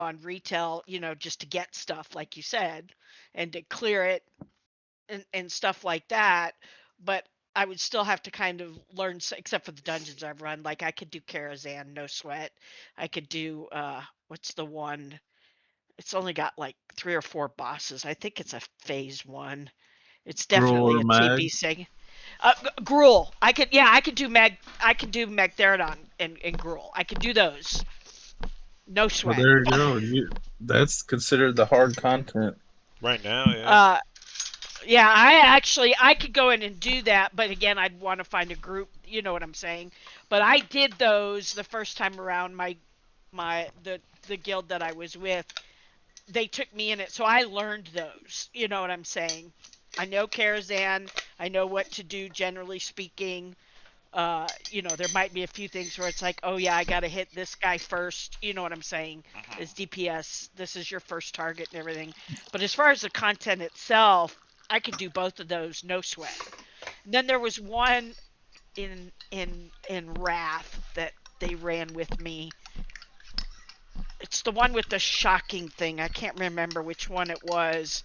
on retail, just to get stuff like you said, and to clear it and stuff like that. But I would still have to kind of learn, except for the dungeons I've run. Like I could do Karazhan, no sweat. I could do what's the one? It's only got like 3 or 4 bosses. I think it's a phase one. It's Gruel definitely or a Mag. TP thing. Gruel. I could do Magtheridon and Gruel. I could do those. No Well, sweat. there you go. That's considered the hard content. Right now, yeah. uh, yeah, I could go in and do that, but again, I'd want to find a group. You know what I'm saying? But I did those the first time around. The guild that I was with, they took me in it, so I learned those. You know what I'm saying? I know Karazhan. I know what to do, generally speaking. There might be a few things where it's like, oh yeah, I got to hit this guy first. You know what I'm saying? Is DPS. This is your first target and everything. But as far as the content itself, I can do both of those, no sweat. And then there was one in Wrath that they ran with me. It's the one with the shocking thing. I can't remember which one it was.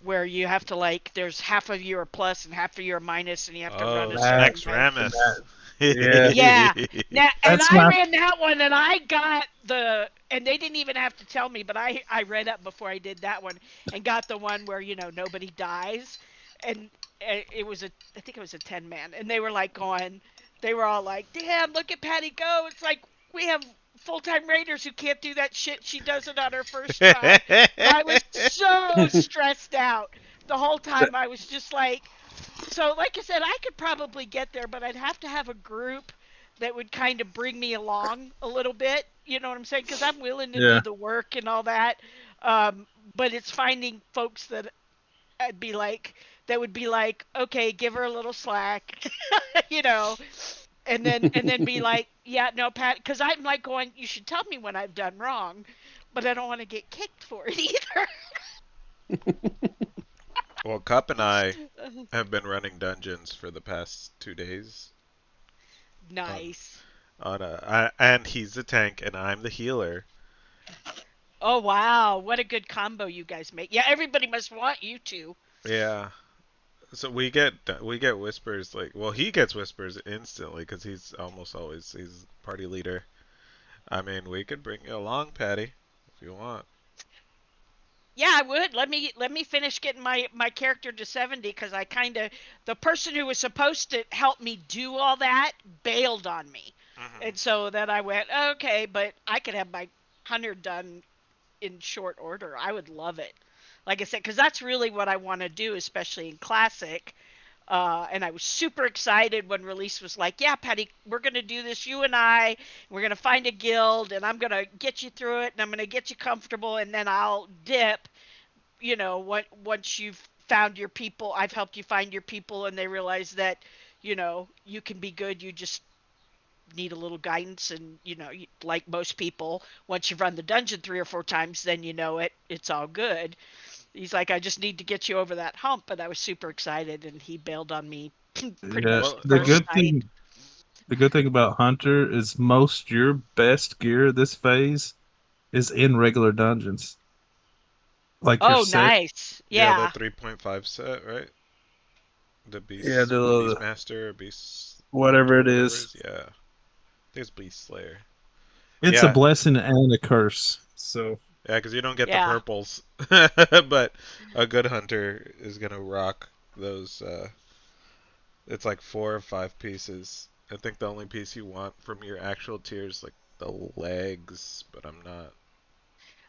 Where you have to there's half of you are plus and half of you are minus, and you have to run Oh, a That, certain Snack's way. Ramus. yeah, Yeah. Now, and that's I my. ran that one, and I got and they didn't even have to tell me, but I read up before I did that one, and got the one where nobody dies, and it was I think it was a 10-man, and they were they were all like, "Damn, look at Patty go!" It's like we have full-time raiders who can't do that shit. She does it on her first try, and I was so stressed out the whole time. I was just like, so, like I said, I could probably get there, but I'd have to have a group that would kind of bring me along a little bit. You know what I'm saying? Because I'm willing to do Yeah, the work and all that. Um, but it's finding folks that would be like, okay, give her a little slack, you know, and then be like, yeah, no, Pat, because I'm like going, you should tell me when I've done wrong, but I don't want to get kicked for it either. Well, Cup and I have been running dungeons for the past 2 days on Nice. and he's the tank and I'm the healer. Oh wow, what a good combo you guys make. Yeah, everybody must want you two. Yeah. So we get whispers like, well, he gets whispers instantly because he's party leader. I mean, we could bring you along, Patty, if you want. Yeah, I would. Let me finish getting my character to 70, cuz I kind of the person who was supposed to help me do all that bailed on me. Hmm. And so then I went, "Okay, but I could have my 100 done in short order." I would love it. Like I said, cuz that's really what I want to do, especially in classic. And I was super excited when release was like, yeah, Patty, we're going to do this, you and I. We're going to find a guild, and I'm going to get you through it, and I'm going to get you comfortable, and then I'll dip. Once you've found your people, I've helped you find your people, and they realize that, you can be good. You just need a little guidance, and, like most people, once you've run the dungeon 3 or 4 times, then it's all good. He's like, I just need to get you over that hump, and I was super excited, and he bailed on me pretty yeah. much Well, the The first good well, night. thing, the good thing about Hunter is most your best gear this phase is in regular dungeons, like your Oh, set. nice. yeah, the Yeah. 3.5 set, right? The Yeah, Beastmaster, Beast whatever Hunter, it whatever it is. is. Yeah, there's Beast Slayer. It's a Yeah, blessing and a curse. So yeah, because you don't get the Yeah. purples, but a good hunter is gonna rock those. It's like 4 or 5 pieces. I think the only piece you want from your actual tier is like the legs, but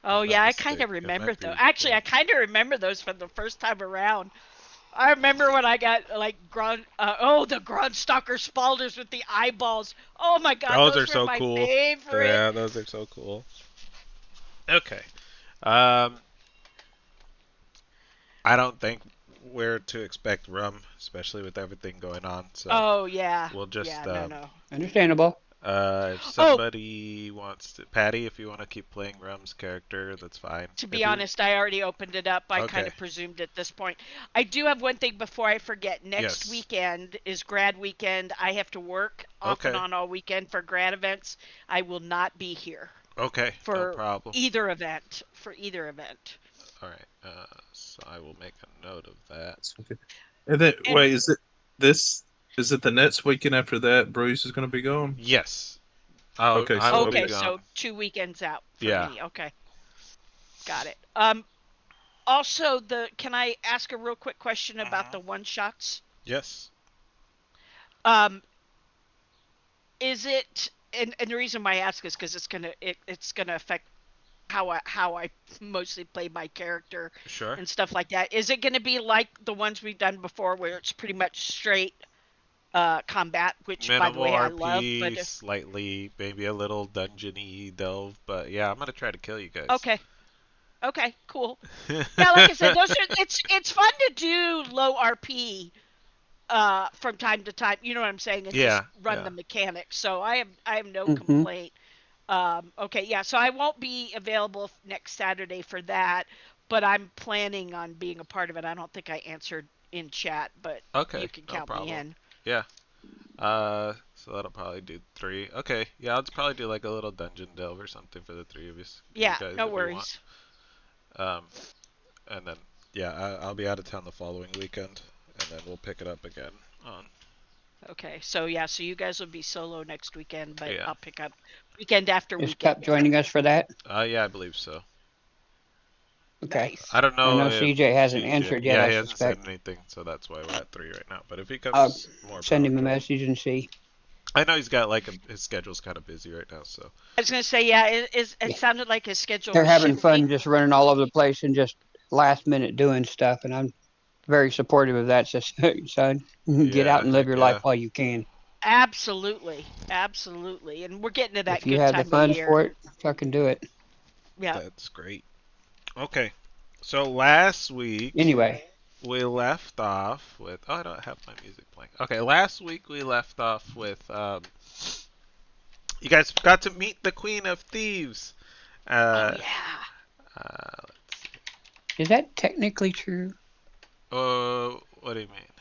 Oh, I'm yeah, not I kind mistaken. of It remember might those. be Actually, I legs. kind of remember those from the first time around. I remember when I got the Gruntstalker Spalders with the eyeballs. Oh my God, Those are those were so my cool. favorite. Yeah, those are so cool. Okay. Um, I don't think we're to expect rum, especially with everything going on. So Oh yeah, we'll yeah, just no, no. Understandable. if Oh, somebody wants to, Patty, if you want to keep playing rum's character, that's fine. to If be you, honest, I already opened it up. I kind okay, of presumed at this point. I do have one thing before I forget. Next yes, weekend is grad weekend. I have to work off and okay, on all weekend for grad events. I will not be here. Okay, no for problem. either event. For either event. All right. So I will make a note of that. That's okay. And then And wait, this? Is it the next weekend after that? Bruce is going to be gone. Yes, I Okay, I so will it'll be okay, be gone. so 2 weekends out for Yeah. me. Okay, got it. Also, the can I ask a real quick question about Hmm. the one shots? Yes. Um, is it and the reason why I ask is because it's gonna affect how I mostly play my character Sure. and stuff like that. Is it gonna be like the ones we've done before, where it's pretty much straight combat? Which, by the Minimal way, I love. RP, But slightly, maybe a little dungeony delve, but yeah, I'm gonna try to kill you guys. okay, okay, cool. Yeah, like I said, those are it's fun to do low RP from time to time, you know what I'm saying, and just Yeah, run yeah. the mechanics. So I have no Mm-hmm. complaint. Okay, yeah, so I won't be available next Saturday for that, but I'm planning on being a part of it. I don't think I answered in chat, but you Okay, can no count me problem. in. Yeah. So that'll probably do three. Okay, yeah, I'll probably do like a little dungeon delve or something for the three of you Yeah, guys no if you want. worries. Um, and then yeah, I'll be out of town the following weekend, and then we'll pick it up again on. Okay, so yeah, so you guys will be solo next weekend, but Yeah. I'll pick up weekend after Is weekend. Cup joining us for that? Yeah, I believe so. Okay. Nice. I don't I know know if CJ hasn't CJ. answered yet, Yeah, I he hasn't said suspect. anything, so that's why we're at three right now. But if he I'll comes more send him a prompt, message and see. I know he's got like his schedule's kind of busy right now. So I was gonna say, yeah, it Yeah. sounded like his schedule They're was having shifting. fun just running all over the place and just last minute doing stuff, and I'm very supportive of that, son. Get out yeah, and live heck your life yeah, while you can. Absolutely, absolutely, and we're getting to that If you good have the time of funds year. for it, fucking do it. Yeah. that's great. Okay, so last week Anyway, we left off with. Oh, I don't have my music playing. Okay, last week we left off with. You guys got to meet the Queen of Thieves. Oh Uh, yeah. let's see. is that technically true? What do you mean?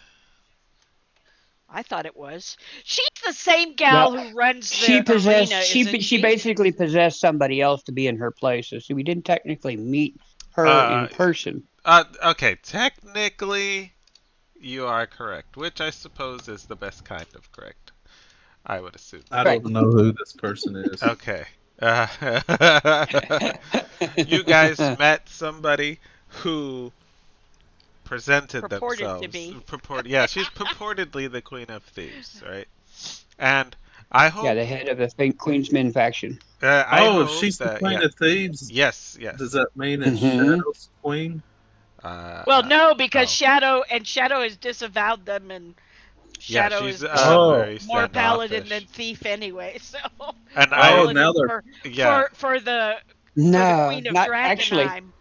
I thought it was. She's the same gal Well, who runs she the possessed arena, isn't she she? basically possessed somebody else to be in her place. So we didn't technically meet her Uh, in person. okay, technically you are correct, which I suppose is the best kind of correct. I would assume. I Right. don't know who this person is. Okay. Uh, you guys met somebody who presented Purported to themselves. be. Yeah, she's purportedly the Queen of Thieves, right? And I Yeah, hope, the head of the Queensmen faction. I Oh, if hope she's the that, Queen yeah, of Thieves, yes, does yes. that mean it's Mm-hmm. Shadow's Queen? Well, Uh, no, because oh, Shadow has disavowed them, and yeah, Shadow she's has been Oh, very more paladin than standoffish, thief anyway. So and oh, I, now paladin they're yeah, for the No, Queen of not actually. Drakkenheim.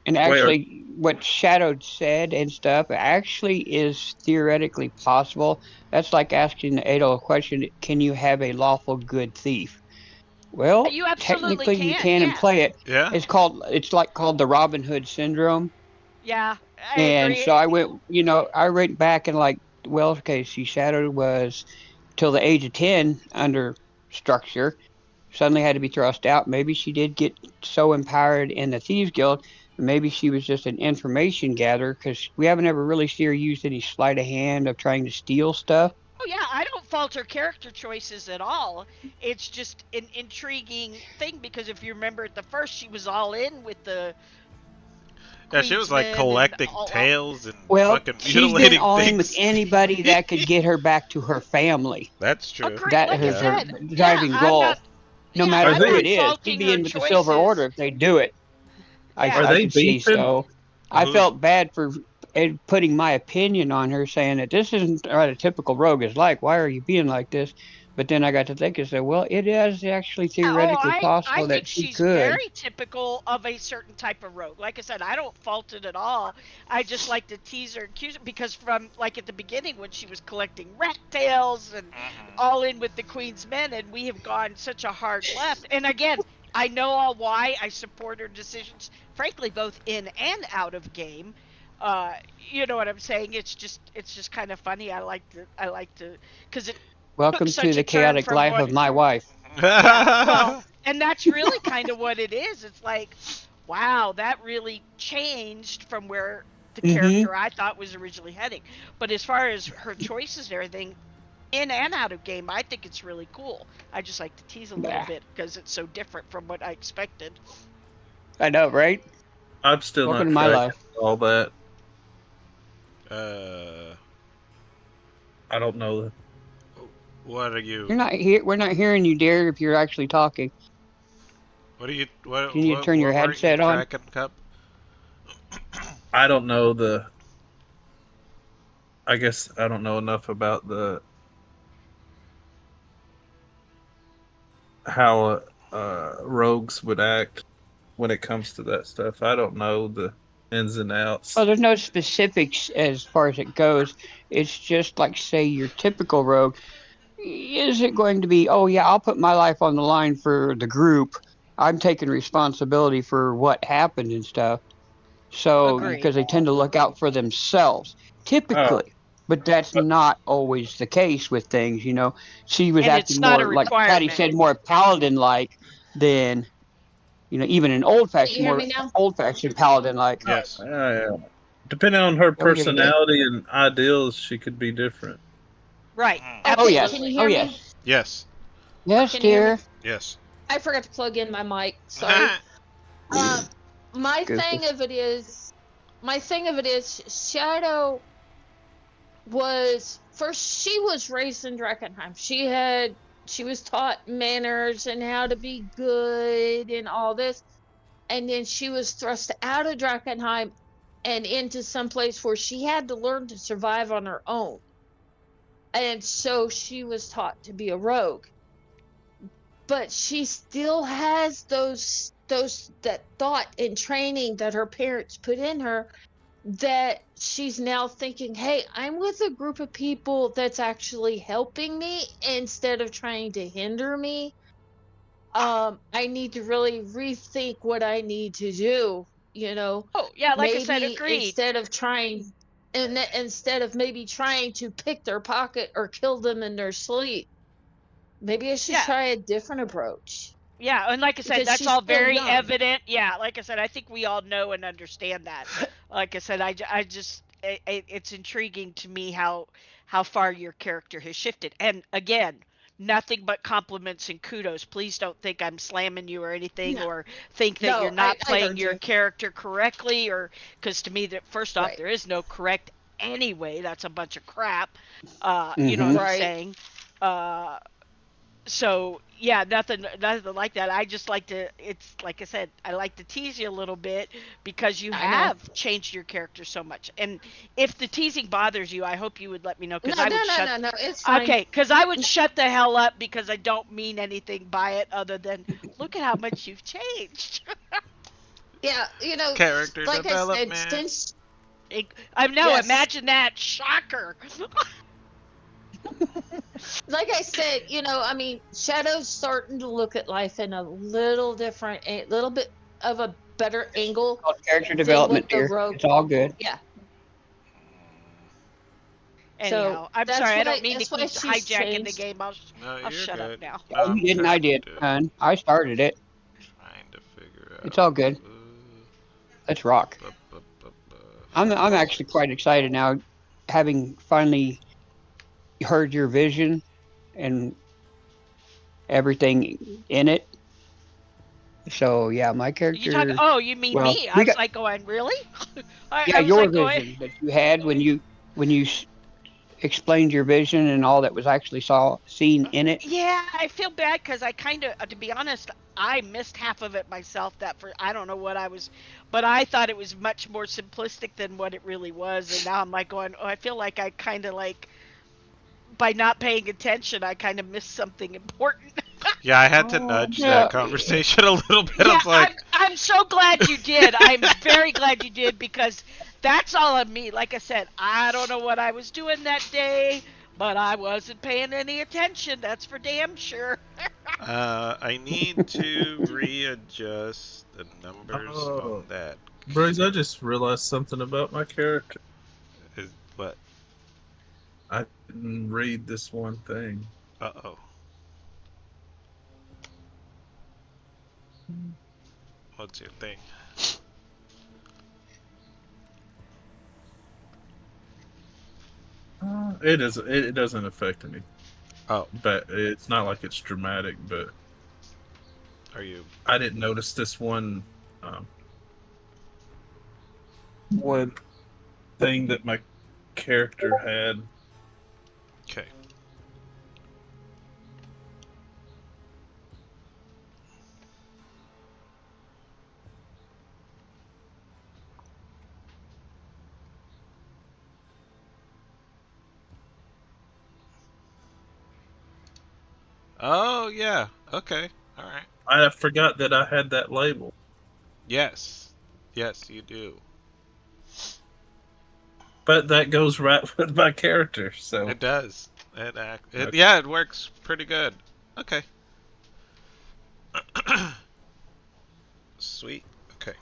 And wait. actually, what Shadow said and stuff actually is theoretically possible. That's like asking Adol a question: Can you have a lawful good thief? Well, You absolutely technically, you can. can and Yeah. play it. yeah, It's like called the Robin Hood syndrome. Yeah, I And agree. so I went back and like, well, okay, see, Shadow was till the age of 10 under structure, suddenly had to be thrust out. Maybe she did get so empowered in the Thieves Guild. Maybe she was just an information gatherer because we haven't ever really seen her use any sleight of hand of trying to steal stuff. Oh yeah, I don't fault her character choices at all. It's just an intriguing thing because if you remember at the first, she was all in with the yeah. She was like Queensmen and collecting all. tails and Well, fucking she's been mutilating all in with things. anybody that could get her back to her family. That's true. Agree. That Like I is Yeah. her said, yeah, driving I'm goal. not. No Yeah, matter are I'm who they it not is, she'd faulting be her in with the Silver Order choices. if they do it. are Yeah. I they could see beefing? so. I Who's felt bad for putting my opinion on her, saying that this isn't what a typical rogue is like. Why are you being like this? But then I got to think and said, well, it is actually Yeah, oh, theoretically I possible think that she she's could. very typical of a certain type of rogue. Like I said, I don't fault it at all. I just like to tease her, accuse her, because from like at the beginning when she was collecting rat tails and Mhm. all in with the Queen's men, and we have gone such a hard left. And again, I know all why. I support her decisions, frankly, both in and out of game. You know what I'm saying? It's just kind of funny. I like to because it took Welcome to such a the turn chaotic from life one. of my wife. Yeah, well, and that's really kind of what it is. It's like, wow, that really changed from where the Mm-hmm. character I thought was originally heading. But as far as her choices and everything, in and out of game, I think it's really cool. I just like to tease a little Yeah, bit because it's so different from what I expected. I know, right? I'm still Welcome not to my tracking life. all that. Uh, I don't know. what are you? You're not here. We're not hearing you, dear. If you're actually talking, What are you? you need to turn your What weren't you headset on. tracking, Cup? I don't know the. I guess I don't know enough about the how rogues would act when it comes to that stuff. I don't know the ins and Well, outs. there's no specifics as far as it goes. It's just like, say, your typical rogue. Is it going to be, oh, yeah, I'll put my life on the line for the group? I'm taking responsibility for what happened and stuff. So, Agree. because they tend to look out for themselves, Oh, typically. But that's but not always the case with things, you know. She was And it's acting not a more, like Patty requirement. said, more paladin like than, even an Can you hear more me now? old fashioned paladin like. Yes. yeah. Depending on her Yeah, we hear you good. personality and ideals, she could be different. Right. Oh, Okay, yes. can you Absolutely. Oh, hear me? yes. Yes. Yes, Can you hear me? dear. Yes. I forgot to plug in my mic. Sorry. Uh, my thing Goofus. of it is, Shadow was first. She was raised in Drakkenheim. She was taught manners and how to be good and all this, and then she was thrust out of Drakkenheim and into some place where she had to learn to survive on her own. And so she was taught to be a rogue, but she still has those that thought and training that her parents put in her, that she's now thinking, hey, I'm with a group of people that's actually helping me instead of trying to hinder me. I need to really rethink what I need to do, Oh, yeah, like I said, maybe agreed. instead of maybe trying to pick their pocket or kill them in their sleep, maybe I should Yeah. try a different approach Yeah, and like I said, because that's she's all still very young. evident. Yeah, like I said, I think we all know and understand that. Like I said, I just it's intriguing to me how far your character has shifted. And again, nothing but compliments and kudos. Please don't think I'm slamming you or anything, No, or think that you're no, I not I playing heard your you. character correctly, or because to me that first off Right, there is no correct anyway. That's a bunch of crap. You know what Mm-hmm. I'm right. saying? Uh so yeah, nothing like that. I just like to, it's like I said, I like to tease you a little bit because you I know. have changed your character so much. And if the teasing bothers you, I hope you would let me know, because No, I no, would no, shut, no, no. It's fine. okay, because I would shut the hell up, because I don't mean anything by it other than look at how much you've changed. Yeah, Character like I said, development. since I know, yes, imagine that shocker. like I said, I mean, Shadow's starting to look at life in a little different, a little bit of a better angle Called character than development, what the dear. rogue. It's all good. Yeah. So Anyhow, I'm sorry, I don't mean to that's why keep she's hijacking the changed. game. No, I'll you're shut up good. now. No, Oh, you I'm didn't. I trying did, to son. I started it. trying to figure It's out. all good. Let's rock. Bu- bu- bu- bu- I'm five, actually six. quite excited now, having finally heard your vision and everything in it. So yeah, my You talk. character. Oh, you mean Well, me? I we was got, like going, really? yeah, I was your like going. vision that you had when you explained your vision and all that was actually saw seen in it. Yeah, I feel bad because I kind of, to be honest, I missed half of it myself. That for I don't know what I was, but I thought it was much more simplistic than what it really was. And now I'm like going, oh, I feel like I kind of like, by not paying attention, I kind of missed something important. Yeah, I had to Oh nudge that yeah, conversation a little bit. I Yeah, was like, I'm so glad you did. I'm very glad you did, because that's all on me. Like I said, I don't know what I was doing that day, but I wasn't paying any attention. That's for damn sure. I need to readjust the numbers on Oh, that. Bruce, I just realized something about my character. Is what? I didn't read this one thing. Uh oh. What's your thing? It is. It doesn't affect me, Oh, but it's not like it's dramatic. But are you? I didn't notice this one thing that my character had. Okay. Oh yeah. Okay. All right. I forgot that I had that label. Yes. Yes, you do. But that goes right with my character. So It does. Yeah, it works pretty good. Okay. Sweet. Okay.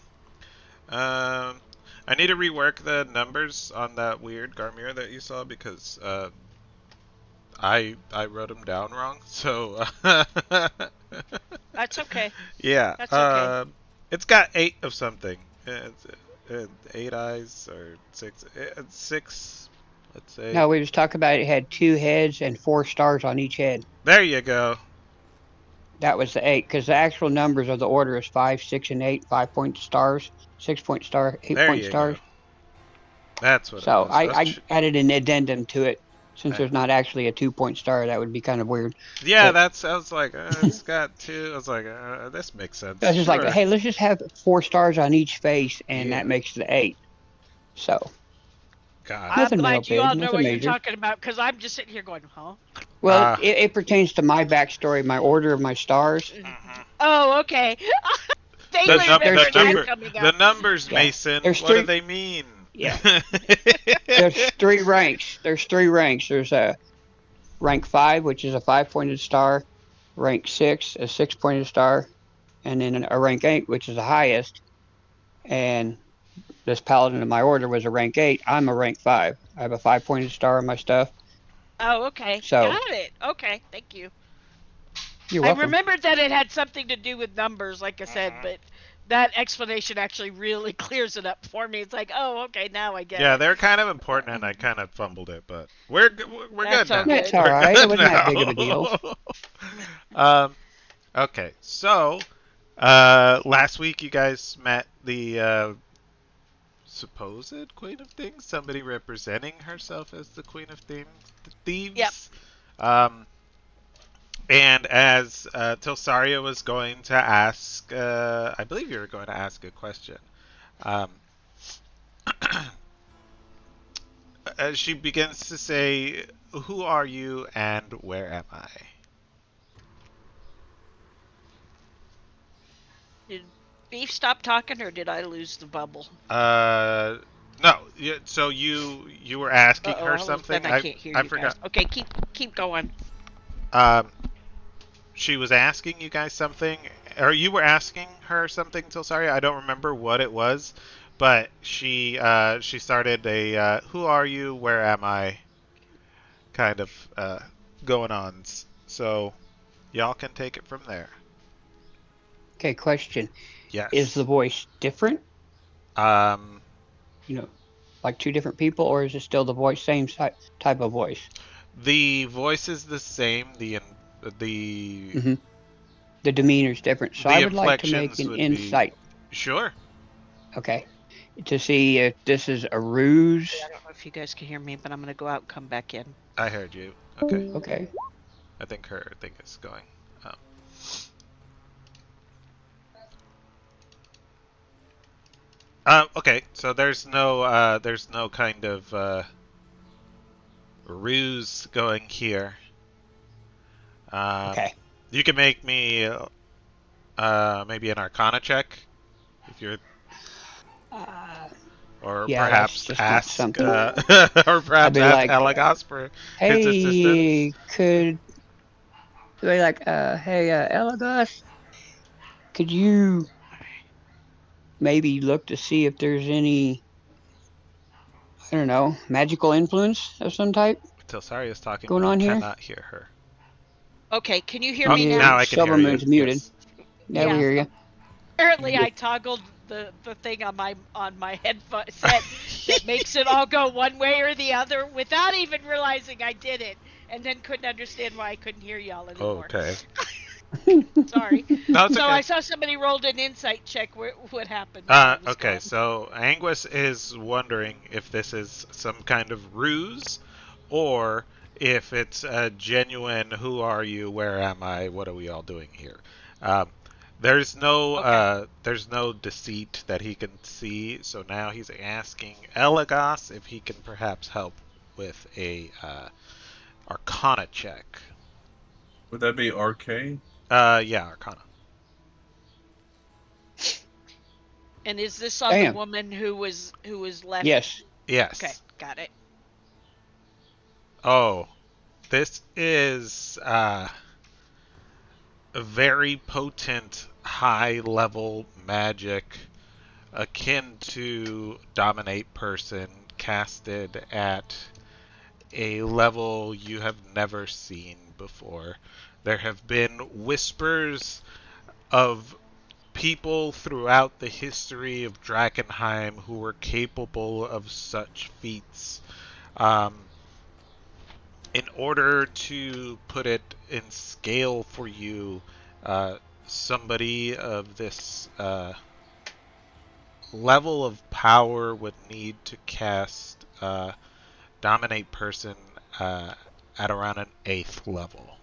I need to rework the numbers on that weird Garmir that you saw because I wrote them down wrong. So That's okay. yeah. That's okay. It's got 8 of something. It's, 8 eyes or 6. It's 6. Let's say. No, we was talking about it had 2 heads and 4 stars on each head. There you go. That was the 8, because the actual numbers of the order is 5, 6, and 8. 5-point stars, 6-point star, eight There point you go. stars. That's what it So was. I added an addendum to it. Since I- there's not actually a 2-point star, that would be kind of weird. yeah, But that's. I was like, it's got 2. I was like, this makes I sense. was just like, Sure. hey, let's just have 4 stars on each face, and Yeah. that makes the 8. So Got it. I'm nothing real glad you big, all know nothing what you're major. talking about because I'm just sitting here going, huh? Well, Ah. it pertains to my backstory, my order of my stars. Mhm. Oh, okay. They The, There's num- remember the there's that three. number, coming the up. numbers, Yeah, Mason. there's What do 3. they mean? Yeah, there's 3 ranks. There's 3 ranks. There's a rank 5, which is a 5-pointed star. Rank 6, a 6-pointed star, and then a rank 8, which is the highest. And this paladin in my order was a rank 8. I'm a rank 5. I have a 5-pointed star in my stuff. Oh, okay. So Got it. Okay, thank you. you're I welcome. remembered that it had something to do with numbers, like I said, Mhm. but that explanation actually really clears it up for me. It's like, oh, okay, now I get Yeah, it. they're kind of important, and I kind of fumbled it, but we're That's good all now. That's good. all We're right. It good wasn't that big of now. a deal. um. Okay. So, last week you guys met the supposed Queen of Things, somebody representing herself as the Queen of Yep. Thieves. Um, and as Tilsaria was going to ask, I believe you were going to ask a question. Um, as she begins to say, "Who are you and where am I?" Did Beef stop talking, or did I lose the bubble? Uh, no. So you were asking her Then something. I can't hear I you guys. forgot. Okay, keep going. Um, she was asking you guys something, or you were asking her something. Till sorry, I don't remember what it was, but she started a "Who are you? Where am I?" kind of going on. So y'all can take it from there. Okay, question. Is the Yes. voice different? Um, You know, like 2 different people, or is it still the voice, same type of voice? the voice is the same. The Hmm. The demeanor's different. So I the would like to make inflections an would be insight. sure. Okay, to see if this is a ruse. I don't know if you guys can hear me, but I'm gonna go out and come back in. I heard you. Okay. Okay. I think her thing is going. Um, okay, so there's no kind of ruse going here. Um, Okay. you can make me maybe an Arcana check if you're, Uh, or yeah, that's perhaps just not ask, something. or I'd perhaps be ask like, Elagos for his assistance. hey, could be like, hey, Elagos, could you maybe look to see if there's any, I don't know, magical influence of some type Until Sari is talking, going but you on here? cannot hear her. Okay, can you hear Oh, me now? now I can hear you. Silvermoon's muted. Yes. Yeah, we Yeah. hear you. Apparently, I toggled the thing on my headphone set that makes it all go one way or the other without even realizing I did it, and then couldn't understand why I couldn't hear y'all anymore. Okay. Sorry. No, it's So I okay. saw somebody rolled an insight check. What happened? What was Okay, going so Anguis is wondering if this is some kind of ruse or if it's a genuine who are you, where am I, what are we all doing here? Um, on? Okay. there's no deceit that he can see, so now he's asking Elagos if he can perhaps help with a Arcana check. Would that be arcane? Yeah, Arcana. And is this on the Damn. woman who was left? Yes. Okay, Yes. got it. Oh, this is a very potent, high level magic akin to Dominate Person casted at a level you have never seen before. There have been whispers of people throughout the history of Drakkenheim who were capable of such feats. Um, in order to put it in scale for you, uh, somebody of this level of power would need to cast Dominate Person uh, at around an 8th level.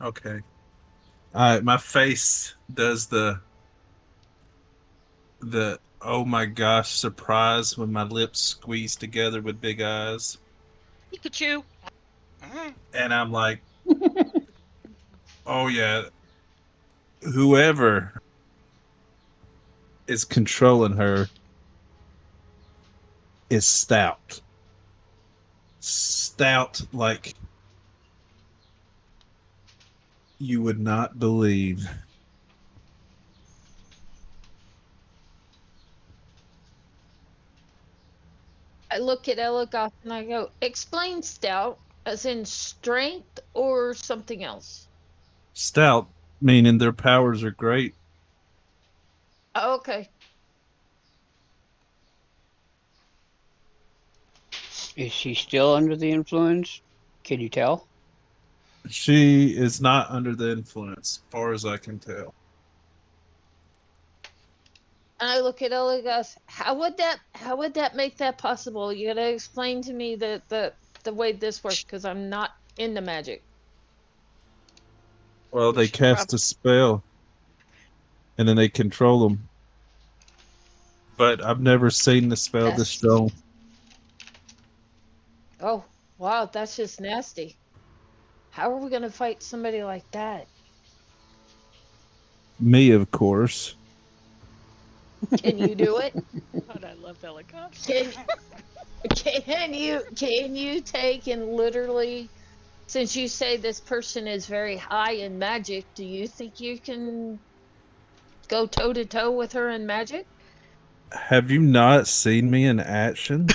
Okay. All right, my face does the oh my gosh surprise when my lips squeeze together with big eyes, Pikachu. Mm. and I'm like, oh yeah, whoever is controlling her is stout. Stout like you would not believe. I look at Elagos and I go, explain stout, as in strength or something else. Stout, meaning their powers are great. Oh, okay. Is she still under the influence? Can you tell? She is not under the influence, as far as I can tell. And I look at Elagos. How would that make that possible? You gotta explain to me the way this works because I'm not into magic. Well, We they should cast probably. a spell and then they control them. But I've never seen the spell this That's strong. oh wow, that's just nasty. How are we gonna fight somebody like that? Me, of course. Can you do it? God, I love Elagos. Can can you take and literally, since you say this person is very high in magic, do you think you can go toe to toe with her in magic? Have you not seen me in action?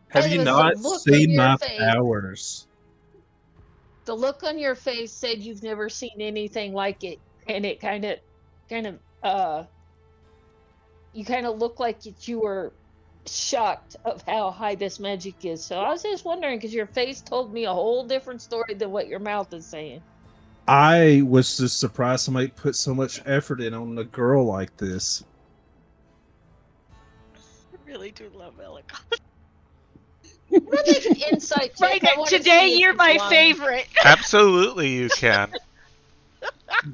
Have you Anyways, the not look on seen your my face, powers? the look on your face said you've never seen anything like it, and it kind of you kind of look like you were shocked of how high this magic is. So I was just wondering because your face told me a whole different story than what your mouth is saying. I was just surprised somebody put so much effort in on a girl like this. I really do love Elagos. I'm gonna make an insight check. Right now, I want to today, see if you're he's my lying. favorite. Absolutely, you can.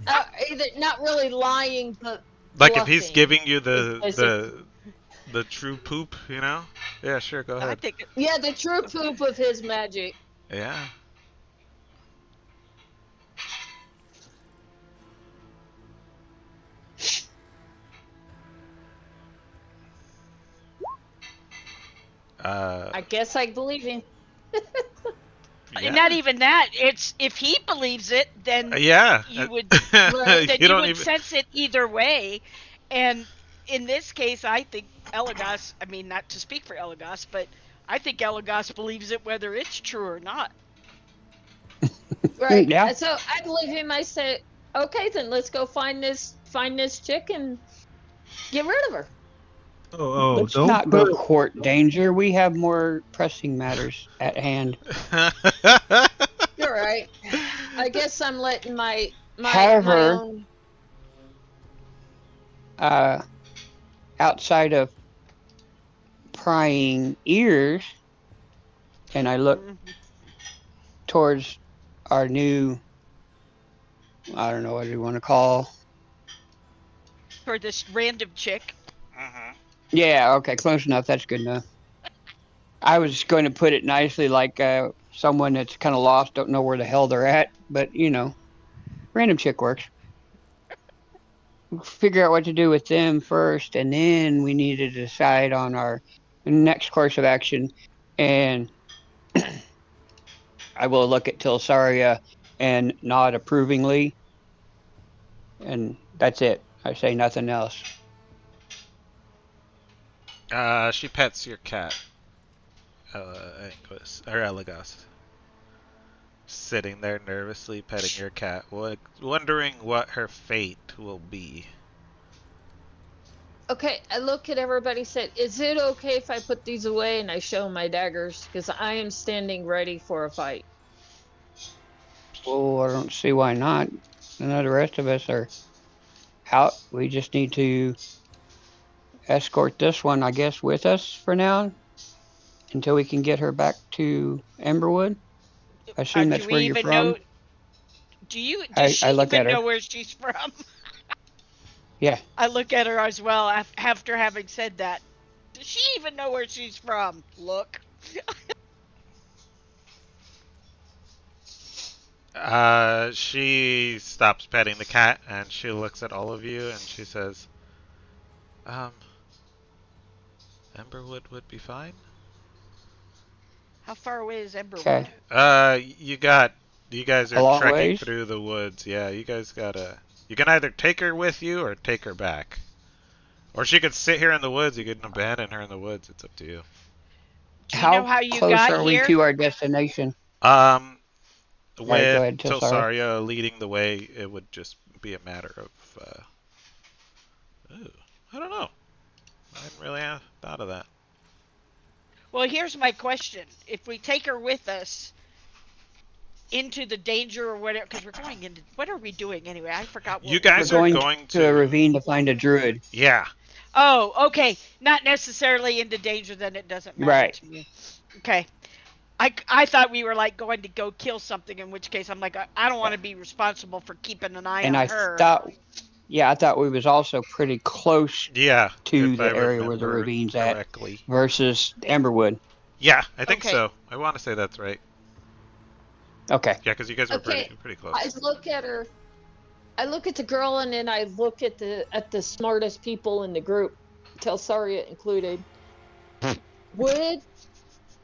Either not really lying, but Like if he's bluffing giving you is the basically. the true poop, you know? Yeah, sure, go I ahead. think it, Yeah, the true poop of his magic. Yeah. Uh, I guess I believe him. not yeah. even that. It's if he believes it, then Yeah. you would Right. then You you don't would even. sense it either way. And in this case, I think Elagos. I mean, not to speak for Elagos, but I think Elagos believes it whether it's true or not. Right. Yeah. So I believe him. I say, okay, then let's go find this chick and get rid of her. Oh, Let's don't not go put court danger. We have more pressing matters at hand. You're right. I guess I'm letting my However, own. uh, outside of prying ears, and I look Mhm. towards our new, I don't know what you want to call. For this random chick. Yeah, okay, close enough. That's good enough. I was going to put it nicely, like someone that's kind of lost, don't know where the hell they're at, but random chick works. Figure out what to do with them first, and then we need to decide on our next course of action. And I will look at Tilsaria and nod approvingly, and that's it. I say nothing else. She pets your cat, or Elagos, sitting there nervously petting your cat, wondering what her fate will be. Okay, I look at everybody. Said, is it okay if I put these away? And I show my daggers because I am standing ready for a fight. Oh, I don't see why not. None of the rest of us are out. We just need to escort this one, I guess, with us for now until we can get her back to Emberwood. I assume Do that's we where you're even from. know? Do you? Does I she look at even her. know where she's from? Yeah. I look at her as well after having said that. Does she even know where she's from? Look. She stops petting the cat and she looks at all of you and she says, um, Emberwood would be fine. How far away is Emberwood? Okay. You guys A are long trekking ways. through the woods. Yeah, you guys gotta. You can either take her with you or take her back. Or she could sit here in the woods. You could abandon her in the woods. It's up to you. Do you know How how you close got are we here? to our destination? Um, All right, go with ahead, Tilsaria. Tilsaria leading the way, it would just be a matter of. Ooh, I don't know. I hadn't really thought of that. Well, here's my question. If we take her with us into the danger or whatever, because we're going into. What are we doing anyway? I forgot You what we We're guys were. are going going to a to. ravine to find a druid. Yeah. Oh, okay. Not necessarily into danger, then it doesn't matter Right. to me. Okay. I thought we were like going to go kill something, in which case I'm like, I don't want Yeah. to be responsible for keeping an eye And on I her. thought, yeah, I thought we was also pretty close Yeah, to if I the area where the remember ravine's at correctly. versus Emberwood. Yeah, I think Okay. so. I want to say that's right. Okay. Yeah, because you guys were Okay, pretty I close. look at her. I look at the girl, and then I look at the smartest people in the group, Telsaria included. Would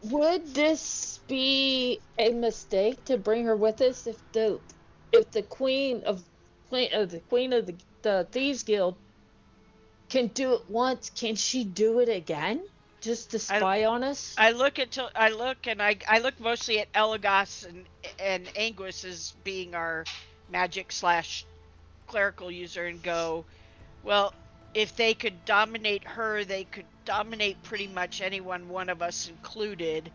would this be a mistake to bring her with us if the queen of the thieves guild can do it once? Can she do it again just to I spy on us? I look at I look and I look mostly at Elagos and Anguis as being our magic slash clerical user and go, well, if they could dominate her, they could dominate pretty much anyone, one of us included.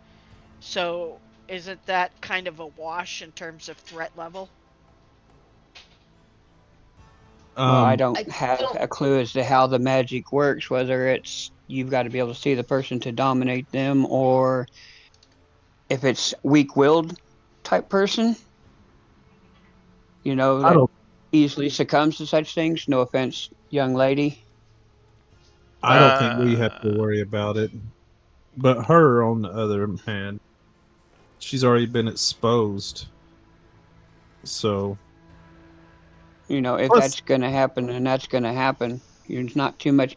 So isn't that kind of a wash in terms of threat level? Well, I um I don't have don't. a clue as to how the magic works, whether it's you've got to be able to see the person to dominate them, or if it's weak willed type person, I that don't easily succumbs to such things. No offense, young lady. I But don't think we have to Uh, worry about it. But her, on the other hand, she's already been exposed. So if plus, that's going to happen, then that's going to happen. It's not too much.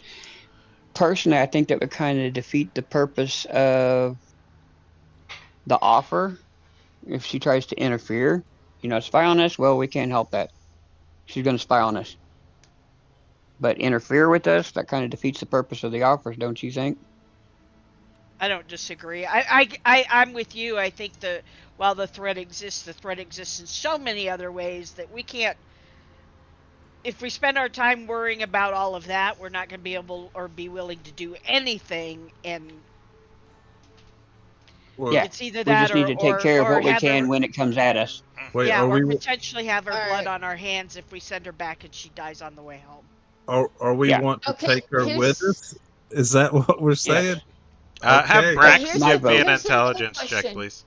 Personally, I think that would kind of defeat the purpose of the offer if she tries to interfere. Spy on us. Well, we can't help that. She's going to spy on us. But interfere with us, that kind of defeats the purpose of the offers, don't you think? I don't disagree. I'm with you. I think the while the threat exists in so many other ways that we can't. If we spend our time worrying about all of that, we're not going to be able or be willing to do anything. And Well, Yeah, it's either we that just need to take care of or what we have can her, when it comes at us. wait, yeah, are or we potentially have her All blood right. on our hands if we send her back and she dies on the way home. are we Yeah, want to Okay, take her with here's us? Is that what we're yes, saying? Have Okay. okay. Brax Here's my a give me vote. an here's another intelligence check, question. please.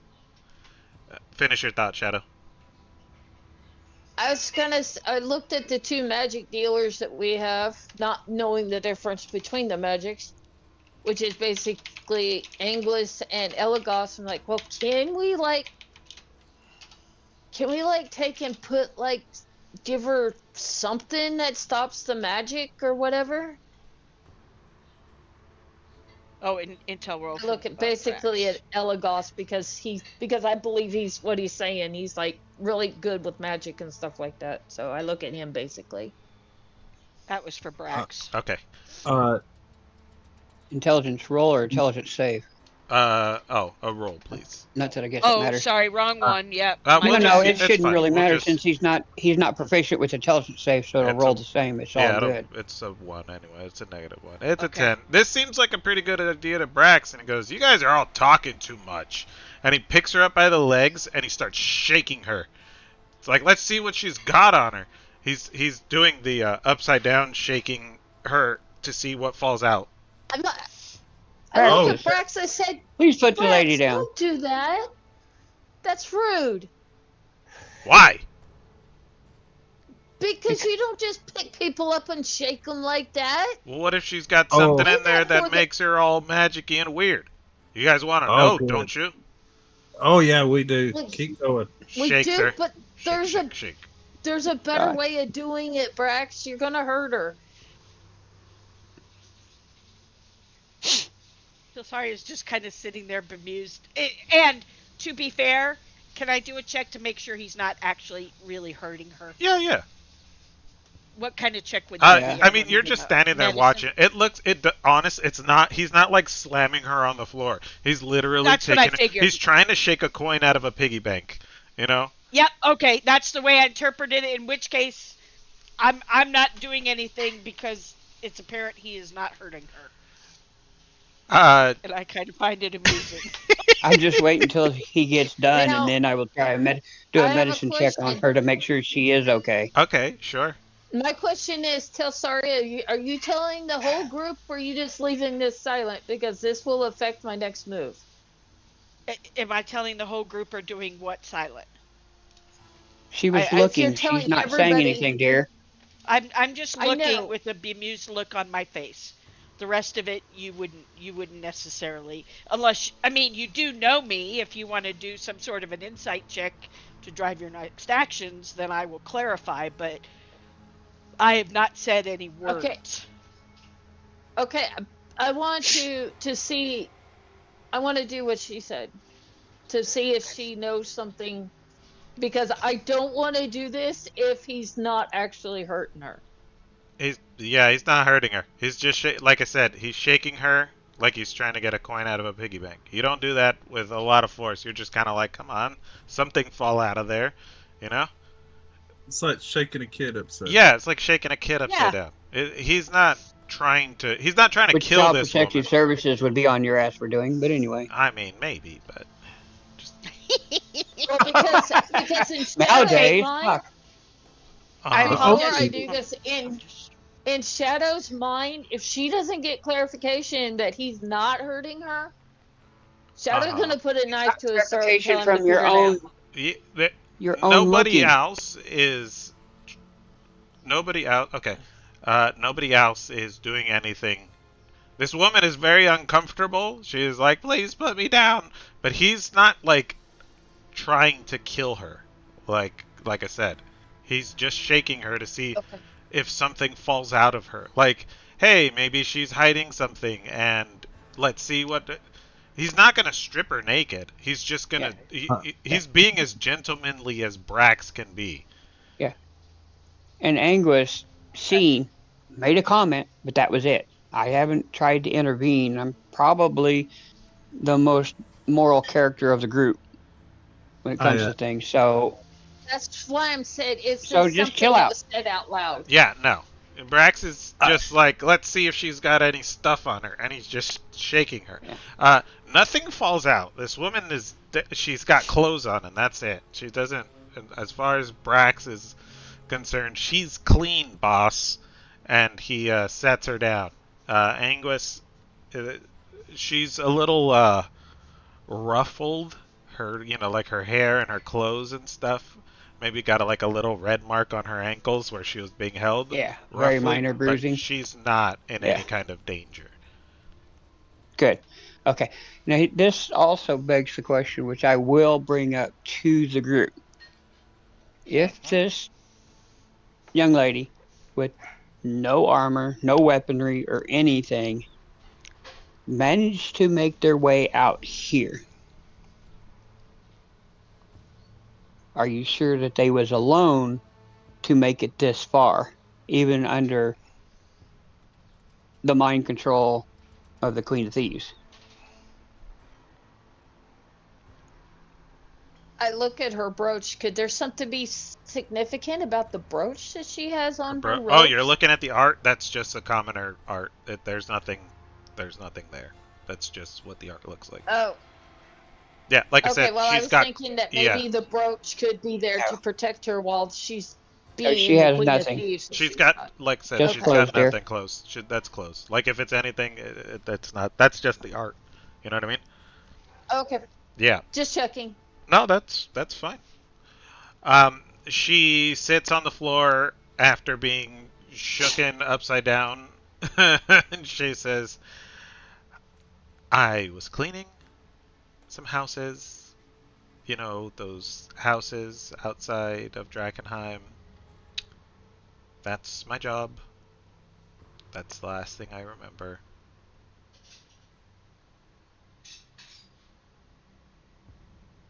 Finish your thought, Shadow. I looked at the two magic dealers that we have, not knowing the difference between the magics, which is basically Anglus and Elagos. I'm like, well, can we like take and put like give her something that stops the magic or whatever? Oh, and Intel roll I from look at basically Brax. at Elagos because I believe he's what he's saying. He's like really good with magic and stuff like that. So I look at him basically. That was for Brax. Okay. Uh, Intelligence roll or intelligence save. A roll, please. Not that I guess it Oh, matters. sorry, wrong uh, one. Yep, my We'll No, no, just, bad. it it's shouldn't fine. really We'll matter just, since he's not proficient with intelligence save, so it'll it's a, roll the same. It's all yeah, good. it's a 1 anyway. It's a -1. It's a Okay. 10. This seems like a pretty good idea to Brax, and he goes, "You guys are all talking too much." And he picks her up by the legs and he starts shaking her. It's like, let's see what she's got on her. He's doing the upside down, shaking her to see what falls out. I'm not. I look oh, at Praxis, Brax. I said, please put the lady Brax, down. don't do that. That's rude. Why? Because you don't just pick people up and shake them like that. Well, what if she's got oh, something Leave in there that that for the. makes her all magicy and weird? You guys want to oh, know, good. don't you? Oh, yeah, we do. We, Keep going. we Shakes do, her. but Shake, there's a shake, shake. there's a better God. way of doing it, Brax. You're gonna hurt her. Sorry is just kind of sitting there bemused. And to be fair, can I do a check to make sure he's not actually really hurting her? Yeah, yeah. What kind of check would that Yeah. be? I I mean, don't you're even just know. standing there Medicine? watching. Honest. It's not. He's not like slamming her on the floor. He's literally That's what I taking. figured. He's trying to shake a coin out of a piggy bank. You know. Yep. Okay, that's the way I interpreted it. In which case, I'm not doing anything because it's apparent he is not hurting her, Uh. and I kind of find it amusing. I'm just waiting until he gets done, and Now, then I will try and do a I have a medicine check on question. her to make sure she is okay. Okay. Sure. My question is, are you telling the whole group or are you just leaving this silent? Because this will affect my next move. Am I telling the whole group or doing what silent? She was If you're looking. She's telling not saying everybody, anything, dear. I'm just I looking know. with a bemused look on my face. The rest of it you wouldn't necessarily, unless I mean you do know me. If you want to do some sort of an insight check to drive your next actions, then I will clarify. But I have not said any Okay, words. okay. I want to see. I want to do what she said to see if she knows something because I don't want to do this if he's not actually hurting her. He's not hurting her. He's just like I said. He's shaking her like he's trying to get a coin out of a piggy bank. You don't do that with a lot of force. You're just kind of like, come on, something fall out of there. You know. It's like shaking a kid upside. Yeah, it's like shaking a kid Yeah. upside down. He's not trying to. He's not trying to Which kill Child this woman. Protective Services would be on your ass for doing, but anyway. I mean, maybe, but just. Well, because in Shadow's Nowadays, mind, fuck. I was before just I do this in Shadow's mind, if she doesn't get clarification that he's not hurting her, Shadow's Uh-huh. gonna put a knife to his throat and Clarification tell him to from your figure it out. your own Nobody looking. else is. Nobody else. Okay. Nobody else is doing anything. This woman is very uncomfortable. She is like, please put me down. But he's not like trying to kill her. Like I said, he's just shaking her to see Okay. if something falls out of her. Like, hey, maybe she's hiding something, and let's see what. He's not gonna strip her naked. He's just gonna. He's being as gentlemanly as Brax can be. Yeah. And Anguis, seen, made a comment, but that was it. I haven't tried to intervene. I'm probably the most moral character of the group when it I comes to things. So That's why I'm saying, is so this just chill something that out. was said out loud? Yeah, no. And Brax is I just like, let's see if she's got any stuff on her, and he's just shaking her. Yeah. Nothing falls out. This woman she's got clothes on, and that's it. She doesn't, as far as Brax is concerned, she's clean, boss. And he sets her down. Anguis, uh, she's a little ruffled. Like her hair and her clothes and stuff. Maybe got like a little red mark on her ankles where she was being held. Yeah, very Ruffled, minor but bruising. she's not in Yeah, any kind of danger. good. Okay. Now this also begs the question, which I will bring up to the group. If Hmm. this young lady with no armor, no weaponry, or anything managed to make their way out here, are you sure that they was alone to make it this far, even under the mind control of the Queen of Thieves? I look at her brooch. Could there something be significant about the brooch that she has on her Oh, you're robes? looking at the art. That's just a commoner art. There's nothing. There's nothing there. That's just what the art looks like. Oh, Yeah, like I okay. said, Well, I she's was got. thinking that Yeah, maybe the brooch could be there No. to protect her while she's No, she being the has Queen of nothing. Thieves. So she's she's got. not. Like I said, Just she's Okay. got closed there. nothing close. That's close. Like if it's anything, that's not. That's just the art. You know what I mean? Okay. Yeah. Just checking. No, that's fine. She sits on the floor after being shooken upside down, and she says, "I was cleaning some houses. You know, those houses outside of Drakkenheim. That's my job. That's the last thing I remember."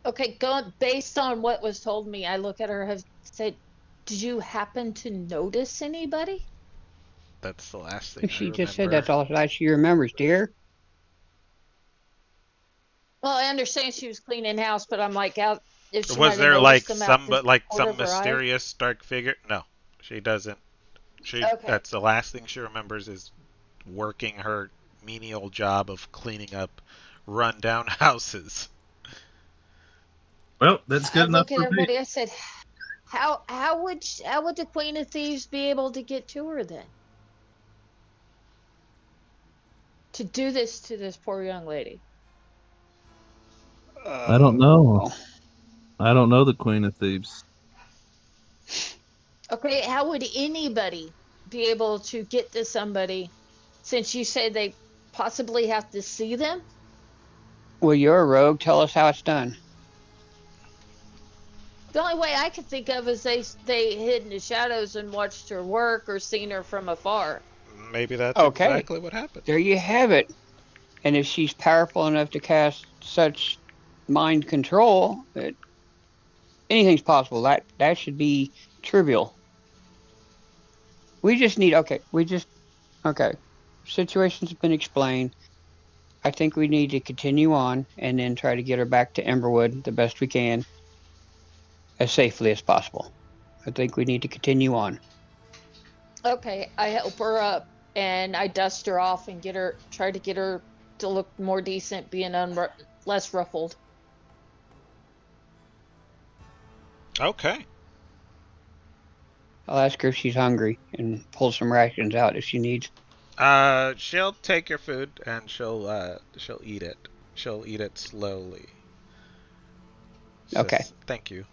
Okay. Going based on what was told me, I look at her. Have said, did you happen to notice anybody? That's the last thing I She just said that's remember. all that she remembers, dear. Well, I understand she was cleaning house, but I'm like out if she Was might have there noticed them out this like corner some of her eye. mysterious dark figure? No, she doesn't. She Okay. That's the last thing she remembers is working her menial job of cleaning up rundown houses. Well, that's I good enough look at for me. everybody. I said, how would the Queen of Thieves be able to get to her then to do this to this poor young lady? I don't know. Well, I don't know the Queen of Thieves. Okay, how would anybody be able to get to somebody since you say they possibly have to see them? well, you're a rogue. Tell us how it's done. The only way I could think of is they hid in the shadows and watched her work or seen her from afar. Maybe that's Okay, exactly what happened. there you have it. And if she's powerful enough to cast such mind control, anything's possible. That should be trivial. We just need okay. Okay. Situation's been explained. I think we need to continue on and then try to get her back to Emberwood the best we can, as safely as possible. I think we need to continue on. Okay, I help her up and I dust her off and try to get her to look more decent, being less ruffled. Okay. I'll ask her if she's hungry and pull some rations out if she needs. She'll take your food and she'll eat it. She'll eat it slowly. Okay. Says, "Thank you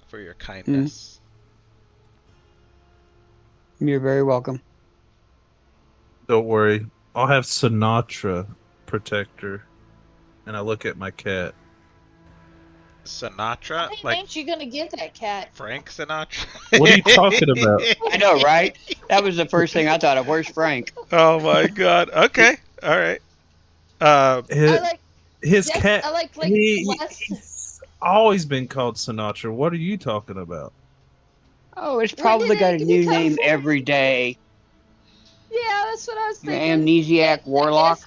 for your Mm, kindness." you're very welcome. Don't worry. I'll have Sinatra protect her. And I look at my cat. How Sinatra, many like names you gonna give that cat? Frank Sinatra. What are you talking about? I know, right? That was the first thing I thought of. Where's Frank? Oh my God. He, Okay. All right. Uh, I his, like his just cat, I like less. he's always been called Sinatra. What are you talking about? Oh, it's Where did probably got a he new come name from? every day. Yeah, That's what I was The thinking. amnesiac I guess. warlock.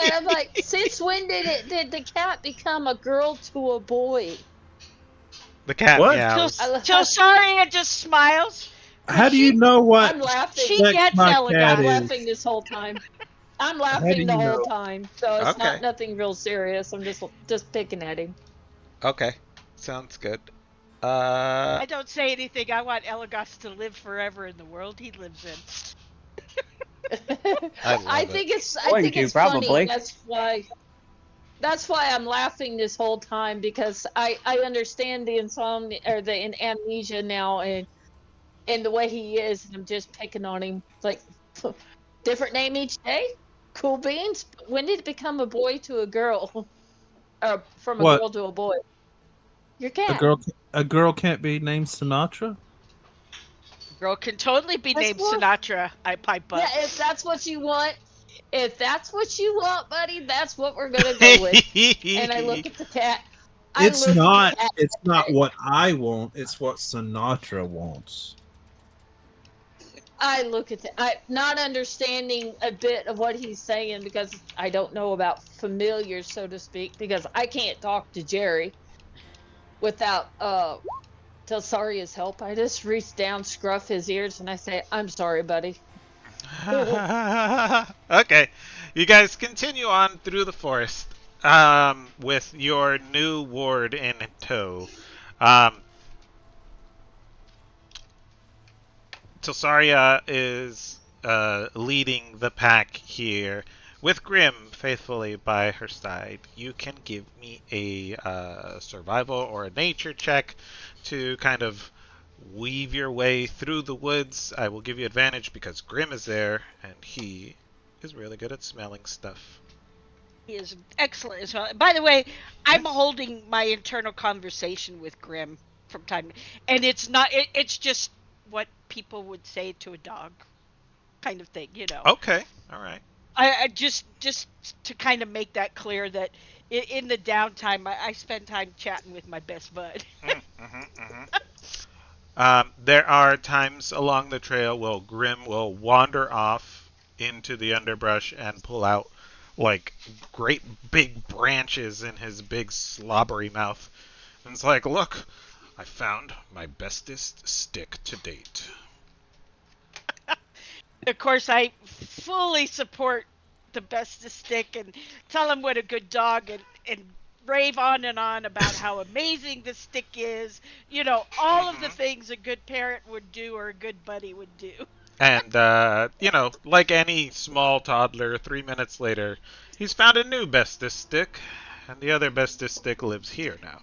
And I'm like, since when did the cat become a girl to a boy? The cat What? meows. Till Saria just smiles because How do you know what I'm laughing. she sex gets my cat I'm Elagos. laughing is? this whole time. I'm How do laughing the you whole know? time. So it's not Okay. nothing real serious. I'm just picking at him. Okay. Sounds good. Uh, I don't say anything. I want Elagos to live forever in the world he lives in. I love it. I Going think to, it's funny. probably. That's why I'm laughing this whole time because I understand the insomnia or the amnesia now and the way he is, and I'm just picking on him. Like different name each day. Cool beans. But when did it become a boy to a girl, or from a What? girl to a boy? Your A cat. girl a girl can't be named Sinatra? Girl can totally be That's named what. Sinatra. I pipe Yeah, up. if that's what you want, buddy, that's what we're gonna go with. And I look at the cat. I It's look at the not cat. it's And not what I want, it's what Sinatra wants. I look at I not understanding a bit of what he's saying because I don't know about familiars, so to speak, because I can't talk to Jerry without Telsaria's help. I just reach down, scruff his ears, and I say, "I'm sorry, buddy." Okay. You guys continue on through the forest with your new ward in tow. Um, Tilsaria is leading the pack here with Grim faithfully by her side. You can give me a survival or a nature check to kind of weave your way through the woods. I will give you advantage because Grim is there and he is really good at smelling stuff. He is excellent as well. By the way, Yeah. I'm holding my internal conversation with Grim from time, and it's not. It's just what people would say to a dog, kind of thing. Okay. All right. I just to kind of make that clear that in the downtime, I spend time chatting with my best bud. Mm-hmm. There are times along the trail where Grim will wander off into the underbrush and pull out like great big branches in his big slobbery mouth. And it's like, look, I found my bestest stick to date. Of course, I fully support the bestest stick and tell him what a good dog and rave on and on about how amazing the stick is. All of the Hmm. things a good parent would do or a good buddy would do. And, like any small toddler, 3 minutes later, he's found a new bestest stick, and the other bestest stick lives here now.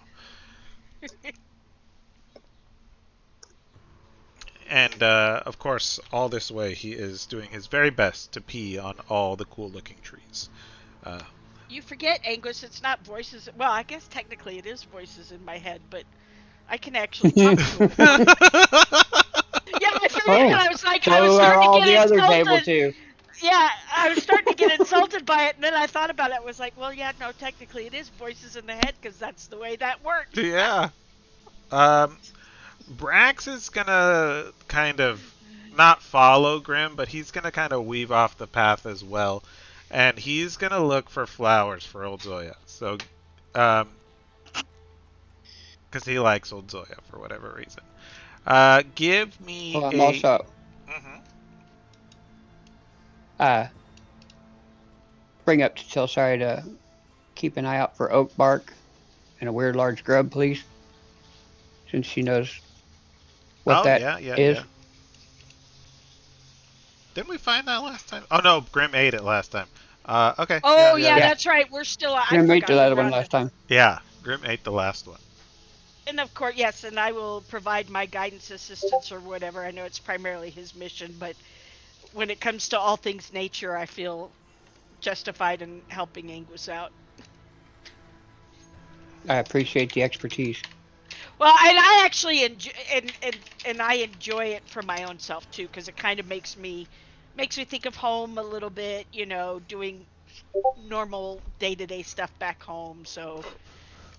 And of course, all this way he is doing his very best to pee on all the cool looking trees. Uh, You forget, Angus, it's not voices. Well, I guess technically it is voices in my head, but I can actually talk to him. Yeah, I forget. Oh, I was like, I was so are starting to all get the others able insulted. to? Yeah, I was starting to get insulted by it, and then I thought about it. I was like, well, yeah, no, technically it is voices in the head because that's the way that works. yeah. Um, Brax is gonna kind of not follow Grim, but he's gonna kind of weave off the path as well, and he's gonna look for flowers for old Zoya. So, um, because he likes old Zoya for whatever reason. Give me Well, I'm a. also Mhm. uh bring up to Telsari to keep an eye out for oak bark and a weird large grub, please, since she knows what Oh that yeah, yeah, is. yeah. Didn't we find that last time? Oh no, Grim ate it last time. Okay, yeah, Oh, yeah, yeah, yeah. Yeah, that's right. We're still. I Grim ate forgot the we other were one on the. last time. Yeah, Grim ate the last one. And of course, yes, and I will provide my guidance, assistance, or whatever. I know it's primarily his mission, but when it comes to all things nature, I feel justified in helping Angus out. I appreciate the expertise. Well, and I actually enjoy and I enjoy it for my own self too, because it kind of makes me think of home a little bit. Doing normal day to day stuff back home. So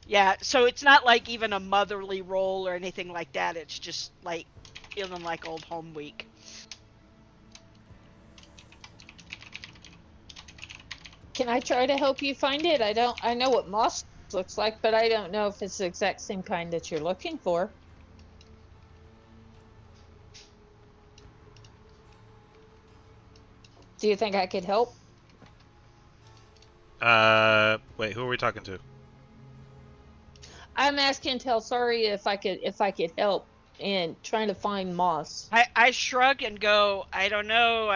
yeah, so it's not like even a motherly role or anything like that. It's just like feeling like old home week. Can I try to help you find it? I know what moss looks like, but I don't know if it's the exact same kind that you're looking for. Do you think I could help? Wait, who are we talking to? I'm asking Sorry if I could help in trying to find moss. I shrug and go, I don't know.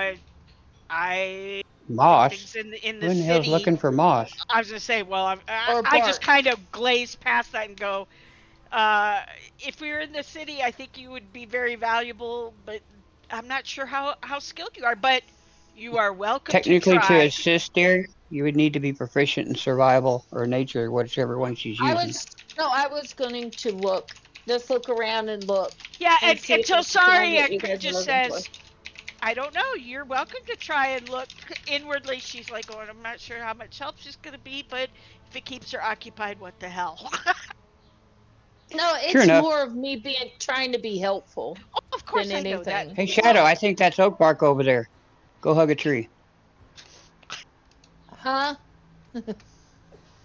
I did Moss? things in Who the in the hell's city. looking for moss? I was gonna say, well, Or I just bark. kind of glaze past that and go, if we were in the city, I think you would be very valuable, but I'm not sure how skilled you are. But you are welcome to Technically, to try. assist there, you would need to be proficient in survival or nature, whichever one she's I using. was no, I was going to look. Just look around and look Yeah, and see if until it's the kind sorry, that you guys are just looking for. says, I don't know. You're welcome to try and look inwardly. She's like, going, I'm not sure how much help she's gonna be, but if it keeps her occupied, what the hell? No, True it's enough. more of me being trying to be helpful Of than course, I know that. anything. Hey, Shadow, I think that's oak bark over there. Go hug a tree. Huh?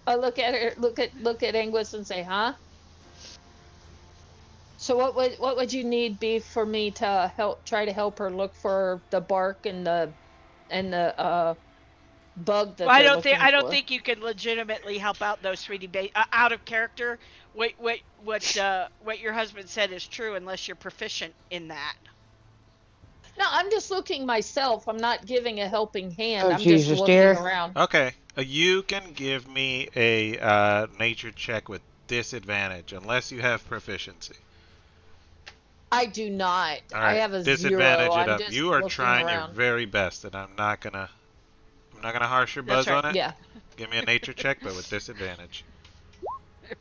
I look at her, look at Anguis and say, "Huh?" So what would you need be for me to help try to help her look for the bark and the bug Well, that they're looking I don't for? think you can legitimately help out though, sweetie. Out of character, what your husband said is true unless you're proficient in that. No, I'm just looking myself. I'm not giving a helping hand. Oh, I'm just Jesus, looking dear. around. Okay, you can give me a nature check with disadvantage unless you have proficiency. I do not. All I right, have a 0. disadvantage it I'm up. just You are looking trying your around. very best, and I'm not gonna harsh your That's buzz right. on it. Yeah. Give me a nature check, but with disadvantage.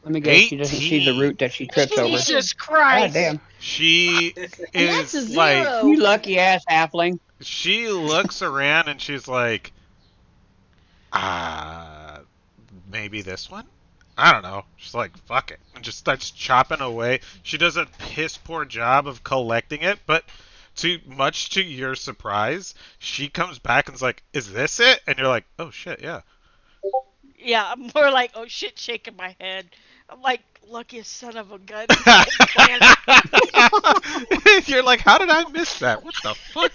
Let me guess, she doesn't see the 18. root that she trips over. Jesus God Christ! damn. She And that's a is like, 0. You lucky ass halfling. she looks around and she's like, maybe this one? I don't know. She's like, fuck it. And just starts chopping away. She does a piss poor job of collecting it, but much to your surprise, she comes back and's like, is this it? And you're like, oh shit, yeah. Yeah, I'm more like, oh shit, shaking my head. I'm like, luckiest son of a gun on the whole planet. You're like, how did I miss that? What the fuck?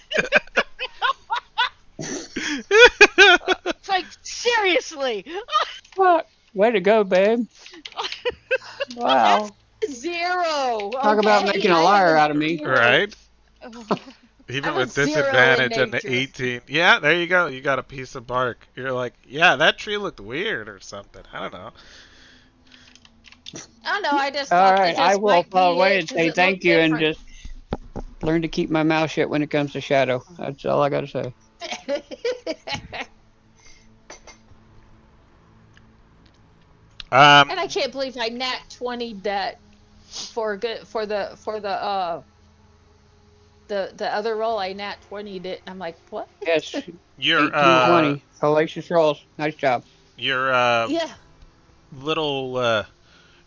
It's like seriously. Fuck. Way to go, babe. Wow. 0. Talk about Okay, making a I have liar a out of me. 0. Right? I Even have a with 0 in disadvantage and the nature. 18. Yeah, there you go. You got a piece of bark. You're like, yeah, that tree looked weird or something. I don't know. I don't know. I just All thought right, that I this will might fall be away it and because say it looked thank you and different. just learn to keep my mouth shut when it comes to Shadow. That's all I got to say. Um, And I can't believe I nat 20 that for good for the other roll. I nat 20'd it. I'm like, what? Yes, your 1820. Hellacious rolls. Nice job. your Yeah. little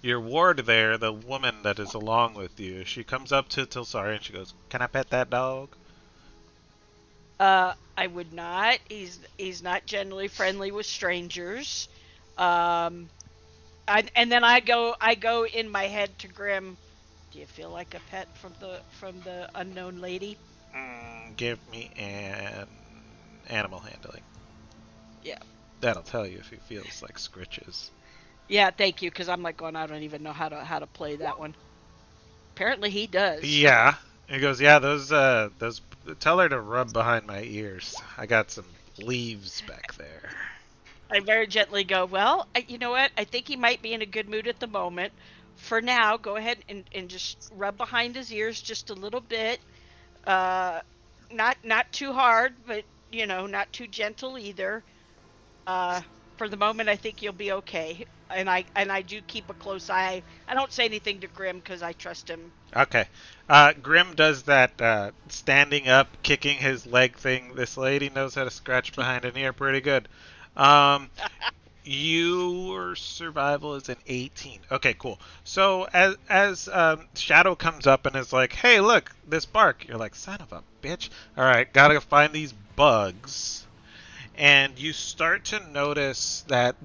your ward there, the woman that is along with you, she comes up to Tilsari and she goes, "Can I pet that dog?" I would not. He's not generally friendly with strangers. Um, and then I go in my head to Grim. Do you feel like a pet from the unknown lady? Give me an animal handling. Yeah. That'll tell you if he feels like scritches. Yeah, thank you, because I'm like going, I don't even know how to play that one. Apparently he does. Yeah. He goes, yeah, those. Tell her to rub behind my ears. I got some leaves back there. I very gently go, well, you know what? I think he might be in a good mood at the moment. For now, go ahead and just rub behind his ears just a little bit. Uh, not too hard, but not too gentle either. Uh, for the moment, I think you'll be okay. And I do keep a close eye. I don't say anything to Grim because I trust him. Okay. Grim does that standing up, kicking his leg thing. This lady knows how to scratch behind an ear pretty good. Your survival is an 18. Okay, cool. So as Shadow comes up and is like, "Hey, look, this bark." You're like, "Son of a bitch." All right, gotta find these bugs. and you start to notice that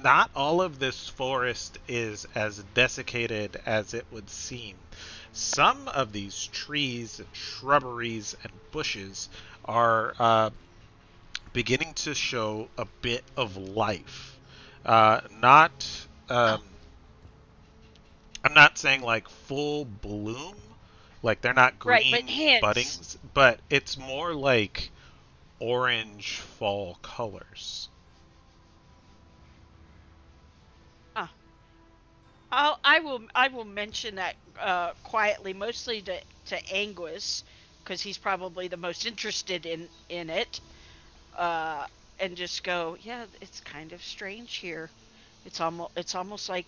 not all of this forest is as desiccated as it would seem. Some of these trees, and shrubberies, and bushes are beginning to show a bit of life. Not, I'm not saying like full bloom, like they're not Right, but green hints. buddings, but it's more like orange fall colors. Uh, I will mention that quietly, mostly to Anguis, because he's probably the most interested in it. Uh, and just go, yeah, it's kind of strange here. It's almost like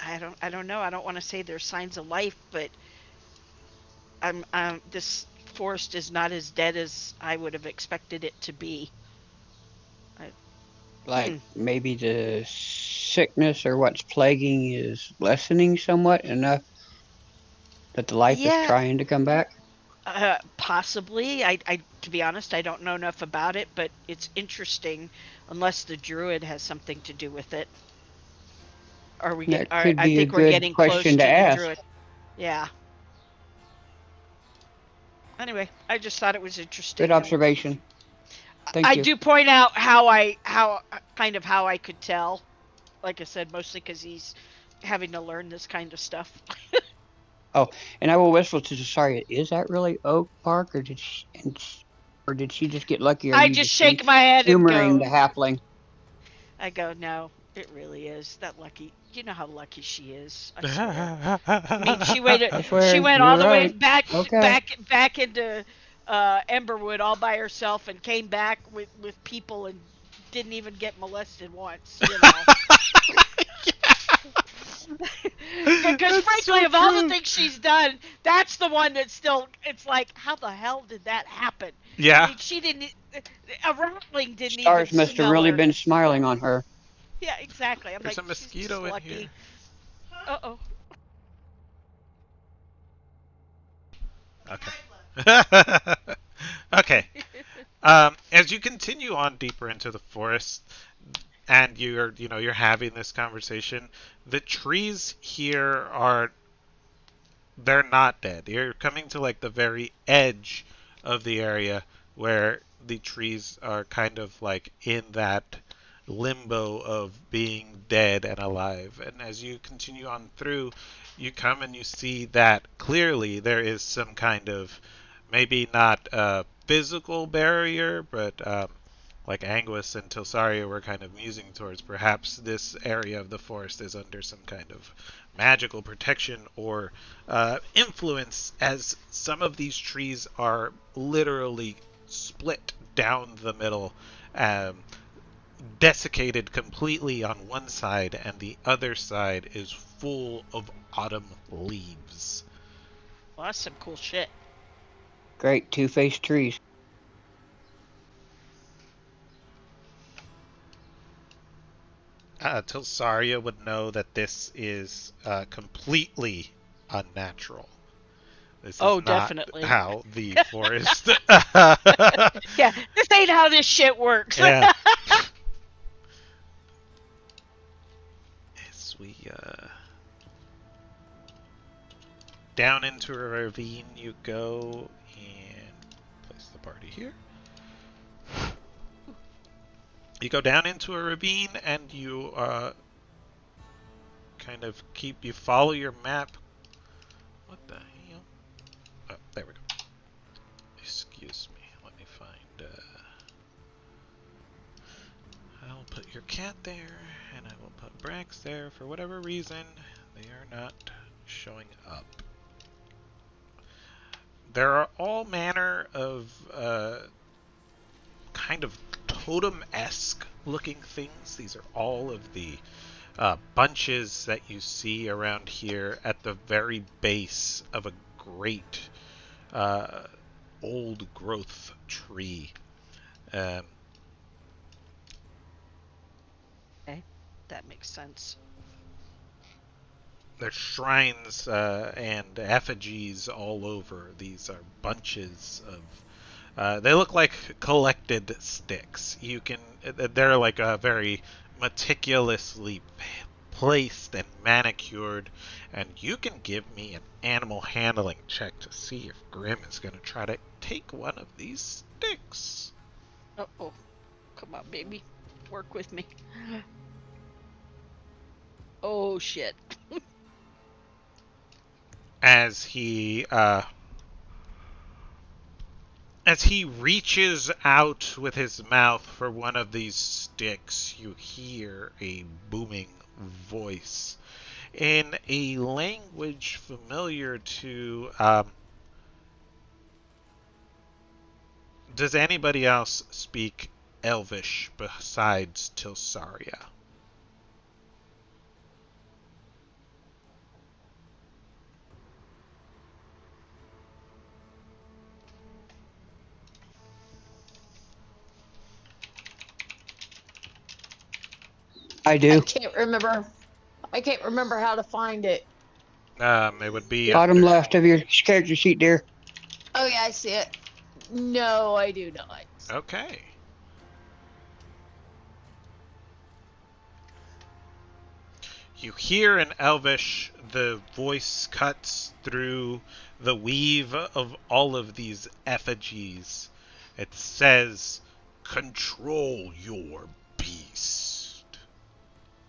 I don't know. I don't want to say there's signs of life, but this forest is not as dead as I would have expected it to be. I, Like maybe the sickness or what's plaguing is lessening somewhat enough that the life is yeah, trying to come back. possibly. To be honest, I don't know enough about it, but it's interesting. Unless the druid has something to do with it. Are we get? That Are, could I be a think we're good getting close question to to the ask. druid. Yeah. Anyway, I just thought it was Good interesting, and observation. Thank I you. do point out how I could tell. Like I said, mostly because he's having to learn this kind of stuff. Oh, and I will whistle to Cesaria. Is that really Oak Park, or did she just get lucky? Or are I you just just being shake my head and humoring go. the halfling? I go, no, it really is that lucky. You know how lucky she is. I swear. I mean, Yeah. I She swear went all you're the way right. back, Okay. back into Emberwood all by herself, and came back with people and didn't even get molested once. You know. Because That's frankly, so of all the true. things she's done, that's the one that's still. It's like, how the hell did that happen? I Yeah. mean, she didn't. A ratling didn't even Stars must have smell really her. been smiling on her. Yeah, exactly. I'm There's like, a she's just mosquito in here. lucky. Uh oh. Okay. Okay. As you continue on deeper into the forest, and you're having this conversation, the trees here are they're not dead. You're coming to like the very edge of the area where the trees are kind of like in that limbo of being dead and alive. And as you continue on through, you come and you see that clearly there is some kind of maybe not a physical barrier, but like Anguis and Tilsaria were kind of musing towards, perhaps this area of the forest is under some kind of magical protection or influence, as some of these trees are literally split down the middle, um, desiccated completely on one side, and the other side is full of autumn leaves. Well, that's some cool shit. Great two-faced trees. Tilsaria would know that this is completely unnatural. This is Oh, not definitely. how the forest. Yeah, this ain't how this shit works. Yeah. As we down into a ravine you go, and place the party here. You go down into a ravine, and you kind of you follow your map. What the hell? Oh, there we go. Excuse me. Let me find. I'll put your cat there, and I will put Brax there. For whatever reason, they are not showing up. There are all manner of kind of totem-esque looking things. These are all of the bunches that you see around here at the very base of a great uh, old growth tree. Um, Okay, that makes sense. there's shrines and effigies all over. These are bunches of They look like collected sticks. They're like very meticulously placed and manicured, and you can give me an animal handling check to see if Grim is going to try to take one of these sticks. Oh, come on, baby, work with me. Oh shit. As he reaches out with his mouth for one of these sticks, you hear a booming voice in a language familiar to. Does anybody else speak Elvish besides Tilsaria? I I do. can't remember. I can't remember how to find it. It would be Bottom under. left of your character sheet, dear. Oh yeah, I see it. No, I do not. Okay. You hear in Elvish, the voice cuts through the weave of all of these effigies. It says, "Control your beast."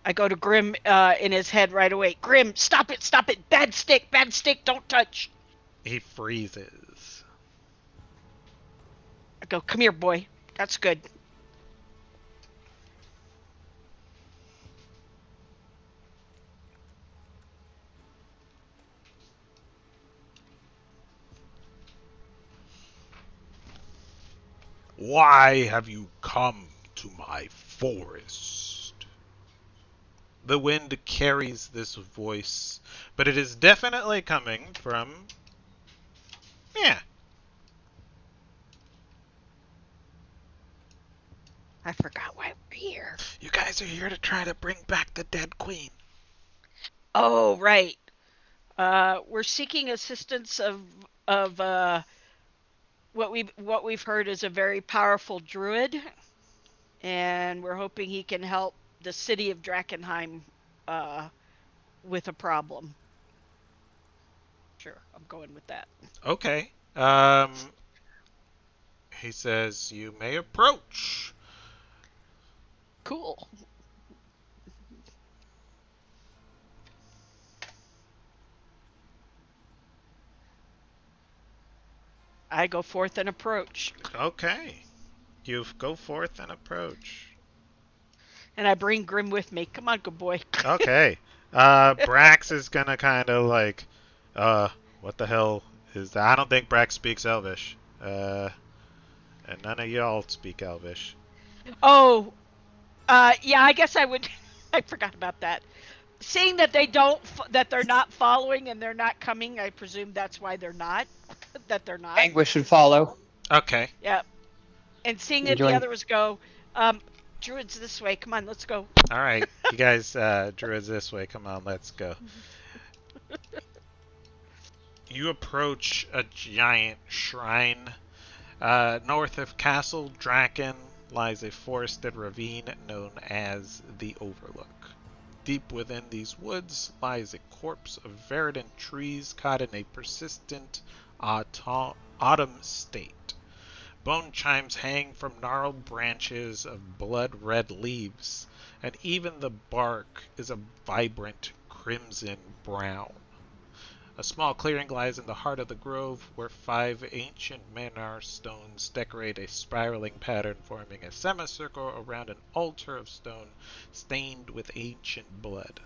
I go to Grim in his head right away. Grim, stop it, stop it. Bad stick, don't touch. He freezes. I go, come here, boy. That's good. Why have you come to my forest? The wind carries this voice, but it is definitely coming from. Yeah. I forgot why we're here. You guys are here to try to bring back the dead queen. Oh, right. We're seeking assistance of what we've heard is a very powerful druid, and we're hoping he can help the city of Drakkenheim uh, with a problem. Sure, I'm going with that. Okay. He says you may approach. Cool. I go forth and approach, Okay. You go forth and approach. and I bring Grim with me. Come on, good boy. Okay. Brax is gonna kind of like, uh, what the hell is that? I don't think Brax speaks Elvish. And none of y'all speak Elvish. Oh, yeah. I guess I would. I forgot about that. Seeing that that they're not following and they're not coming, I presume that's why they're not. That they're not. Anguish would follow. Okay. Yeah. And seeing And that the join. others go, Druid's this way. Come on, let's go. All right. You guys, Druid's this way. Come on, let's go. You approach a giant shrine. North of Castle Draken lies a forested ravine known as the Overlook. Deep within these woods lies a corpse of verdant trees caught in a persistent autumn state. Bone chimes hang from gnarled branches of blood-red leaves, and even the bark is a vibrant crimson brown. A small clearing lies in the heart of the grove, where 5 ancient Manar stones decorate a spiraling pattern forming a semicircle around an altar of stone stained with ancient blood.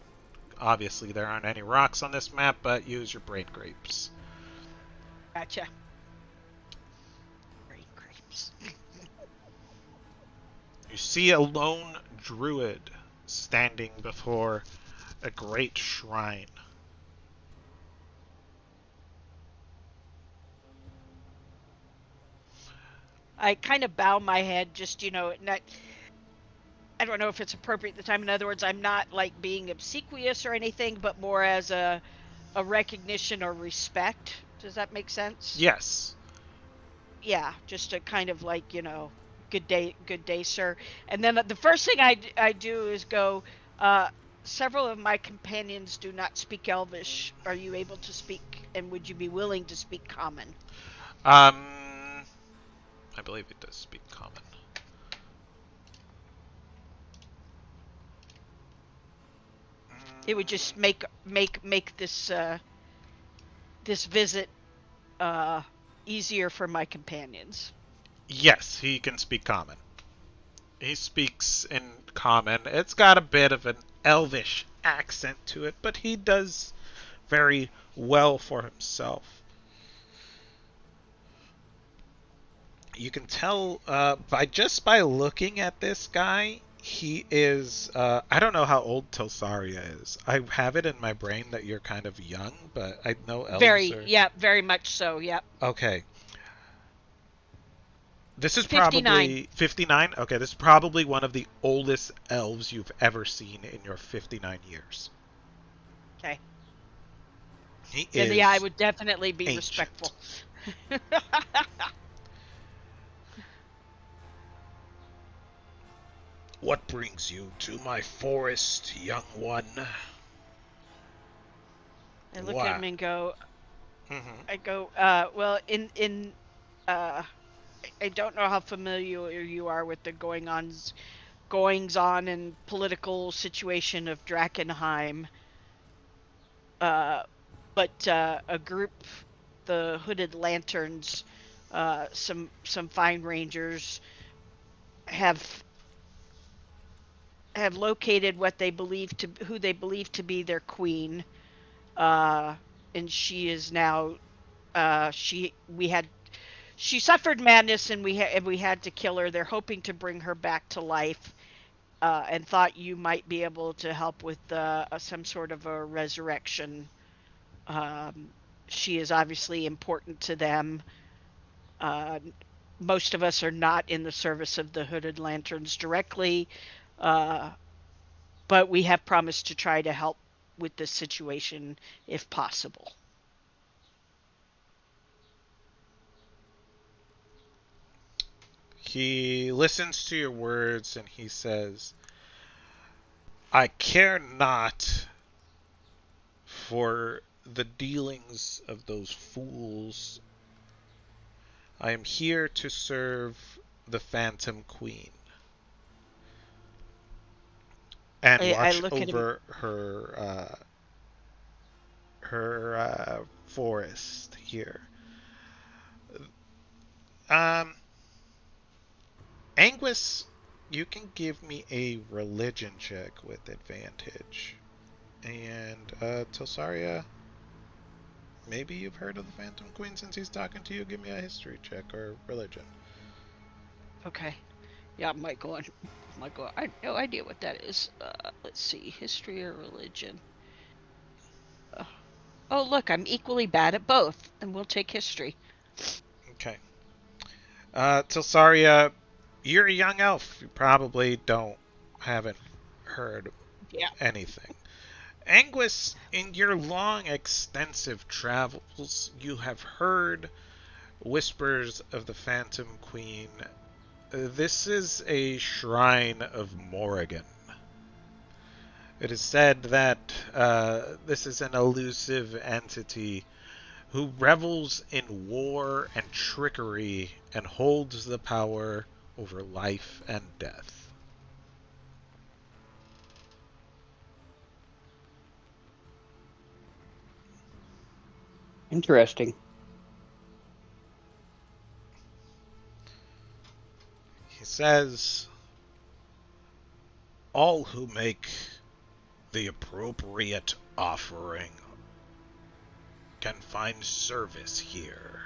Obviously, there aren't any rocks on this map, but use your brain grapes. Gotcha. Brain grapes. You see a lone druid standing before a great shrine. I kind of bow my head, just not. I don't know if it's appropriate at the time. In other words, I'm not like being obsequious or anything, but more as a recognition or respect. Does that make sense? Yes. yeah, just a kind of like, good day, sir. And then the first thing I do is go, uh, several of my companions do not speak Elvish. Are you able to speak, and would you be willing to speak Common? Um, I believe it does speak common. It would just make this visit uh, easier for my companions. Yes, he can speak common. He speaks in common. It's got a bit of an elvish accent to it, but he does very well for himself. You can tell by looking at this guy, he is. I don't know how old Telsaria is. I have it in my brain that you're kind of young, but I know elves Very, are. yeah, very much so. Yep. Okay, this is 59. probably 59. Okay, this is probably one of the oldest elves you've ever seen in your 59 years. Okay. He Then yeah, I is would definitely be ancient. respectful. What brings you to my forest, young one? I look at him What? and go. Mm-hmm. I go. Well, uh, I don't know how familiar you are with the goings on and political situation of Drakkenheim. Uh, but a group, the Hooded Lanterns, some fine rangers have located what they believe to who they believe to be their queen, uh, and she is now she suffered madness, and we had to kill her. They're hoping to bring her back to life, and thought you might be able to help with some sort of a resurrection. Um, she is obviously important to them. Uh, Most of us are not in the service of the Hooded Lanterns directly, uh, but we have promised to try to help with this situation if possible. He listens to your words and he says, I care not for the dealings of those fools. I am here to serve the Phantom Queen and I watch look at him. over her forest here. Um, Anguis, you can give me a religion check with advantage. And Telsaria, maybe you've heard of the Phantom Queen since he's talking to you. Give me a history check or religion. Okay. Yeah, Michael. I have no idea what that is. Let's see, history or religion. Uh, oh, look, I'm equally bad at both, and we'll take history. Okay. Telsaria, you're a young elf. You probably haven't heard Yeah. anything. Anguis, in your long, extensive travels, you have heard whispers of the Phantom Queen. This is a shrine of Morrigan. It is said that this is an elusive entity who revels in war and trickery and holds the power over life and death. Interesting. He says, all who make the appropriate offering can find service here.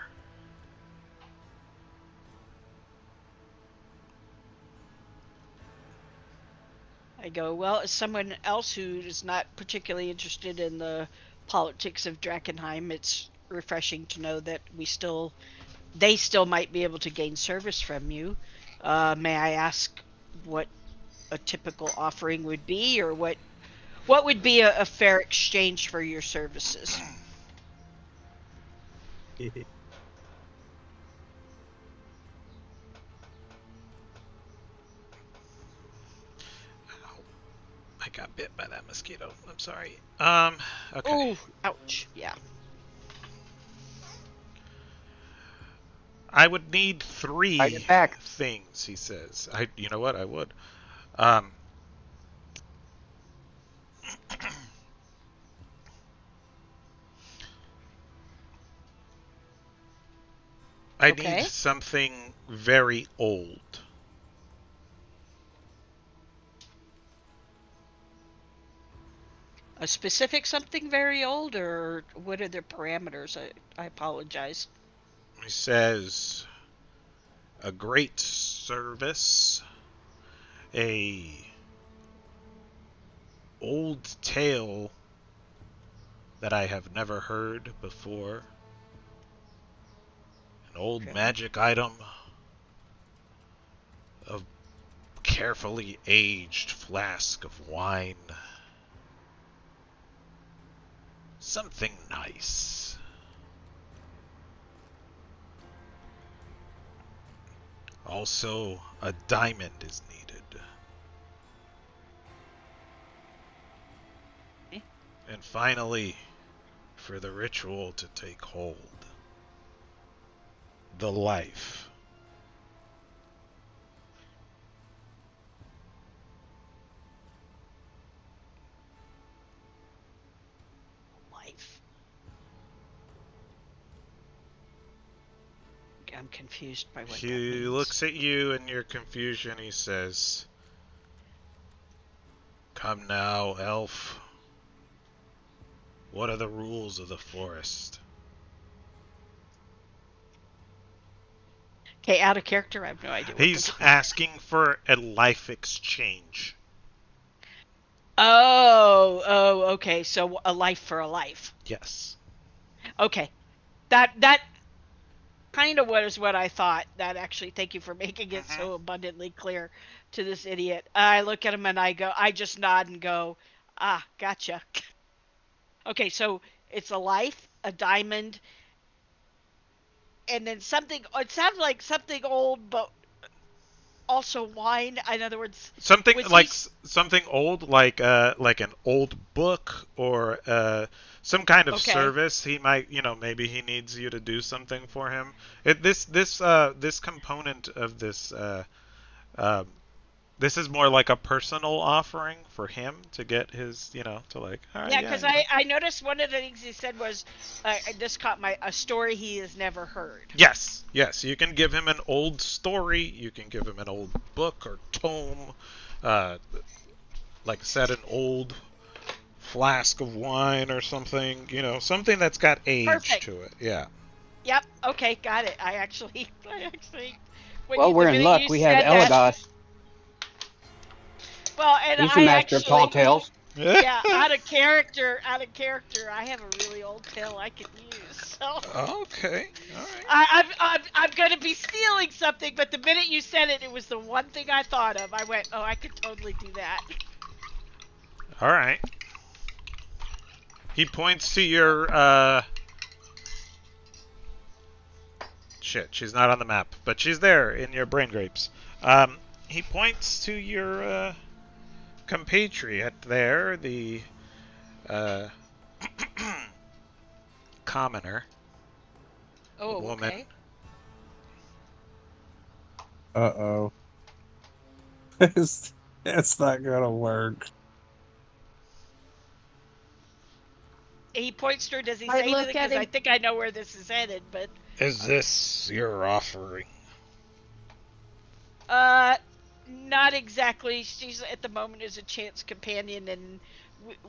I go, well, as someone else who is not particularly interested in the politics of Drakkenheim, it's refreshing to know that they still might be able to gain service from you. May I ask what a typical offering would be, or what would be a fair exchange for your services? got bit by that mosquito. I'm sorry. Okay. Oh, ouch. Yeah. I would need Fight 3 it back. things, he says. You know what? I would. Um, I need Okay. something very old. A specific something very old, or what are the parameters? I apologize. He says a great service, a old tale that I have never heard before, an old Okay. magic item, a carefully aged flask of wine, something nice. Also, a diamond is needed. Okay. And finally, for the ritual to take hold, the life. Life. I'm confused by what that He means. looks at you in your confusion. He says, "Come now, elf. What are the rules of the forest?" Okay, out of character, I have no idea what the He's rules are. asking for a life exchange. Oh, okay. So a life for a life. Yes. Okay. That kind of was what I thought. That actually, thank you for making it Mm-hmm. so abundantly clear to this idiot. I look at him and I just nod and go, ah, gotcha. Okay, so it's a life, a diamond, and then something. It sounds like something old, but also wine. In other words, Something was he like something old, like an old book or some kind of okay? service. He might, maybe he needs you to do something for him. This component of uh, this is more like a personal offering for him to get his, to like, all right, Yeah, yeah, because I noticed one of the things he said was this caught my a story he has never heard. Yes, yes. You can give him an old story. You can give him an old book or tome. Uh, like I said, an old flask of wine or something. Something that's got age Perfect. to it. Yeah. Yep. Okay, got it. I actually, Well, the we're in minute luck. you We have said that, Elagos. well, and He's a I master of tall actually, tales. yeah, out of character, I have a really old tale I could use. So Okay. All right. I'm gonna be stealing something, but the minute you said it, it was the one thing I thought of. I went, oh, I could totally do that. All right. He points to your shit. She's not on the map, but she's there in your brain grapes. He points to your compatriot there, the uh, commoner Oh, woman. okay. Uh-oh. That's not gonna work. He points to her. Does he I say anything? look at Because I him. think I know where this is headed, but Is um, this your offering? uh, not exactly. She's at the moment is a chance companion, and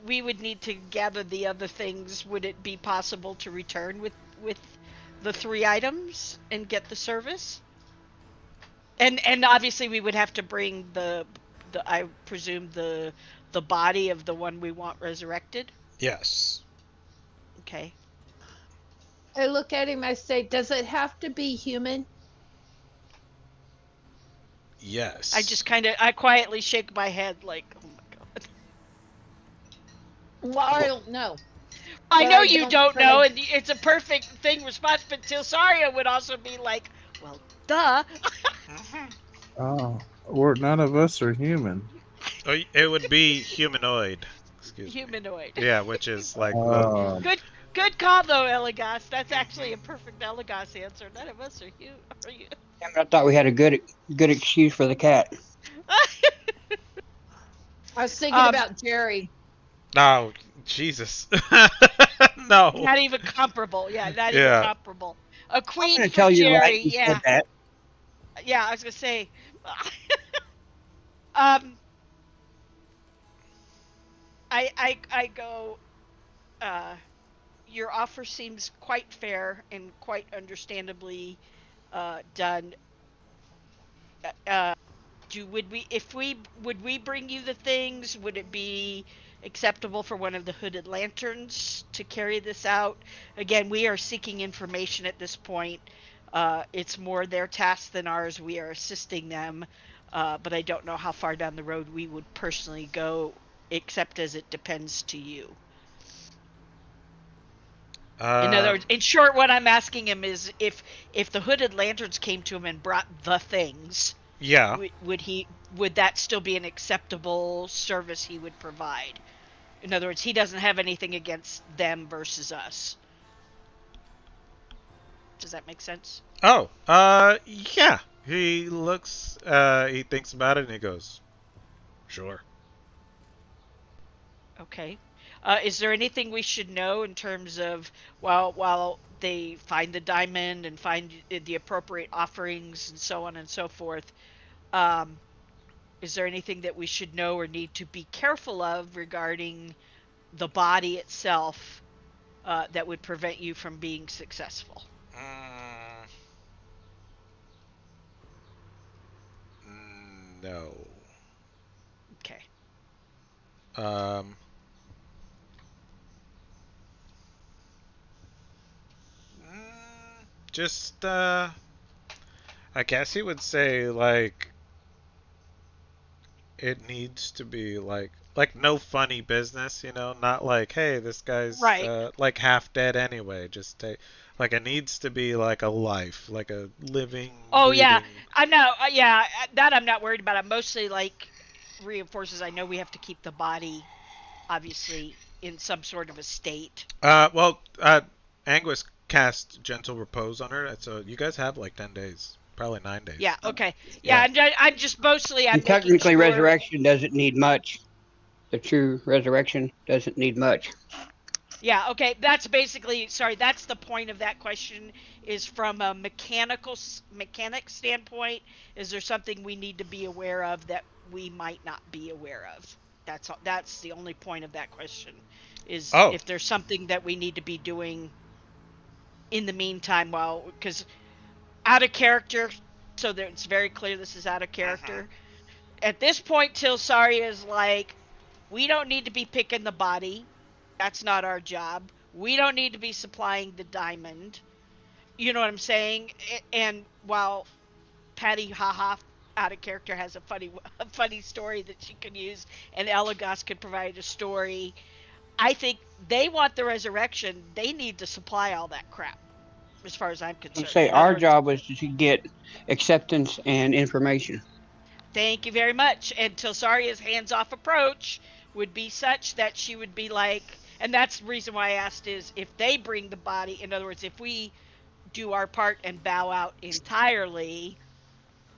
we would need to gather the other things. Would it be possible to return with the 3 items and get the service? And obviously we would have to bring the I presume the body of the one we want resurrected. Yes. Okay. I look at him. I say, "Does it have to be human?" Yes. I quietly shake my head like, oh my god. Well, I don't know, I but know I you don't. don't But I know, and it's a perfect thing response. But Tilsaria would also be like, well, duh. Mhm. Oh, or none of us are human. Oh, it would be humanoid. Excuse me. Humanoid. Yeah, which is like the. Okay. Um, Good call though, Elagos. That's actually a Mhm. perfect Elagos answer. None of us are you. Damn it, I thought we had a good excuse for the cat. I was thinking um, about Jerry. Oh, Jesus. No. not even comparable. Yeah, not even Yeah. comparable. A I'm queen going to for tell you right. Jerry. You said Yeah, that. yeah. I was gonna say. um, I go. Uh, your offer seems quite fair and quite understandably done. Uh, do would we if we would we bring you the things? Would it be acceptable for one of the hooded lanterns to carry this out? Again, we are seeking information at this point. It's more their task than ours. We are assisting them, but I don't know how far down the road we would personally go, except as it depends to you. In other words, Um. in short, what I'm asking him is if the hooded lanterns came to him and brought the things, Yeah. would that still be an acceptable service he would provide? In other words, he doesn't have anything against them versus us. Does that make sense? Oh. Yeah. He looks. He thinks about it and he goes, "Sure." Okay. Is there anything we should know in terms of while they find the diamond and find the appropriate offerings and so on and so forth? Um, is there anything that we should know or need to be careful of regarding the body itself that would prevent you from being successful? Mm, no. Okay. Um. Just. I guess he would say like it needs to be like no funny business, not like hey this guy's Right. like half dead anyway. Just take like it needs to be like a life, like a living, Oh yeah, breathing. I'm not. Yeah, that I'm not worried about. I'm mostly like reinforces. I know we have to keep the body obviously in some sort of a state. Well, Anguis cast gentle repose on her, so you guys have like 10 days, probably 9 days. Yeah. Okay. Yeah. Yeah. I'm just mostly. I'm And making technically, sure. resurrection doesn't need much. The true resurrection doesn't need much. Yeah. Okay. That's basically. Sorry. That's the point of that question. Is from a mechanic standpoint. Is there something we need to be aware of that we might not be aware of? That's the only point of that question. Is Oh. if there's something that we need to be doing in the meantime, while because out of character, so that it's very clear this is out of Mhm. character. At this point, Tilsari is like, we don't need to be picking the body. That's not our job. We don't need to be supplying the diamond. You know what I'm saying? And while Patty haha out of character has a funny story that she could use, and Elagos could provide a story. I think they want the resurrection. They need to supply all that crap, as far as I'm And concerned. say In other our words, job was to get acceptance and information. thank you very much. And Tilsaria's hands-off approach would be such that she would be like, and that's the reason why I asked is if they bring the body. In other words, if we do our part and bow out entirely,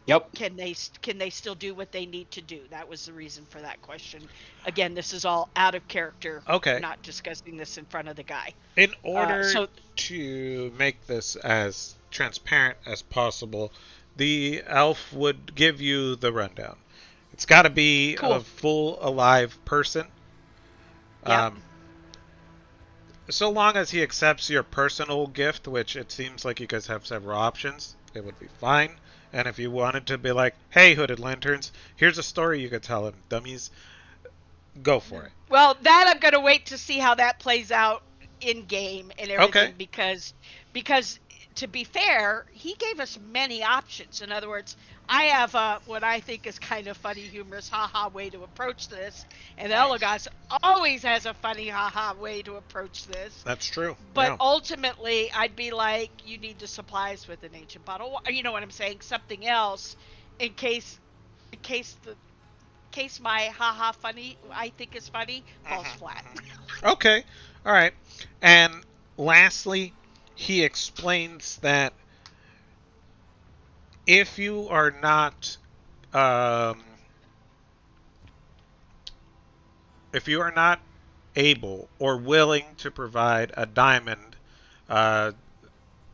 Yep. can they still do what they need to do? That was the reason for that question. Again, this is all out of character. We're Okay. not discussing this in front of the guy. In order So to make this as transparent as possible, the elf would give you the rundown. It's got to be a cool. full alive person. Yep. Um, so long as he accepts your personal gift, which it seems like you guys have several options, it would be fine. And if you wanted to be like, hey, Hooded Lanterns, here's a story you could tell him, dummies, go for it. Well, that I'm gonna wait to see how that plays out in game and Okay. everything because to be fair, he gave us many options. In other words, I have what I think is kind of funny, humorous, haha way to approach this, and Elagos always has a funny, haha way to approach this. That's true. But Yeah. ultimately, I'd be like, you need to supply us with an ancient bottle. You know what I'm saying? Something else, in case the case my haha funny I think is funny falls Mhm, flat. mhm. Okay. All right. And lastly, he explains that if you are not um, if you are not able or willing to provide a diamond, uh,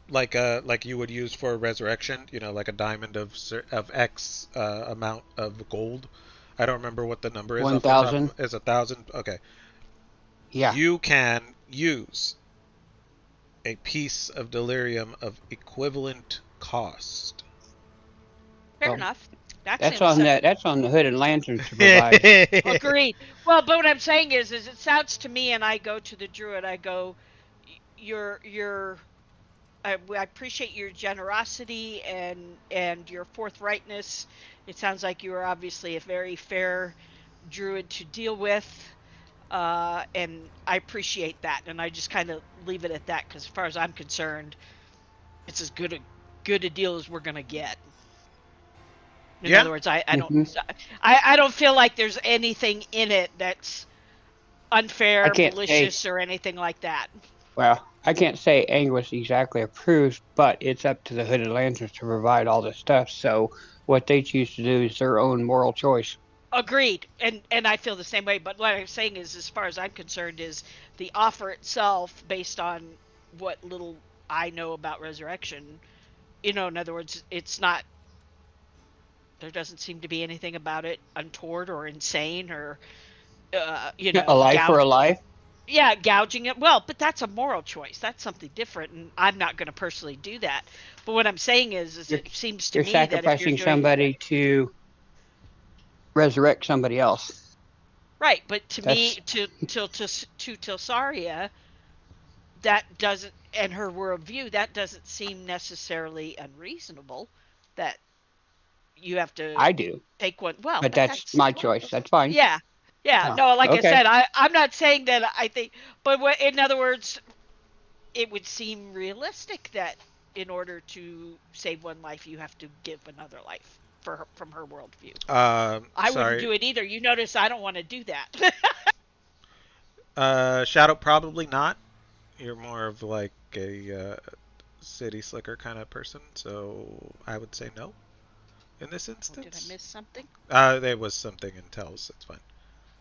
like you would use for a resurrection, like a diamond of X amount of gold. I don't remember what the number is off the top. 1,000. Is 1,000? Okay. Yeah. You can use a piece of delirium of equivalent cost. Fair Well, enough. That that's seems on simple. that. That's on the hooded lanterns to provide. Agreed. Well, but what I'm saying is it sounds to me, and I go to the druid. I go, you're. I appreciate your generosity and your forthrightness. It sounds like you are obviously a very fair druid to deal with, and I appreciate that. And I just kind of leave it at that because, as far as I'm concerned, it's as good a deal as we're gonna get. In Yeah. other words, I don't Hmm. I don't feel like there's anything in it that's I unfair, can't say. malicious, or anything like that. Well, I can't say Anguis exactly approves, but it's up to the hooded lanterns to provide all this stuff. So what they choose to do is their own moral choice. Agreed, and I feel the same way. But what I'm saying is, as far as I'm concerned, is the offer itself, based on what little I know about resurrection. In other words, it's not. There doesn't seem to be anything about it untoward or insane or A life for a life. yeah, gouging it. Well, but that's a moral choice. That's something different, and I'm not going to personally do that. But what I'm saying is You're it seems to you're me that if you're sacrificing doing somebody to resurrect somebody else. right, but to me, That's to Tilsaria, that doesn't, and her worldview, that doesn't seem necessarily unreasonable. That you have to I do, take one. Well, but but that's that's my choice. That's fine. yeah, yeah. Oh, No, like I okay. said, I'm not saying that I think, but what, in other words, it would seem realistic that in order to save one life, you have to give another life for her, from her worldview. I wouldn't Sorry. do it either. You notice I don't want to do that. Shadow, probably not. You're more of like a city slicker kind of person, so I would say no in this Oh, did I instance. miss something? There was something in Tells. That's fine.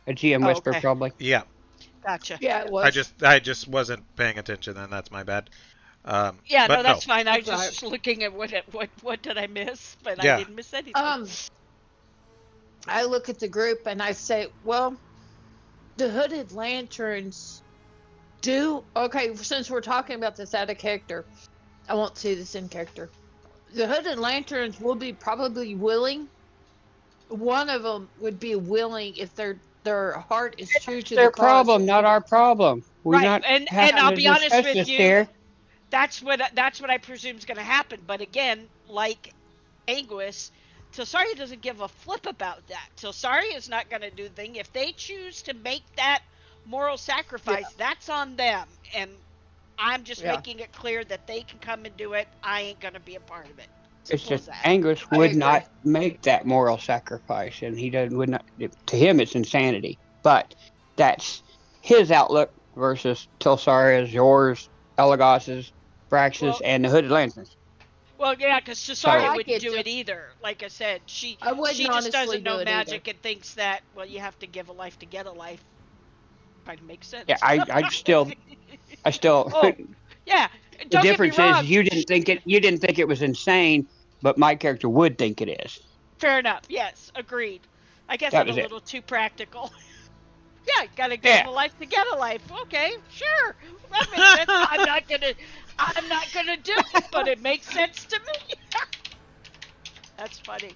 A GM Oh, whisper, okay. probably. Yeah, Gotcha. Yeah, it I was. just I just wasn't paying attention, and that's my bad. Yeah, no, But no, that's fine. I was That's all right. just looking at what did I miss, but I yeah, didn't miss anything. Um, I look at the group and I say, well, the hooded lanterns do okay. Since we're talking about this out of character, I won't say this in character. The hooded lanterns will be probably willing. One of them would be willing if their heart is true to the Their cause. problem, not our problem. We're Right, not and having I'll to be honest discuss with this you, there. that's what I presume is going to happen. But again, like Anguis, Tilsaria doesn't give a flip about that. Tilsaria is not going to do the thing. If they choose to make that moral Yeah, sacrifice, that's on them. And I'm just yeah, making it clear that they can come and do it. I ain't going to be a part of it. It's Simple just as that. Angus I would agree. not make that moral sacrifice, and he doesn't would not. To him, it's insanity. But that's his outlook versus Telsaria's, yours, Elagos's, Brax's, Well, and the Hooded Lanterns. well, yeah, because Yeah, Cesaria So I wouldn't get do you. it either. Like I said, she I wouldn't she just honestly doesn't do know it either. magic and thinks that, well, you have to give a life to get a life. Kind of makes yeah, sense. I still. Oh, yeah. The Don't get me difference is wrong. you didn't think it was insane, but my character would think it is. Fair enough. Yes, agreed. I guess That I'm a was it. little too practical. Yeah, gotta give Yeah, a life to get a life. Okay, sure, that makes sense. I'm not gonna do it, but it makes sense to me. That's funny.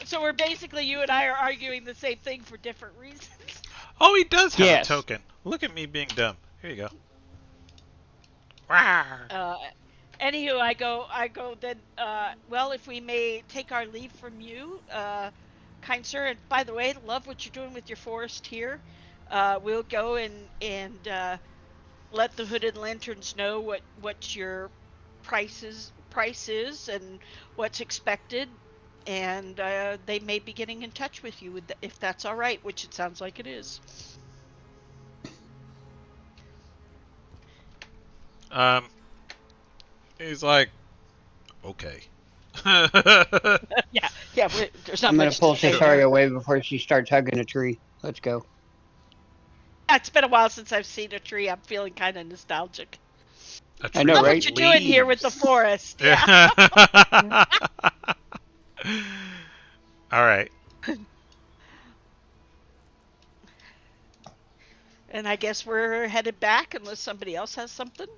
So we're basically, you and I are arguing the same thing for different reasons. oh, he does have a yes. token. Look at me being dumb. Here you go. Rawr. Uh, Anywho, I go then. Well, if we may take our leave from you, kind sir. And by the way, love what you're doing with your forest here. We'll go and let the hooded lanterns know what your price is and what's expected. and they may be getting in touch with you if that's all right, which it sounds like it is. Um, he's like, okay. Yeah, yeah. There's not I'm gonna much to pull say there. Cesario away before she starts hugging a tree. Let's go. Yeah, it's been a while since I've seen a tree. I'm feeling kind of nostalgic. A I tree know, Love with what right? you're doing here with the leaves. forest. Yeah. Yeah. All right. And I guess we're headed back unless somebody else has something.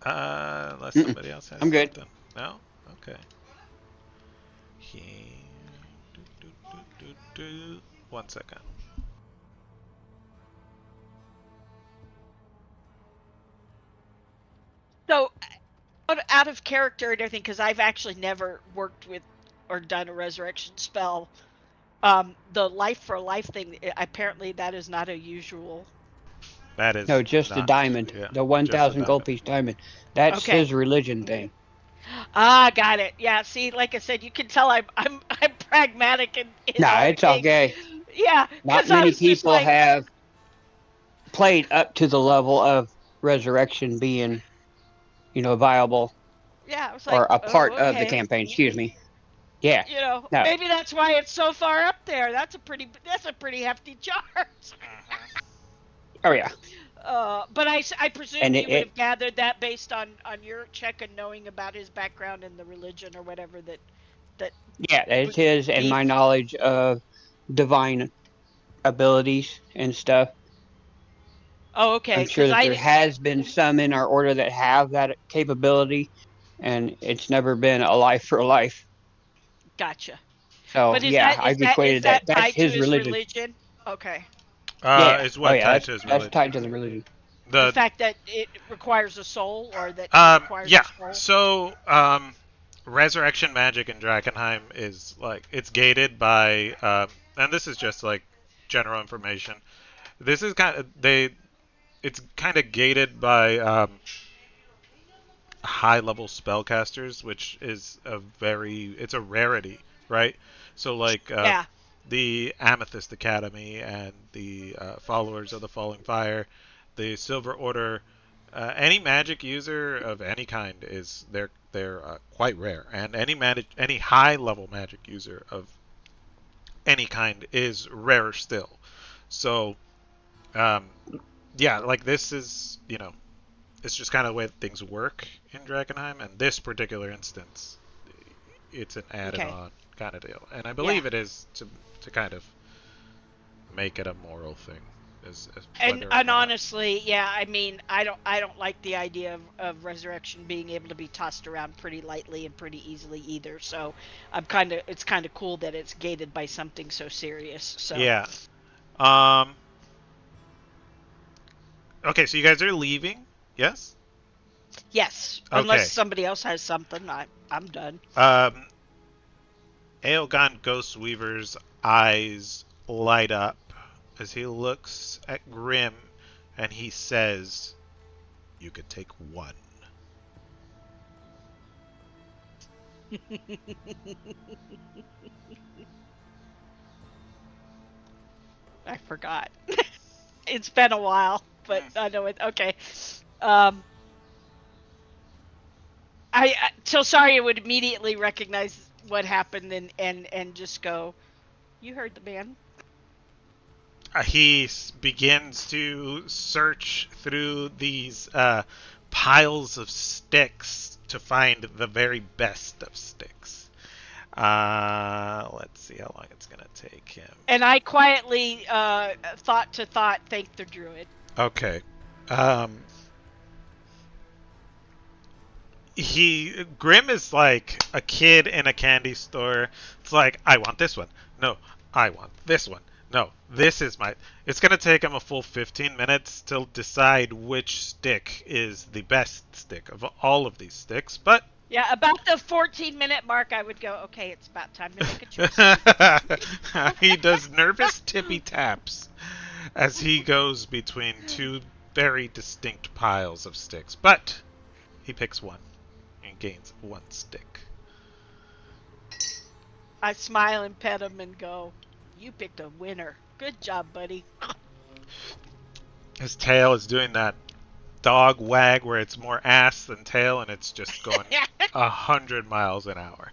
Unless Mm-mm. somebody else has I'm good. something. No? Okay. He... One second. So, out of character and everything, because I've actually never worked with or done a resurrection spell. The life for life thing, apparently that is not a usual. That is No, just the not... diamond, Yeah, the just a 1,000 gold diamond. piece diamond. That's Okay. his religion thing. Ah, got it. Yeah. See, like I said, you can tell I'm pragmatic in Nah, all it's things. okay. Yeah, Not because I many was just people like, have played up to the level of resurrection being, viable yeah, I was or like, a oh, part of the okay. campaign. Excuse me. Yeah. No. Maybe that's why it's so far up there. That's a pretty hefty charge. Oh yeah. But I presume And you would have it gathered that based on your check and knowing about his background and the religion or whatever that yeah, it's would his and be. my knowledge of divine abilities and stuff. Oh, okay. I'm sure Because that I there didn't. has been some in our order that have that capability, and it's never been a life for a life. Gotcha. So But is yeah, that is I've that is equated that. that That's tied to his his religion. religion? Okay. Yeah. Is Oh what yeah, tied that's to his that's religion. tied to the religion. The The fact that it requires a soul, or that he requires a Yeah. soul. So resurrection magic in Drakkenheim is like it's gated by and this is just like general information. This is kind of they it's kind of gated by high level spellcasters, which is it's a rarity, right? So like Yeah. the Amethyst Academy and the Followers of the Falling Fire, the Silver Order, any magic user of any kind is they're quite rare, and any high level magic user of any kind is rarer still. So um, yeah, like this is it's just kind of the way things work in Drakkenheim, and this particular instance, it's an added Okay. on kind of deal. And I Yeah. believe it is to kind of make it a moral thing, as And whether or and not. honestly, yeah, I mean, I don't like the idea of resurrection being able to be tossed around pretty lightly and pretty easily either. So it's kind of cool that it's gated by something so serious. So Yeah. Um. Okay, so you guys are leaving. Yes. yes, unless Okay. somebody else has something, I'm done. Um. Aegon Ghostweaver's eyes light up as he looks at Grim, and he says, "You could take one." I forgot. It's been a while, but Hmm. I know it. Okay. Um, so sorry. I would immediately recognize what happened and just go. You heard the man. He begins to search through these piles of sticks to find the very best of sticks. Let's see how long it's gonna take him. And I quietly, thought to thought, thank the druid. Okay. Um, Grim is like a kid in a candy store. It's like, I want this one. No, I want this one. No, this is my. It's gonna take him a full 15 minutes to decide which stick is the best stick of all of these sticks, but Yeah, about the 14-minute mark, I would go, okay, it's about time to make a choice. he does nervous tippy taps as he goes between two very distinct piles of sticks, but he picks one and gains one stick. I smile and pet him and go, "You picked a winner. Good job, buddy." His tail is doing that dog wag where it's more ass than tail, and it's just going 100 miles an hour.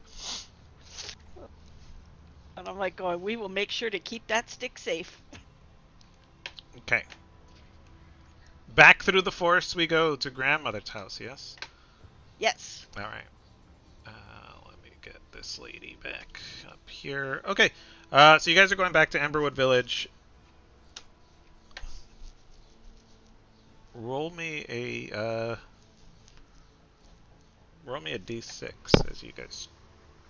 And I'm like going, "We will make sure to keep that stick safe." Okay. Back through the forest we go to grandmother's house, yes? Yes. Alright. Let me get this lady back up here. Okay. So you guys are going back to Emberwood Village. Roll me a d6 as you guys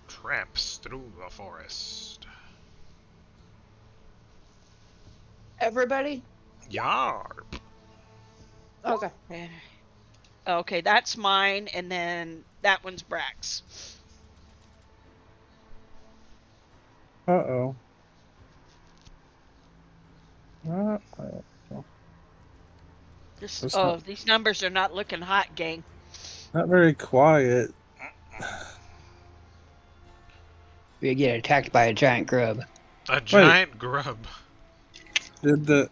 tramps through the forest. Everybody? Yarp. Okay. Okay, that's mine, and then that one's Brax. Uh-oh. This That's oh, these numbers are not looking hot, gang. not very quiet. We get attacked by a giant grub. A giant grub. Did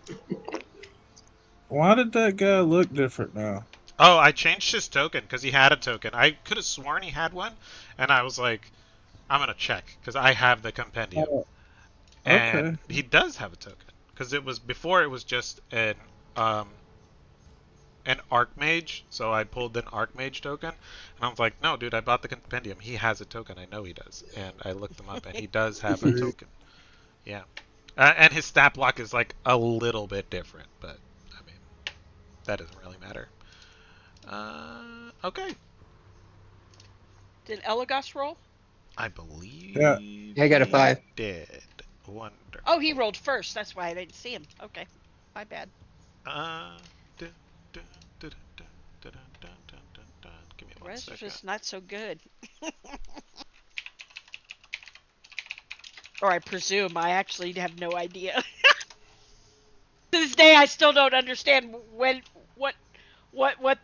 why did that guy look different now? Oh, I changed his token because he had a token. I could have sworn he had one, and I was like, I'm gonna check because I have the compendium, Oh, and okay. he does have a token because it was before it was just an Archmage, so I pulled an Archmage token, and I was like, no, dude, I bought the compendium. He has a token. I know he does, and I looked him up, and he does have a token. Yeah, and his stat block is like a little bit different, but I mean, that doesn't really matter. Okay. Did Elagos roll? I believe Yeah. Yeah, I got a 5. he did. Wonderful. Oh, he rolled first. That's why I didn't see him. Okay, my bad. Dun, dun, dun, dun, dun, dun, dun, dun, dun. Give me The one rest are second. just not so good. Or I presume. I actually have no idea. To this day, I still don't understand what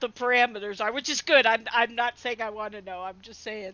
the parameters are, which is good. I'm not saying I want to know. I'm just saying.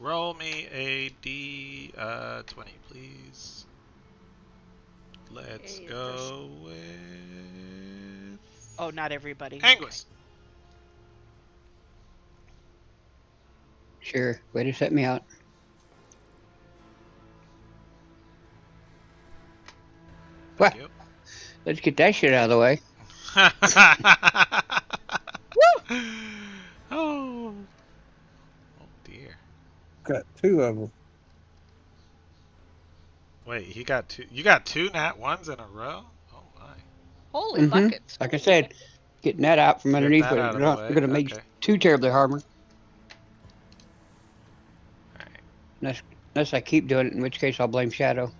Roll me a D20, please. Let's Okay, go with Oh, not everybody. Anguis. Sure. Way to set me out. Thank Well, you. let's get that shit out of the way. Oh. Oh dear. Got 2 of them. Wait, he got two. You got 2 nat ones in a row? Oh my. Holy buckets. Like I said, getting that out from Get underneath that was out of the not way. going to make Okay. too terribly harder. Alright. Unless I keep doing it, in which case I'll blame Shadow.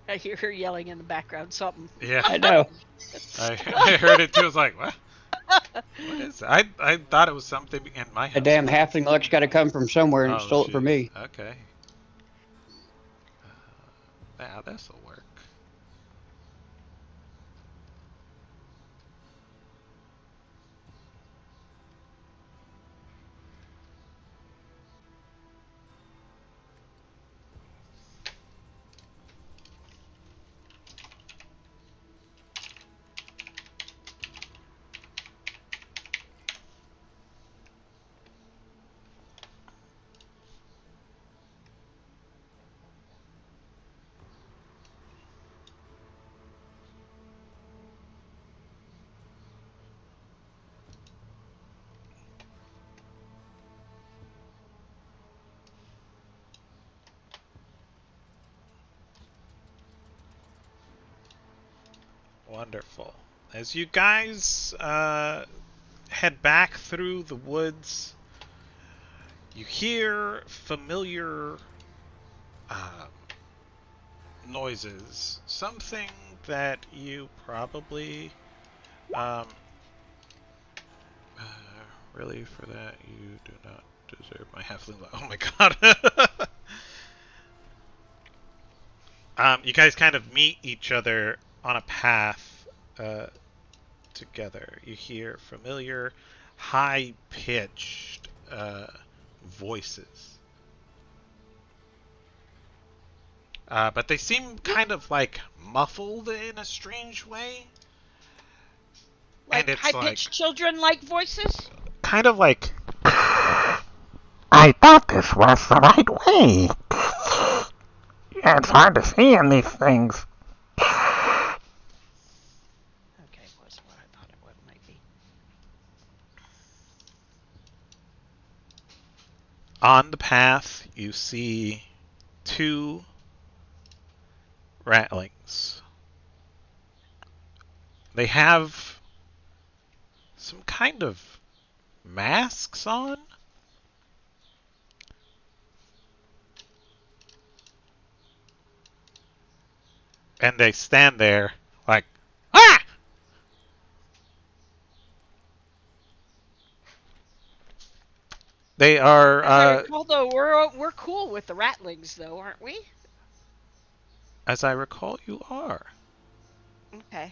I hear her yelling in the background something. Yeah. I know. I heard it too. I was like, what? What is it? I thought it was something in my house. A damn halfling luck's got to come from somewhere, and it Oh, stole it from jeez. me. Okay. Yeah, this'll work. Wonderful. As you guys head back through the woods, you hear familiar um, noises. Something that you probably um, uh, really for that you do not deserve my halfling. Oh my god. You guys kind of meet each other on a path together. You hear familiar, high-pitched voices. But they seem kind of like muffled in a strange way. And Like it's high like, pitched children like voices? kind of like, I thought this was the right way. It's hard to see in these things. Okay, was what I thought it might be. on the path, you see two ratlings. They have some kind of masks on. And they stand there like, ah! They are, As I recall, though, we're cool with the ratlings, though, aren't we? as I recall, you are. Okay.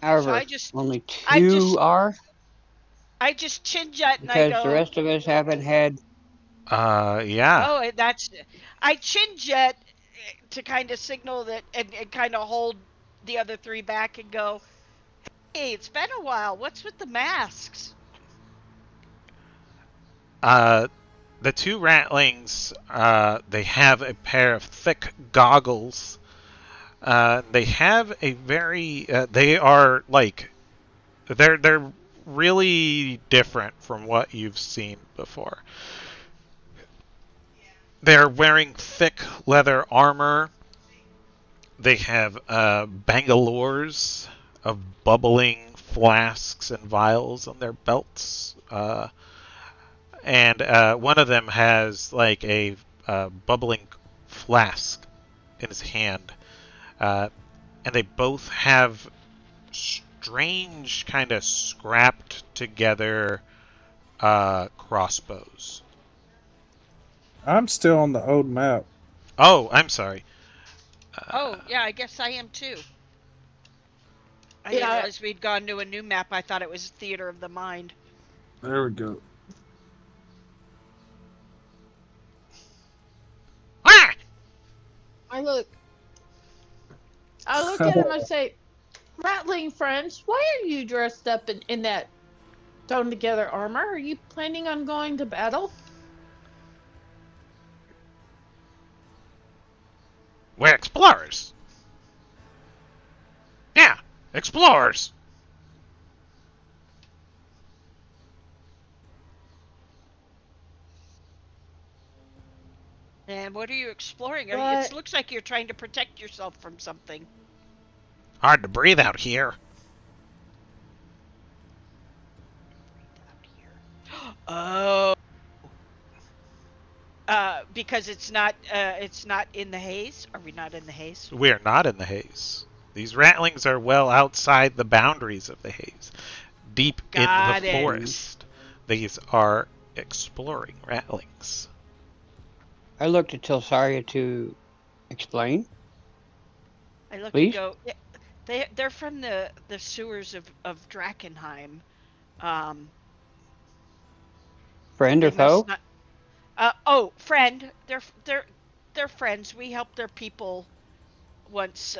So However, only I two just, are, I just chin jet and I because the go, rest of us haven't had. Yeah. oh, that's, I chin jet to kind of signal that and kind of hold the other three back and go, hey, it's been a while. What's with the masks? Uh, the two ratlings, they have a pair of thick goggles. They have a very, they are like, they're really different from what you've seen before. They're wearing thick leather armor. They have bangalores of bubbling flasks and vials on their belts. And one of them has like a bubbling flask in his hand. And they both have strange, kind of scrapped together crossbows. I'm still on the old map. Oh, I'm sorry. Oh, yeah, I guess I am too. I didn't Yeah, realize we'd gone to a new map. I thought it was Theater of the Mind. There we go. Ah! I look. I look at him. I say, "Rattling friends, why are you dressed up in that thrown together armor? Are you planning on going to battle?" We're explorers. Yeah, explorers. And what are you exploring? But It looks like you're trying to protect yourself from something. Hard to breathe out here. Oh. Because it's not in the haze. Are we not in the haze? We're not in the haze. These ratlings are well outside the boundaries of the haze. deep in the Got it. forest. These are exploring ratlings. I looked at Tilsaria to explain, I look and please. go. Yeah, they're from the sewers of Drakkenheim. Um, Friend or they must foe? not. Oh, friend. They're friends. We helped their people once.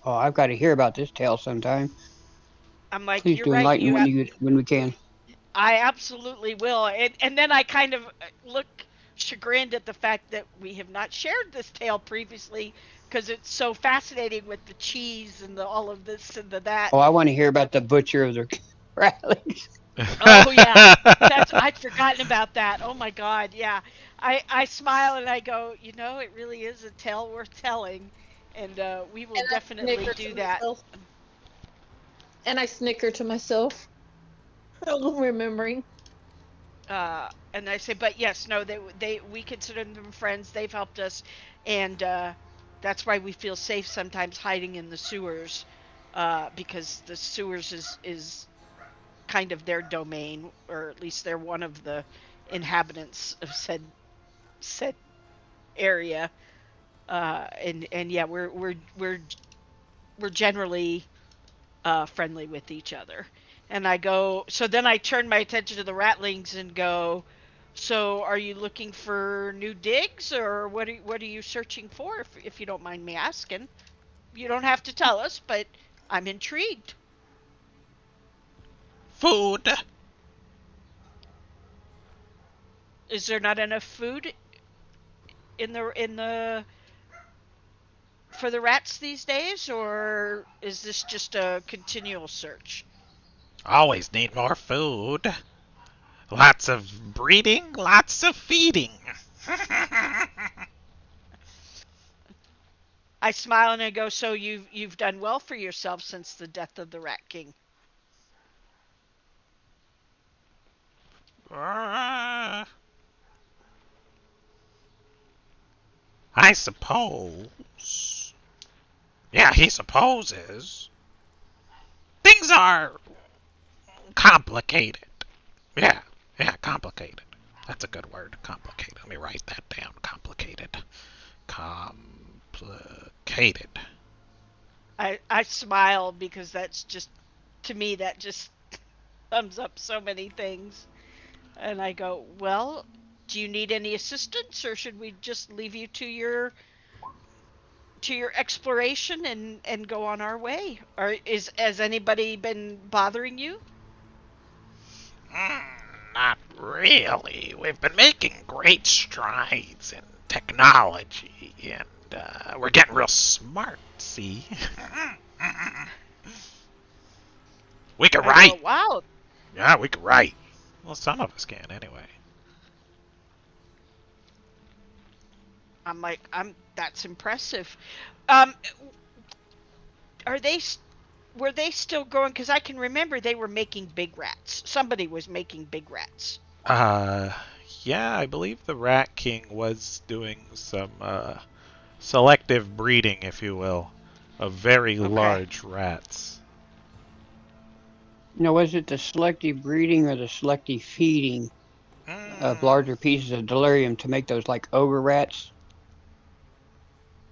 Oh, I've got to hear about this tale sometime. I'm like, Please you're do right. enlighten when we can. I absolutely will. And then I kind of look chagrined at the fact that we have not shared this tale previously because it's so fascinating with the cheese and all of this and the that. Oh, I want to hear about the butcher of the ratlings. Oh yeah, that's I'd forgotten about that. Oh my God, yeah. I smile and I go, it really is a tale worth telling, and we will And I definitely snicker do to that. myself. And I snicker to myself, remembering. And I say, but yes, no, we consider them friends. They've helped us, and that's why we feel safe sometimes hiding in the sewers, because the sewers is kind of their domain, or at least they're one of the inhabitants of said area. And yeah, we're generally friendly with each other. And I go, so then I turn my attention to the ratlings and go, so are you looking for new digs, or what are you searching for, if you don't mind me asking? You don't have to tell us, but I'm intrigued. Food. Is there not enough food in the for the rats these days, or is this just a continual search? Always need more food. Lots of breeding, lots of feeding. I smile and I go, so you've done well for yourself since the death of the Rat King. I suppose. Yeah, he supposes. Things are complicated. Yeah, yeah, complicated. That's a good word, complicated. Let me write that down. Complicated. Complicated. I smile because that's just, to me, that just sums up so many things. And I go, well, do you need any assistance, or should we just leave you to your exploration and go on our way? Or has anybody been bothering you? Not really. We've been making great strides in technology, and we're getting real smart, see? We can I go, write. wow. Yeah, we can write. Well, some of us can, anyway. I'm like, that's impressive. Um, are they were they still growing? Because I can remember they were making big rats. Somebody was making big rats. Uh, yeah, I believe the Rat King was doing some selective breeding, if you will, of very Okay. large rats. Now, was it the selective breeding or the selective feeding of Mm. larger pieces of delirium to make those like ogre rats?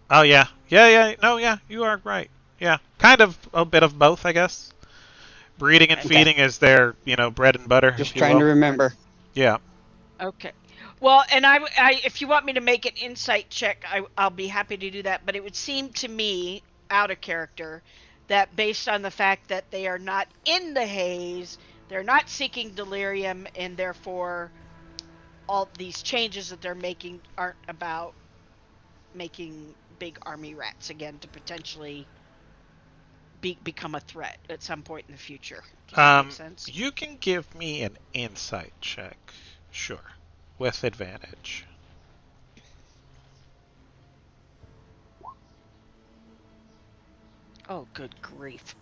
Oh yeah, yeah. No, yeah, you are right. Yeah, kind of a bit of both, I guess. Breeding and Okay. Okay, feeding is their, bread and butter, just if you trying to will. remember. Yeah. Okay. Well, and if you want me to make an insight check, I'll be happy to do that. But it would seem to me, out of character, that based on the fact that they are not in the haze, they're not seeking delirium, and therefore all these changes that they're making aren't about making big army rats again to potentially become a threat at some point in the future. Does that make sense? You can give me an insight check, sure, with advantage. Oh, good grief.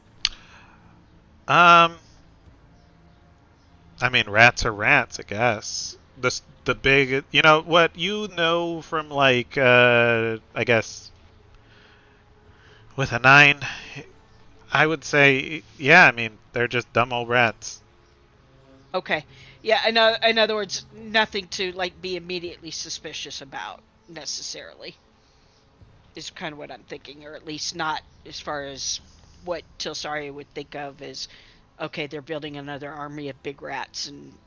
Um, I mean, rats are rats, I guess. The big, what you know from like, I guess with a 9, I would say, yeah. I mean, they're just dumb old rats. Okay. Yeah, in other words, nothing to like be immediately suspicious about necessarily. Is kind of what I'm thinking, or at least not as far as what Tilsaria would think of as okay, they're building another army of big rats and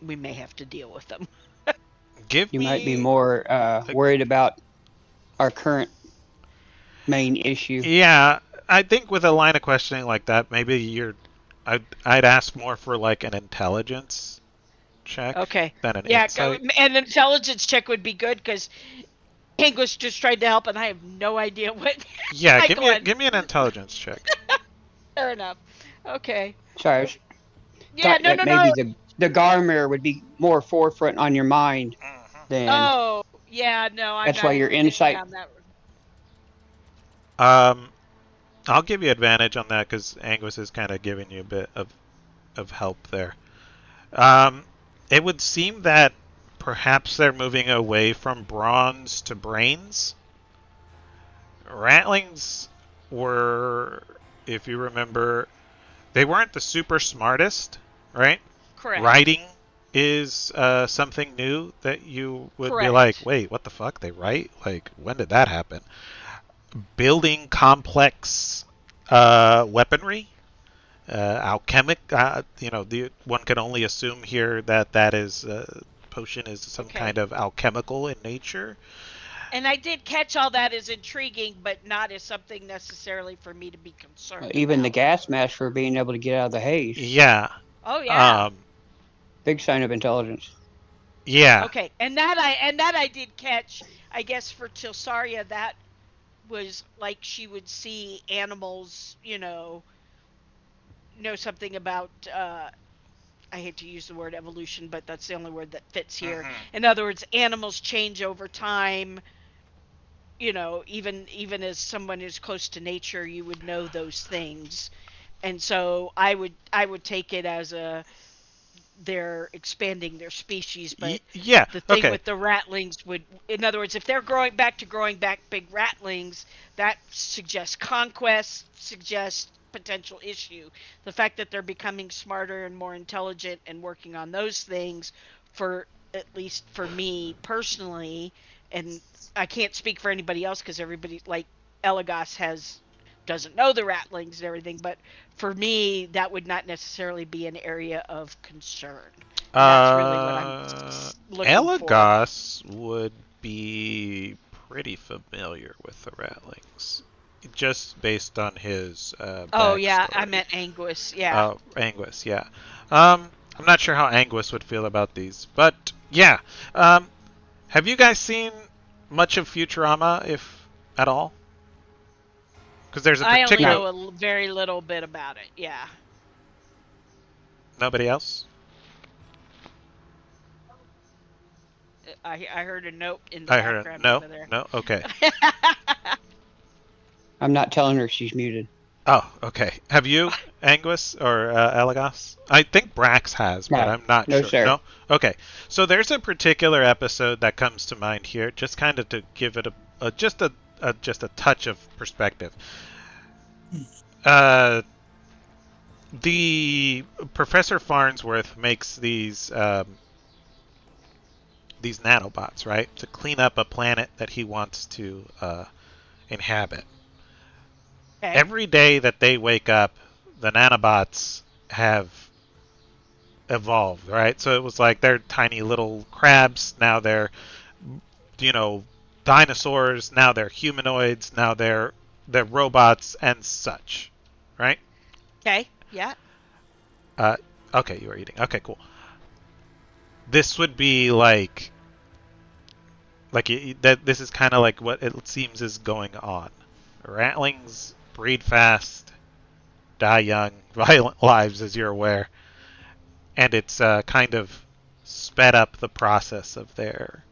we may have to deal with them. Give You might be me, more a, worried about our current main issue. yeah. I think with a line of questioning like that, maybe I'd ask more for like an intelligence check Okay. than an Yeah, insight. and an intelligence check would be good because Angus just tried to help and I have no idea what. Yeah, Hi, Glenn. give me an intelligence check. Fair enough. Okay. Sorry, I was Yeah, thought no, that no, maybe no. the Garmer would be more forefront on your mind than Oh, yeah, no, I'm that's not why your even getting insight. down that road. Um, I'll give you advantage on that because Anguis is kind of giving you a bit of help there. Um, it would seem that perhaps they're moving away from bronze to brains. Ratlings were, if you remember, they weren't the super smartest, right? Correct. Writing is something new that you would be like, Correct. wait, what the fuck? They write? Like, when did that happen? Building complex weaponry, alchemic. One can only assume here that that is potion is some kind Okay. of alchemical in nature. And I did catch all that as intriguing, but not as something necessarily for me to be concerned Even the about. gas mask for being able to get out of the haze. Yeah. Oh yeah. Um, Big sign of intelligence. yeah. Okay. And that I did catch. I guess for Tilsaria that was like she would see animals, know something about I hate to use the word evolution, but that's the only word that fits here. Hmm. In other words, animals change over time. Even as someone who's close to nature, you would know those things. And so I would take it as a they're expanding their species, but Yeah. the thing Okay. with the ratlings would, in other words, if they're growing back big ratlings, that suggests conquest, suggests potential issue. The fact that they're becoming smarter and more intelligent and working on those things, for at least for me personally, and I can't speak for anybody else because everybody like Elagos has doesn't know the ratlings and everything, but for me, that would not necessarily be an area of concern. And that's really what I'm Uh, looking for. Elagos would be pretty familiar with the Ratlings, just based on his Oh, yeah, I backstory. meant Anguis. Yeah. Anguis, yeah. I'm not sure how Anguis would feel about these, but yeah. Have you guys seen much of Futurama, if at all? Because there's a I only particular. Not know a very little bit about it. Yeah. Nobody else? I heard a note in the I heard a background no. over there. No. Okay. I'm not telling her she's muted. Oh, okay. Have you, Anguis or Elagos? I think Brax has, but No, I'm not no sure. sir. No? Okay. So there's a particular episode that comes to mind here, just kind of to give it just a touch of perspective. Uh, the Professor Farnsworth makes these nanobots, right, to clean up a planet that he wants to inhabit. Okay. Every day that they wake up, the nanobots have evolved, right? So it was like they're tiny little crabs. Now they're, you know, dinosaurs. Now they're humanoids. Now they're robots and such, right? Okay. Yeah. Uh, okay, you are eating. Okay, cool. This would be like that. This is kind of like what it seems is going on. Ratlings breed fast, die young, violent lives, as you're aware, and it's kind of sped up the process of their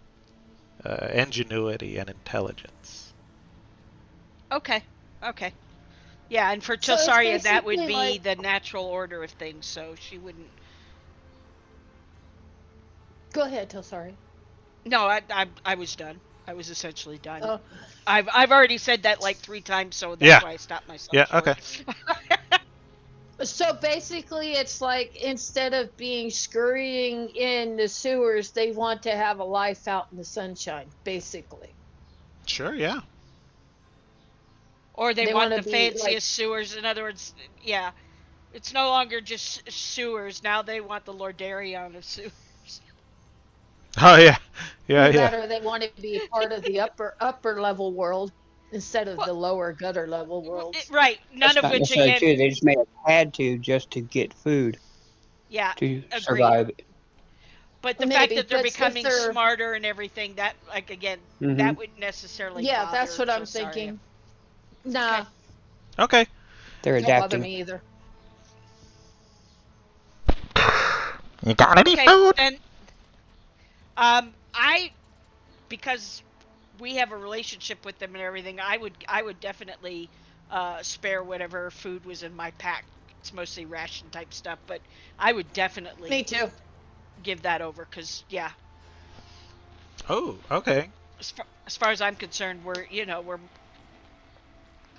ingenuity and intelligence. Okay. Okay. Yeah, and for So it's Tilsaria, that would basically be like, the natural order of things, so she wouldn't. go ahead, Till, sorry. No, I was done. I was essentially done. Oh, I've already said that like 3 times, so that's Yeah, why I stopped myself yeah, okay. short. So basically, it's like instead of being scurrying in the sewers, they want to have a life out in the sunshine, basically. Sure, yeah. Or they They want want to the be like, fanciest sewers. In other words, yeah, it's no longer just sewers. Now they want the Lordarion of sewers. Oh yeah, yeah, either yeah. that or they want to be part of the upper level world instead of Well, the lower gutter level worlds. right. None That's of not which, necessarily again, true. They just may have had to just to get food yeah, to agreed. survive. But the fact Maybe, that they're but if becoming they're, smarter and everything, that, like, again, Hmm. that wouldn't necessarily yeah, bother. that's I'm what so I'm sorry. thinking. Okay. Nah, Okay. They're don't bother adapting. me either. You got any Okay. food? And I, because we have a relationship with them and everything, I would definitely spare whatever food was in my pack. It's mostly ration type stuff, but I would Me definitely too. give that over because, yeah, Oh, okay. as far as I'm concerned, we're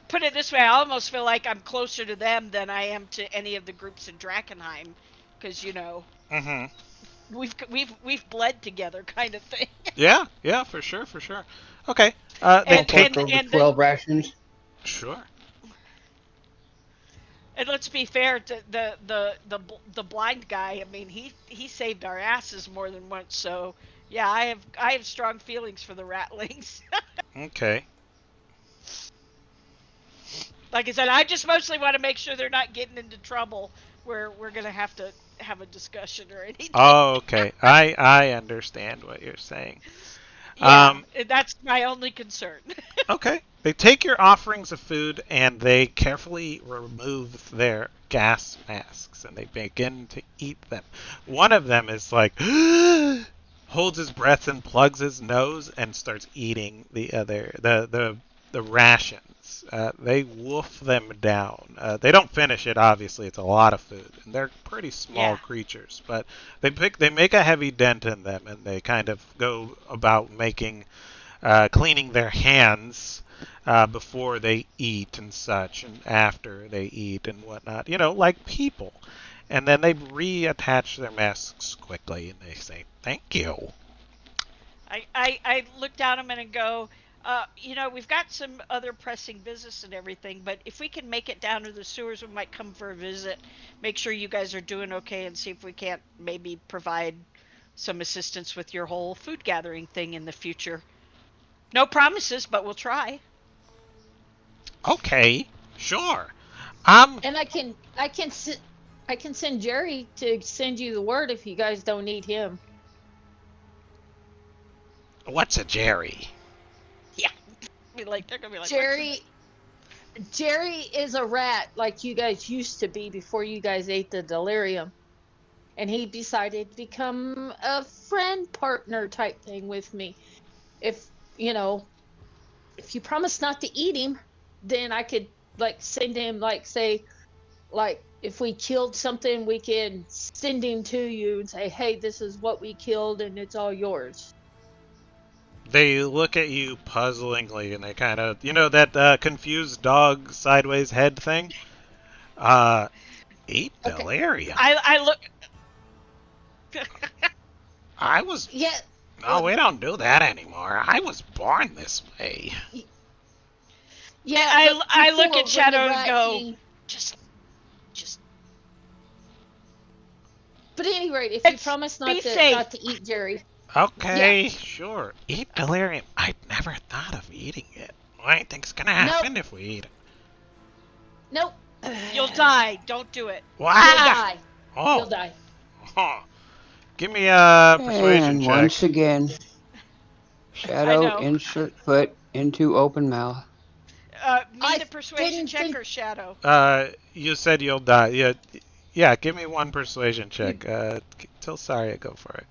put it this way, I almost feel like I'm closer to them than I am to any of the groups in Drakkenheim, because Mhm. we've bled together, kind of thing. Yeah, yeah, for sure, for sure. Okay. They Don't and take. take and over and the 12 rations. Sure. and let's be fair to the blind guy. I mean, he saved our asses more than once. So yeah, I have strong feelings for the ratlings. Okay. Like I said, I just mostly want to make sure they're not getting into trouble where we're gonna have to have a discussion or anything. Oh, okay. I understand what you're saying. Yeah, Um, that's my only concern. okay. They take your offerings of food and they carefully remove their gas masks and they begin to eat them. One of them is like holds his breath and plugs his nose and starts eating the rations. They wolf them down. They don't finish it. Obviously, it's a lot of food, and they're pretty small Yeah. creatures. But they make a heavy dent in them, and they kind of go about cleaning their hands before they eat and such, and after they eat and whatnot. Like people. And then they reattach their masks quickly, and they say, "Thank you." I look down at him and go, we've got some other pressing business and everything, but if we can make it down to the sewers, we might come for a visit, make sure you guys are doing okay, and see if we can't maybe provide some assistance with your whole food gathering thing in the future. No promises, but we'll try. Okay, sure. Um, And I can send Jerry to send you the word if you guys don't need him. what's a Jerry? Yeah. They're gonna be like, what's the? Jerry Jerry is a rat like you guys used to be before you guys ate the delirium. And he decided to become a friend partner type thing with me. If you know, if you promise not to eat him, then I could like send him like say like if we killed something, we can send him to you and say, "Hey, this is what we killed, and it's all yours." They look at you puzzlingly, and they kind of, that confused dog sideways head thing. Uh, eat Okay. delirium. I look. I was. Yeah. No, Well, we don't do that anymore. I was born this way. yeah, I but I look at before when the Shadow and Rat go, King. just just But at any rate, if you it's promise be not safe. to eat Jerry, yeah, Okay, sure. Eat delirium. I'd never thought of eating it. What do you think's gonna nope, happen if we eat it? nope, You'll die. Don't do it. you'll What? die, you'll Oh, die. huh. Give me a persuasion And check. once again, I shadow know. insert foot into open mouth. Me I the persuasion didn't check think or Shadow? You said you'll die. Yeah, yeah. Give me one persuasion you. check. Tell Saria go for it.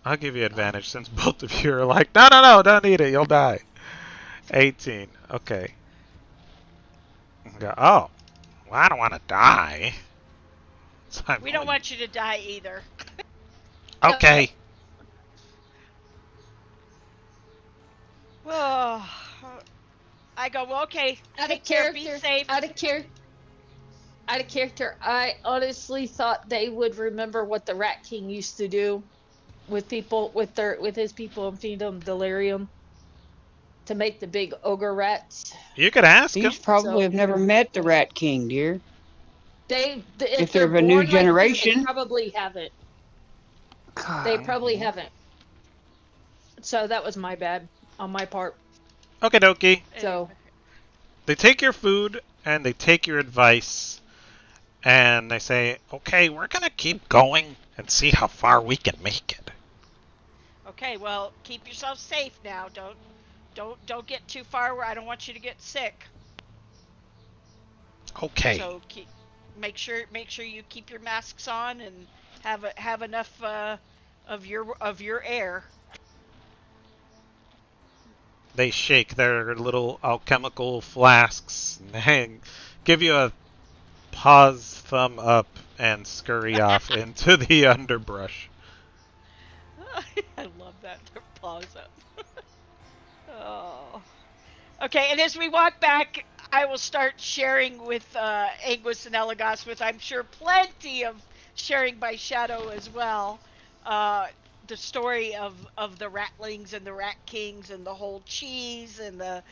I'll give you advantage since both of you are like, no, no, no, don't eat it. You'll die. 18. Okay. Oh, well, I don't want to die. So I'm We don't only. want you to die either. Okay. Oh, I go, well, okay, Out of take care, be character, safe. out of character. I honestly thought they would remember what the Rat King used to do with people, with his people, and feed them delirium to make the big ogre rats. You could ask him. These probably So have never met the Rat King, dear. if If they're they're of a new born like this, they generation. probably haven't. They God. probably Hmm. haven't. So that was my bad on my part. Okie dokie. Anyway. So They take your food and they take your advice and they say, okay, we're going to keep going and see how far we can make it. Okay, well, keep yourself safe now. Don't get too far where I don't want you to get sick. Okay. So make sure you keep your masks on and have enough of your air. They shake their little alchemical flasks and give you a pause thumb up and scurry off into the underbrush. I love that pause up. Oh. Okay, and as we walk back, I will start sharing with Angus and Elagos, with I'm sure plenty of sharing by Shadow as well. Uh, the story of the Ratlings and the Rat Kings and the whole cheese and the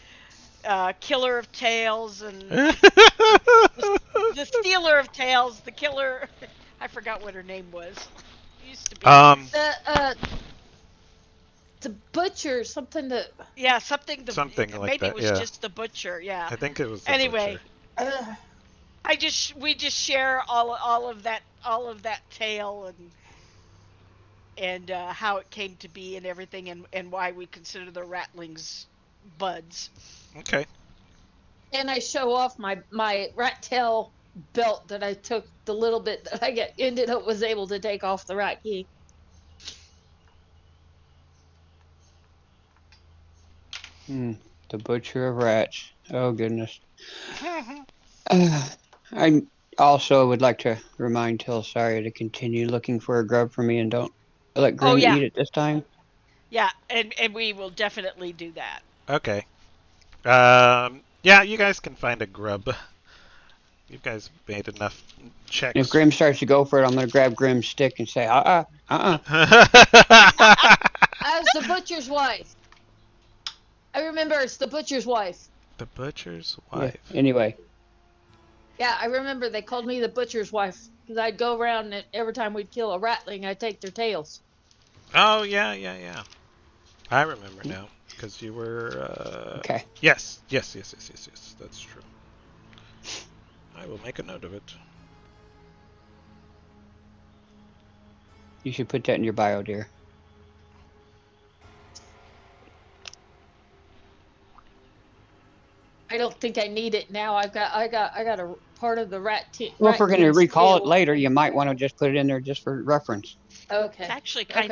Killer of Tales and the Stealer of Tales, the Killer. I forgot what her name was. It used to be. um, the butcher, something that Yeah, something. something like Maybe it that, was yeah. just the butcher. Yeah. I think it was the butcher. Anyway, uh, we just share all of that tale and how it came to be and everything and why we consider the Ratlings buds. Okay. and I show off my rat tail belt that I took, the little bit that I get ended up was able to take off the Rat King. The butcher of rats. Oh goodness. Uh, I also would like to remind Tilsaria to continue looking for a grub for me and don't let Oh Grim yeah, eat it this time. yeah, and we will definitely do that. Okay. Yeah, you guys can find a grub. You guys made enough And if checks. Grim starts to go for it, I'm going to grab Grim's stick and say, I was the butcher's wife. I remember it's the butcher's wife. The butcher's Yeah. wife. Anyway, Yeah, I remember they called me the butcher's wife because I'd go around and every time we'd kill a ratling, I'd take their tails. Oh, yeah, yeah, yeah. I remember now. Because you were, okay. Yes, yes, yes, yes, yes, yes. That's true. I will make a note of it. You should put that in your bio, dear. I don't think I need it now. I got a part of the Well, if rat we're going to king's recall it tail. later, you might want to just put it in there just for reference. It's Okay. actually Okay.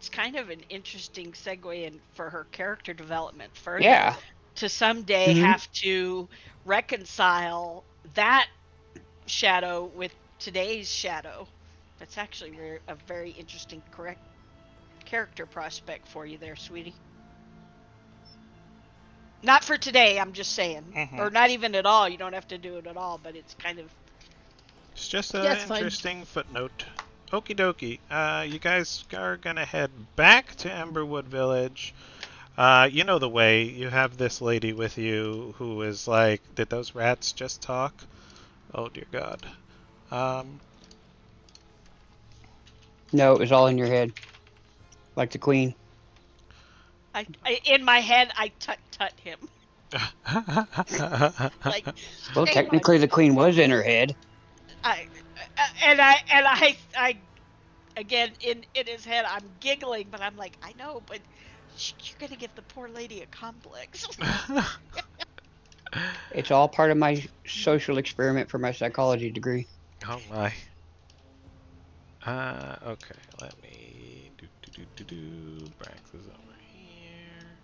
kind of an interesting segue in for her character development further Yeah. to someday Hmm. have to reconcile that shadow with today's shadow. That's actually a very interesting correct character prospect for you there, sweetie. Not for today, I'm just saying. Mm-hmm. Or not even at all. You don't have to do it at all, but it's kind of It's just Yeah, an it's fine. interesting footnote. Okie dokie. You guys are gonna head back to Emberwood Village. You know the way. You have this lady with you who is like, did those rats just talk? Oh dear God. Um, No, it was all in your head. Like the queen. I in my head I tut him. Like Well, shame on technically you. the queen was in her head. I I again in his head I'm giggling, but I'm like I know, but you're gonna give the poor lady a complex. It's all part of my social experiment for my psychology degree. Oh my. Okay. Let me do. Brax is over here.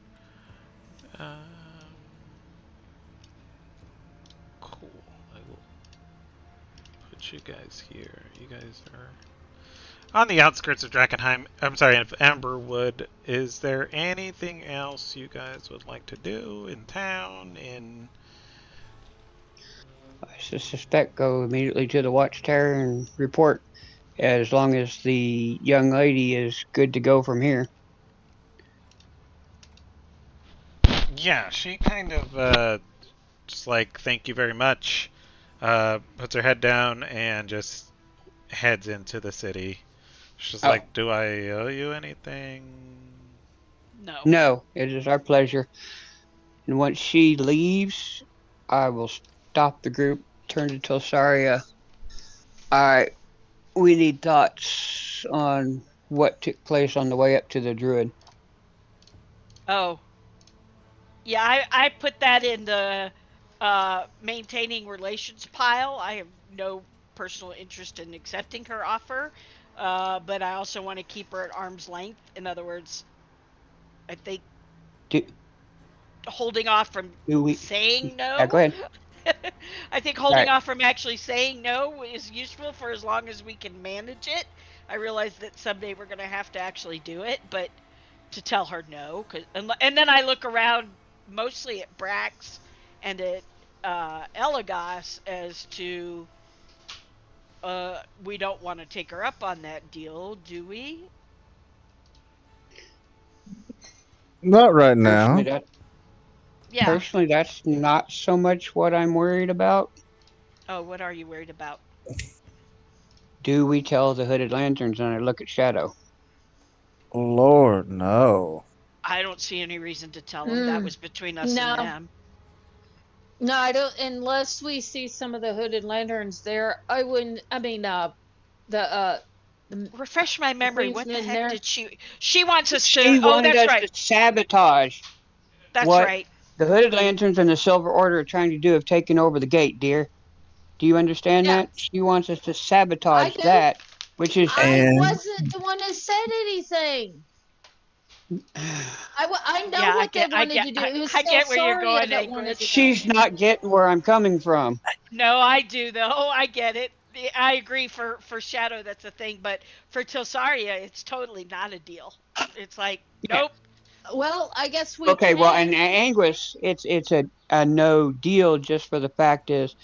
Cool. I will put you guys here. You guys are. On the outskirts of Drakkenheim, I'm sorry, of Amberwood, is there anything else you guys would like to do in town? I suspect go immediately to the watchtower and report, as long as the young lady is good to go from here. Yeah, she kind of just like thank you very much. Puts her head down and just heads into the city. She's Oh, like, "Do I owe you anything?" No. no, it is our pleasure. And once she leaves, I will stop the group, turn to Telsaria. All right, we need thoughts on what took place on the way up to the Druid. Oh, yeah. I put that in the maintaining relations pile. I have no personal interest in accepting her offer, but I also want to keep her at arm's length. In other words, I think Do, holding off from do we? saying Yeah, go no. ahead. I think All holding right. off from actually saying no is useful for as long as we can manage it. I realize that someday we're going to have to actually do it, but to tell her no, and then I look around mostly at Brax and at Elagos as to we don't want to take her up on that deal, do we? Not right Personally, now. that Yeah. personally, that's not so much what I'm worried about. Oh, what are you worried about? Do we tell the Hooded Lanterns and I look at Shadow? Lord, no. I don't see any reason to tell them. That Mm, was between us and no, them. no, I don't. Unless we see some of the hooded lanterns there, I wouldn't. I mean, the the, Refresh my the memory. Queen's What the men heck there. did she? She wants us to. She Oh, wanted that's us right. to sabotage That's what right. the Hooded Lanterns and the Silver Order are trying to do of taking over the gate, dear. Do you understand Yeah, that? She wants us to I sabotage do. that, which is. I And wasn't the one that said anything. I know Yeah, what they wanted to do. It was I get where you're Celsaria going, that wanted to Anguish. know. She's not getting where I'm coming from. No, I do though. I get it. I agree for Shadow that's a thing, but for Tilsaria it's totally not a deal. It's like, Yeah. nope. Well, I guess we Okay, well, can. and Anguish, it's a no deal just for the fact is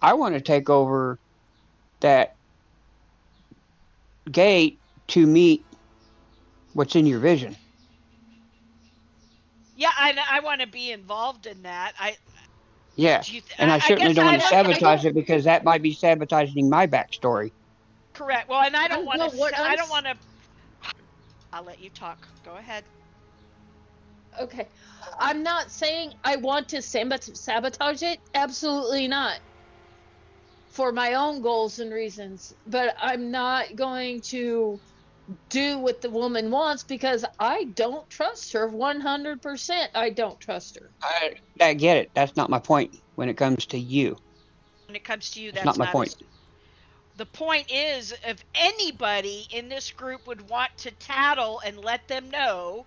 I want to take over that gate to meet what's in your vision. Yeah, I want to be involved in that. Yeah. Do you And I I certainly guess don't want I to look I sabotage don't. it because that might be sabotaging my backstory. correct. Well, and I don't I'm want to no. What I'm. I don't want to I'll let you talk. Go ahead. Okay. I'm not saying I want to sabotage it. Absolutely not. For my own goals and reasons. But I'm not going to do what the woman wants because I don't trust her 100%. I don't trust her. I get it. That's not my point when it comes to you. When it comes to you, That's not that's my not point. as the point is if anybody in this group would want to tattle and let them know,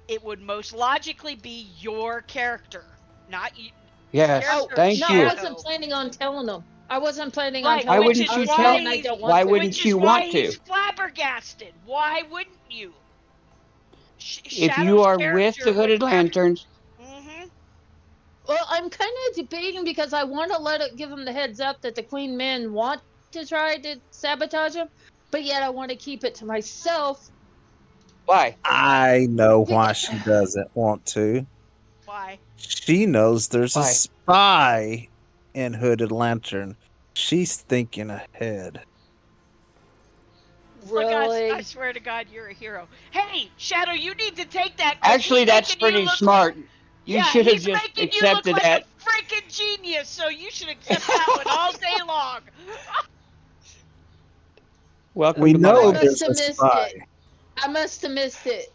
it would most logically be your character, not you, the Yes. Oh, character of no, Thank I you. wasn't Shadow. planning on telling them. I wasn't planning on Right, Why telling which them. wouldn't is I you was why saying tell? I he's don't want Why to. wouldn't which is you why want he's to? flabbergasted. Why wouldn't you? If you Shadow's are with the character would Hooded have. Lanterns, Mhm. Well, I'm kind of debating because I want to let it give them the heads up that the Queen men want to try to sabotage him, but yet I want to keep it to myself. why? I know why Because, she doesn't want to. Why? She knows there's a Why? spy in Hooded Lantern. She's thinking ahead. Oh my gosh, I really? swear to God, you're a hero. Hey, Shadow, you need to take that because Actually, he's that's making you pretty look like. smart. You Yeah, should have he's just making you look accepted like a that. freaking genius, so you should accept that one all day long. We Welcome to my I know life. must there's have a missed spy. it. I must have missed it.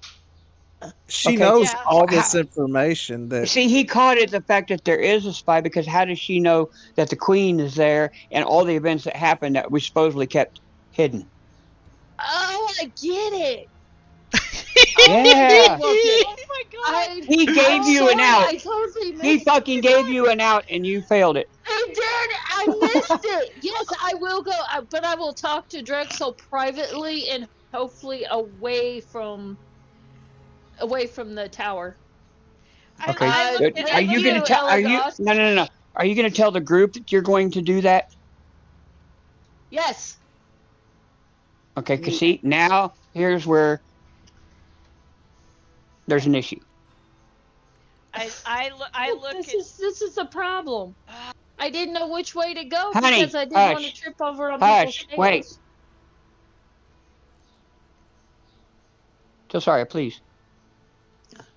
She Okay. knows Yeah. all How, this information that see, he caught it the fact that there is a spy because how does she know that the Queen is there and all the events that happened that we supposedly kept hidden? Oh, I get it. I very Yeah. well get Oh it. my God. I He I'm gave Oh you an my sorry. out. I totally He missed. fucking gave you an out and you failed it. He I missed it. Yes, I will go, but I will talk to Drexel privately and hopefully away from the tower. Okay, I look but at are I Thank you look going at to you, tell? Are you Elagos. no, no, no, no? Are you going to tell the group that you're going to do that? Yes. Okay, because see, now here's where there's an issue. I look at This is a problem. I didn't know which way to go because Honey, I didn't want to hush, trip over on people's hush, wait. tails. So sorry, please.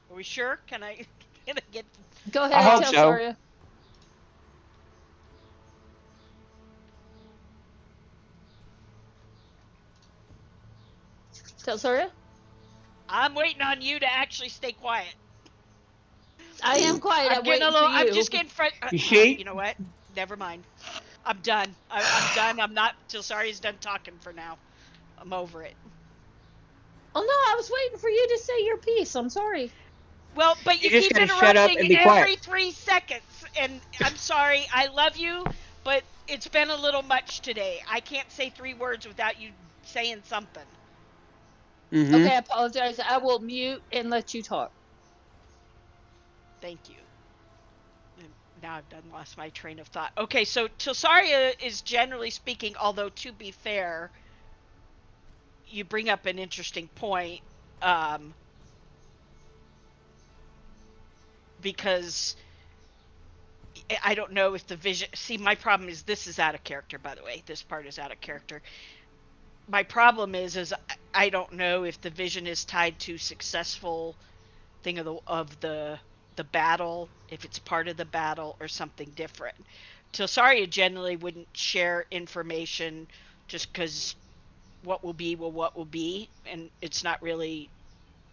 are we sure? Can I can I get Go I ahead, hope tell so. Soria. Tell Soria. I'm waiting on you to actually stay quiet. I am quiet. I'm I'm getting a waiting for little. I'm you. just getting fresh. You see, You know what? Never mind. I'm done. I'm done. I'm not till Sari's done talking for now. I'm over it. Oh no, I was waiting for you to say your piece. I'm sorry. Well, but you you just keep got to shut up interrupting and be quiet. every 3 seconds, and I'm sorry. I love you, but it's been a little much today. I can't say 3 words without you saying something. Mm-hmm. Okay, I apologize. I will mute and let you talk. Thank you. And now I've done lost my train of thought. Okay, so Tilsaria is generally speaking, although to be fair, you bring up an interesting point, um, because I don't know if the vision. See, my problem is this is out of character. By the way, this part is out of character. My problem is I don't know if the vision is tied to successful thing of the battle, if it's part of the battle or something different. Tilsaria generally wouldn't share information just because what will be, and it's not really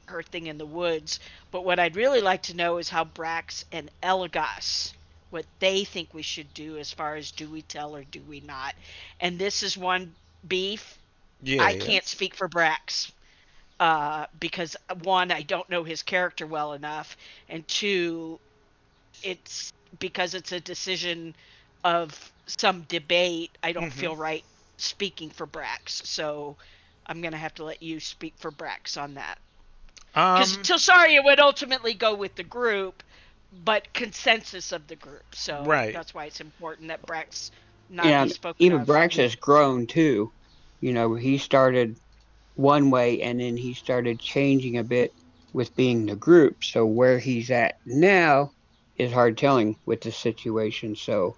her thing in the woods. But what I'd really like to know is how Brax and Elagos, what they think we should do as far as do we tell or do we not. And this is one beef. I can't Yes. speak for Brax, because one, I don't know his character well enough, and two, it's because it's a decision of some debate. I don't Hmm. feel right speaking for Brax, so I'm gonna have to let you speak for Brax on that. Because Um. Tilsaria would ultimately go with the group, but consensus of the group. So Right. that's why it's important that Brax not be And spoken even of. Brax has grown too. You know, he started one way and then he started changing a bit with being the group. So where he's at now is hard telling with the situation. So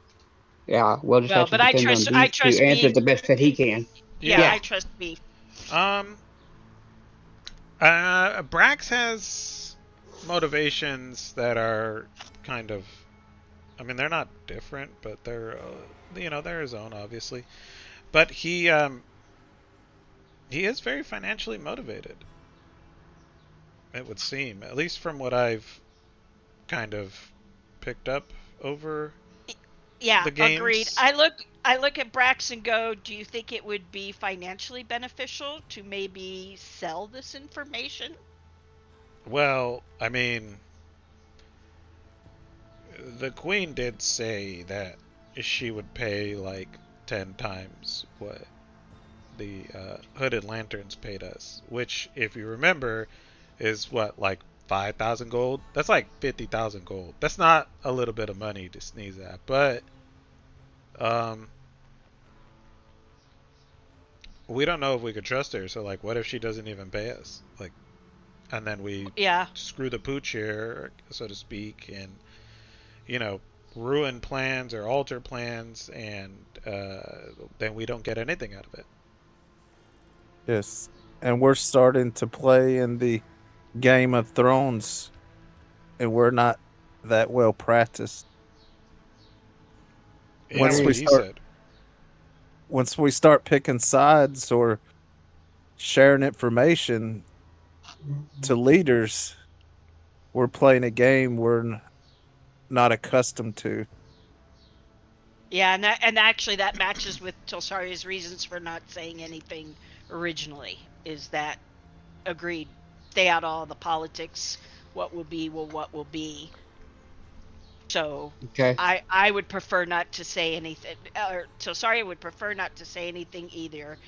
yeah, we'll just Well, have to but I depend on trust I Beef to trust answer Beef. the best that he can. Yeah, Yeah. Yeah. I trust Beef. Um. Brax has motivations that are kind of. I mean, they're not different, but they're they're his own, obviously. But he is very financially motivated. It would seem, at least from what I've kind of picked up over Yeah, the agreed. games. I look at Brax and go, do you think it would be financially beneficial to maybe sell this information? Well, I mean, the Queen did say that she would pay like 10 times what the Hooded Lanterns paid us, which, if you remember, is what, like 5,000 gold? That's like 50,000 gold. That's not a little bit of money to sneeze at, but um, we don't know if we could trust her. So, like, what if she doesn't even pay us? Like, and then we Yeah. screw the pooch here, so to speak, and you know, ruin plans or alter plans, and then we don't get anything out of it. Yes. And we're starting to play in the Game of Thrones, and we're not that well practiced. Yeah, Once what we Agreed. he start said. once we start picking sides or sharing information to leaders, we're playing a game we're not accustomed to. Yeah, and actually that matches with Telsaria's reasons for not saying anything originally. Is that agreed? Stay out all the politics. What will be will what will be. So Okay. I would prefer not to say anything. So sorry, I would prefer not to say anything either.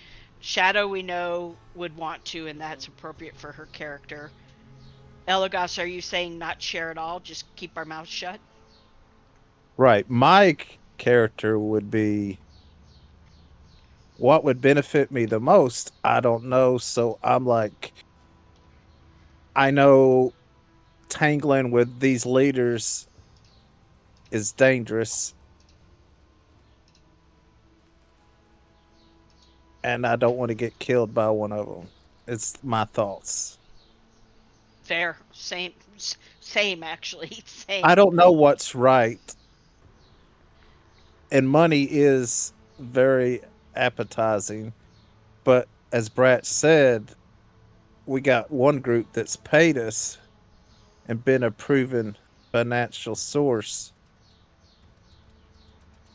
Shadow we know would want to, and that's appropriate for her character. Elagos, are you saying not share at all? Just keep our mouths shut? Right. My character would be what would benefit me the most. I don't know. So I'm like, I know tangling with these leaders is dangerous, and I don't want to get killed by one of them. It's my thoughts. Fair. Same actually. I Same. don't know what's right, and money is very appetizing. But as Brat said, we got one group that's paid us and been a proven financial source.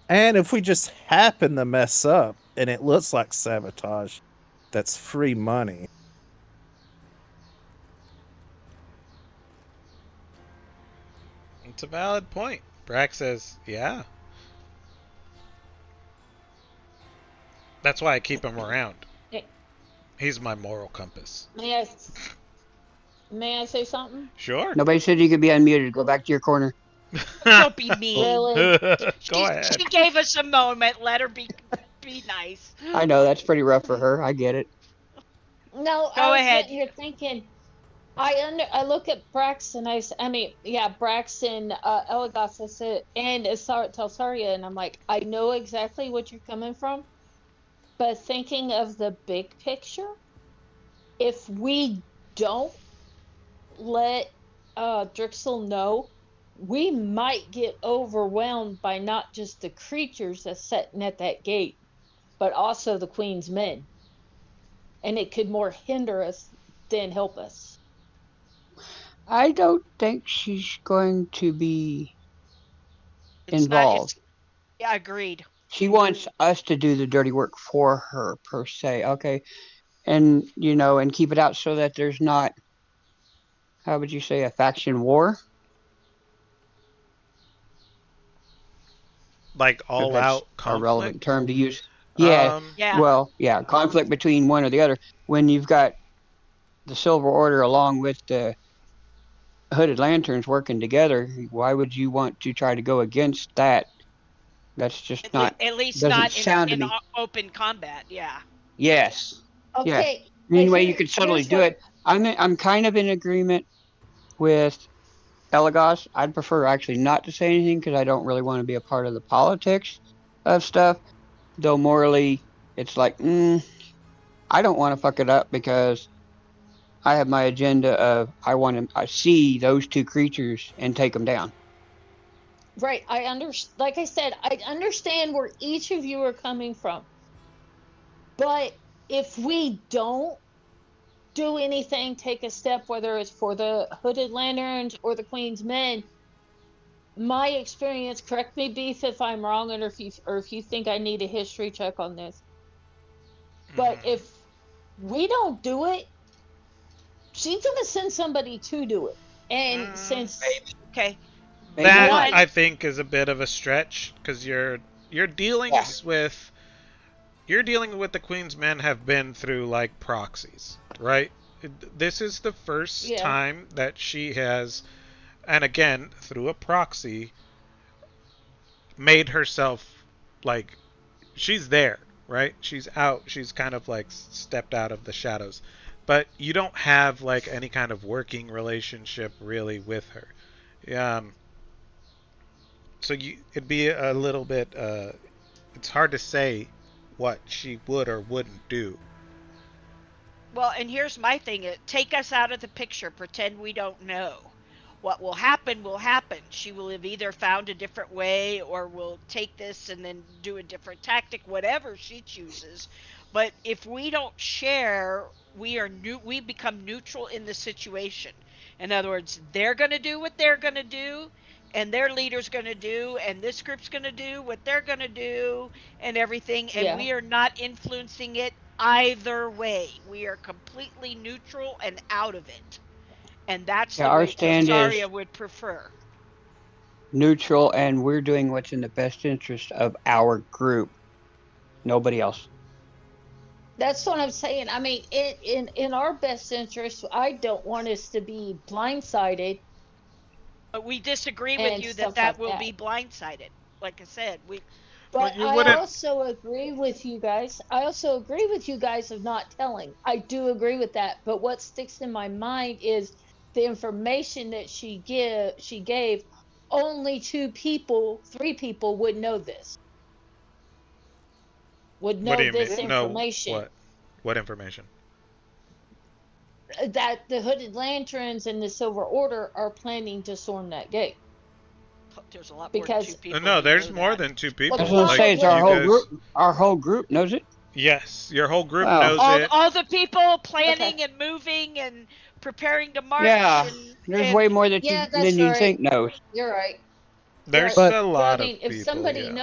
And if we just happen to mess up and it looks like sabotage, that's free money. It's a valid point. Brack says, yeah. That's why I keep him around. Eh, He's my moral compass. May I may I say something? Sure. Nobody said you could be unmuted. Go back to your corner. Don't be mean. Really? Go She ahead. gave us a moment. Let her be nice. I know that's pretty rough for her. I get it. No, I Go was ahead. sitting here thinking. I look at Braxton. I mean, yeah, Braxton, Elagos. I said, and Telsaria, and I'm like, I know exactly what you're coming from, but thinking of the big picture, if we don't let Drixel know, we might get overwhelmed by not just the creatures that's sitting at that gate, but also the Queen's men, and it could more hinder us than help us. I don't think she's going to be It's not. involved. It's yeah. Agreed. She wants us to do the dirty work for her, per se. Okay. And, and keep it out so that there's not, how would you say, a faction war? Like If all that's out a relevant conflict. term to use. Yeah. Um, Yeah. Well, yeah, conflict between one or the other. When you've got the Silver Order along with the Hooded Lanterns working together, why would you want to try to go against that? That's just not, At least doesn't not sound to in me. open combat. Yeah. Yes. Yeah. Okay, but Any way you could subtly here's do what. it. I'm kind of in agreement with Elagos. I'd prefer actually not to say anything because I don't really want to be a part of the politics of stuff. Though morally, it's like, I don't want to fuck it up because I have my agenda of I see those two creatures and take them down. Right, like I said, I understand where each of you are coming from. But if we don't do anything, take a step, whether it's for the Hooded Lanterns or the Queen's Men, my experience, correct me, Beef, if I'm wrong, or if you think I need a history check on this. But mhm. if we don't do it, she's gonna send somebody to do it. And Mm, since Okay. Maybe that not. One. I think is a bit of a stretch because your Yeah. dealings with your dealing with the Queen's men have been through like proxies, right? This is the first yeah, time that she has, and again through a proxy, made herself like she's there, right? She's out. She's kind of like stepped out of the shadows, but you don't have like any kind of working relationship really with her. Um, so it'd be a little bit. It's hard to say what she would or wouldn't do. Well, and here's my thing: take us out of the picture. Pretend we don't know. What will happen will happen. She will have either found a different way or will take this and then do a different tactic, whatever she chooses. But if we don't share, we become neutral in the situation. In other words, they're going to do what they're going to do, and their leader's going to do, and this group's going to do what they're going to do, and everything, and yeah. we are not influencing it either way. We are completely neutral and out of it. And that's Yeah, the our way stand is Telsaria would prefer. neutral, and we're doing what's in the best interest of our group. Nobody else. That's what I'm saying. I mean, in our best interest, I don't want us to be blindsided But we disagree with and you that stuff that like will that. be blindsided. Like I said, we Well, But you I wouldn't. also agree with you guys. I also agree with you guys of not telling. I do agree with that. But what sticks in my mind is the information that she gave. Only two people, three people would know this. Would What do know you mean? this didn't. No, information. what? What information? That the Hooded Lanterns and the Silver Order are planning to storm that gate. There's a lot more than two Because people No, who there's know more that. than two well, I was people. gonna Like say, it's probably our you whole group. guys. Our whole group knows it. Yes, your whole group Wow. knows it. All the people okay. planning and moving and preparing to march Yeah. and There's way more that Yeah, that's than you right. think knows. You're right. You're right. There's But a But I lot of mean, people. Yeah.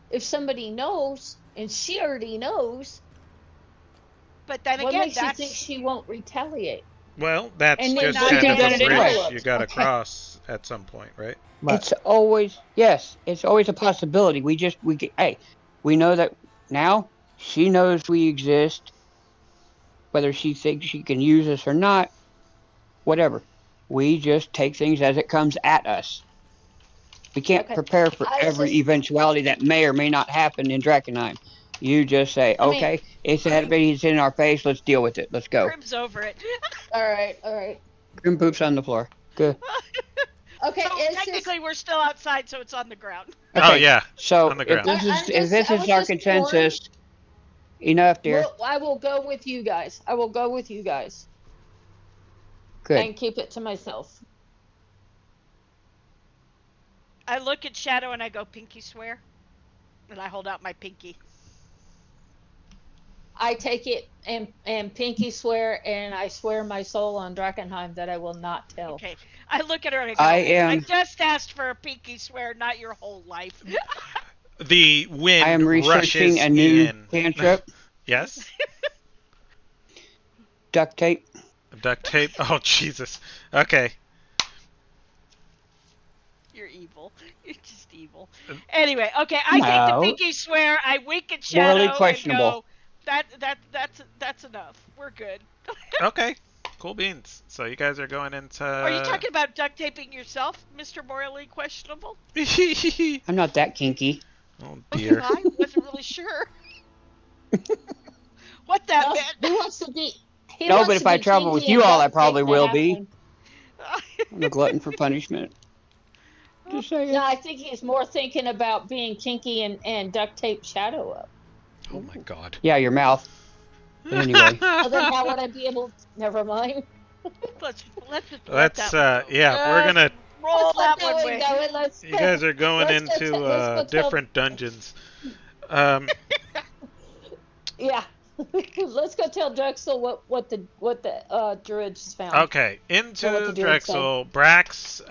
if somebody knows, and she already knows, but then what again, makes you think that's she won't retaliate? Well, that's And but then just not She then could kind have of get a done the it follow anyway. bridge up. you got to Okay. cross at some point, right? my It's always yes. It's always a possibility. Hey, we know that now. She knows we exist. Whether she thinks she can use us or not, whatever. We just take things as it comes at us. We can't Okay. prepare for I every just, eventuality that may or may not happen in Drakkenheim. You just say, I mean, okay, it's Grim. happening, it's in our face, let's deal with it. Let's go. Grim's over it. all right, all right. Grim poops on the floor. Good. Okay, So it's just, technically, we're still outside, so it's on the ground. Oh Okay, yeah, so on the ground. if this I is was our just warned. consensus, enough, dear. Well, I will go with you guys. I will go with you guys Good. and keep it to myself. I look at Shadow and I go, "Pinky swear," and I hold out my pinky. I take it and pinky swear, and I swear my soul on Drakkenheim that I will not tell. Okay. I look at her and I I go, "I am just asked for a pinky swear, not your whole life." The I wind am researching rushes a me new in. cantrip, Yes? duct tape. Duct tape? Oh, Jesus. Okay. You're evil. You're just evil. Anyway, okay, I take the No. pinky swear. I wink at Morally Shadow and questionable. go, that's enough. We're good." Okay. Cool beans. So you guys are going into. Are you talking about duct taping yourself, Mr. Morally Questionable? I'm not that kinky. Oh Okay, dear. well, I wasn't really sure what that Well, meant. he wants to be. He No, but wants if to I be travel with kinky you and all, I duct tape probably to will have be. one. I'm a glutton for punishment. Just No, saying. I think he's more thinking about being kinky and duct tape Shadow up. Oh my Ooh. god. Yeah, your mouth. But anyway. Well, then how would I be able? Never mind. let's just let Let's that one go. yeah, we're Just gonna roll Let's let that that one one way. go, and you guys are going into let's go tell. different dungeons. Um Yeah, let's go tell Drexel what the druids found, okay, or what into the druids say. Drexel. Brax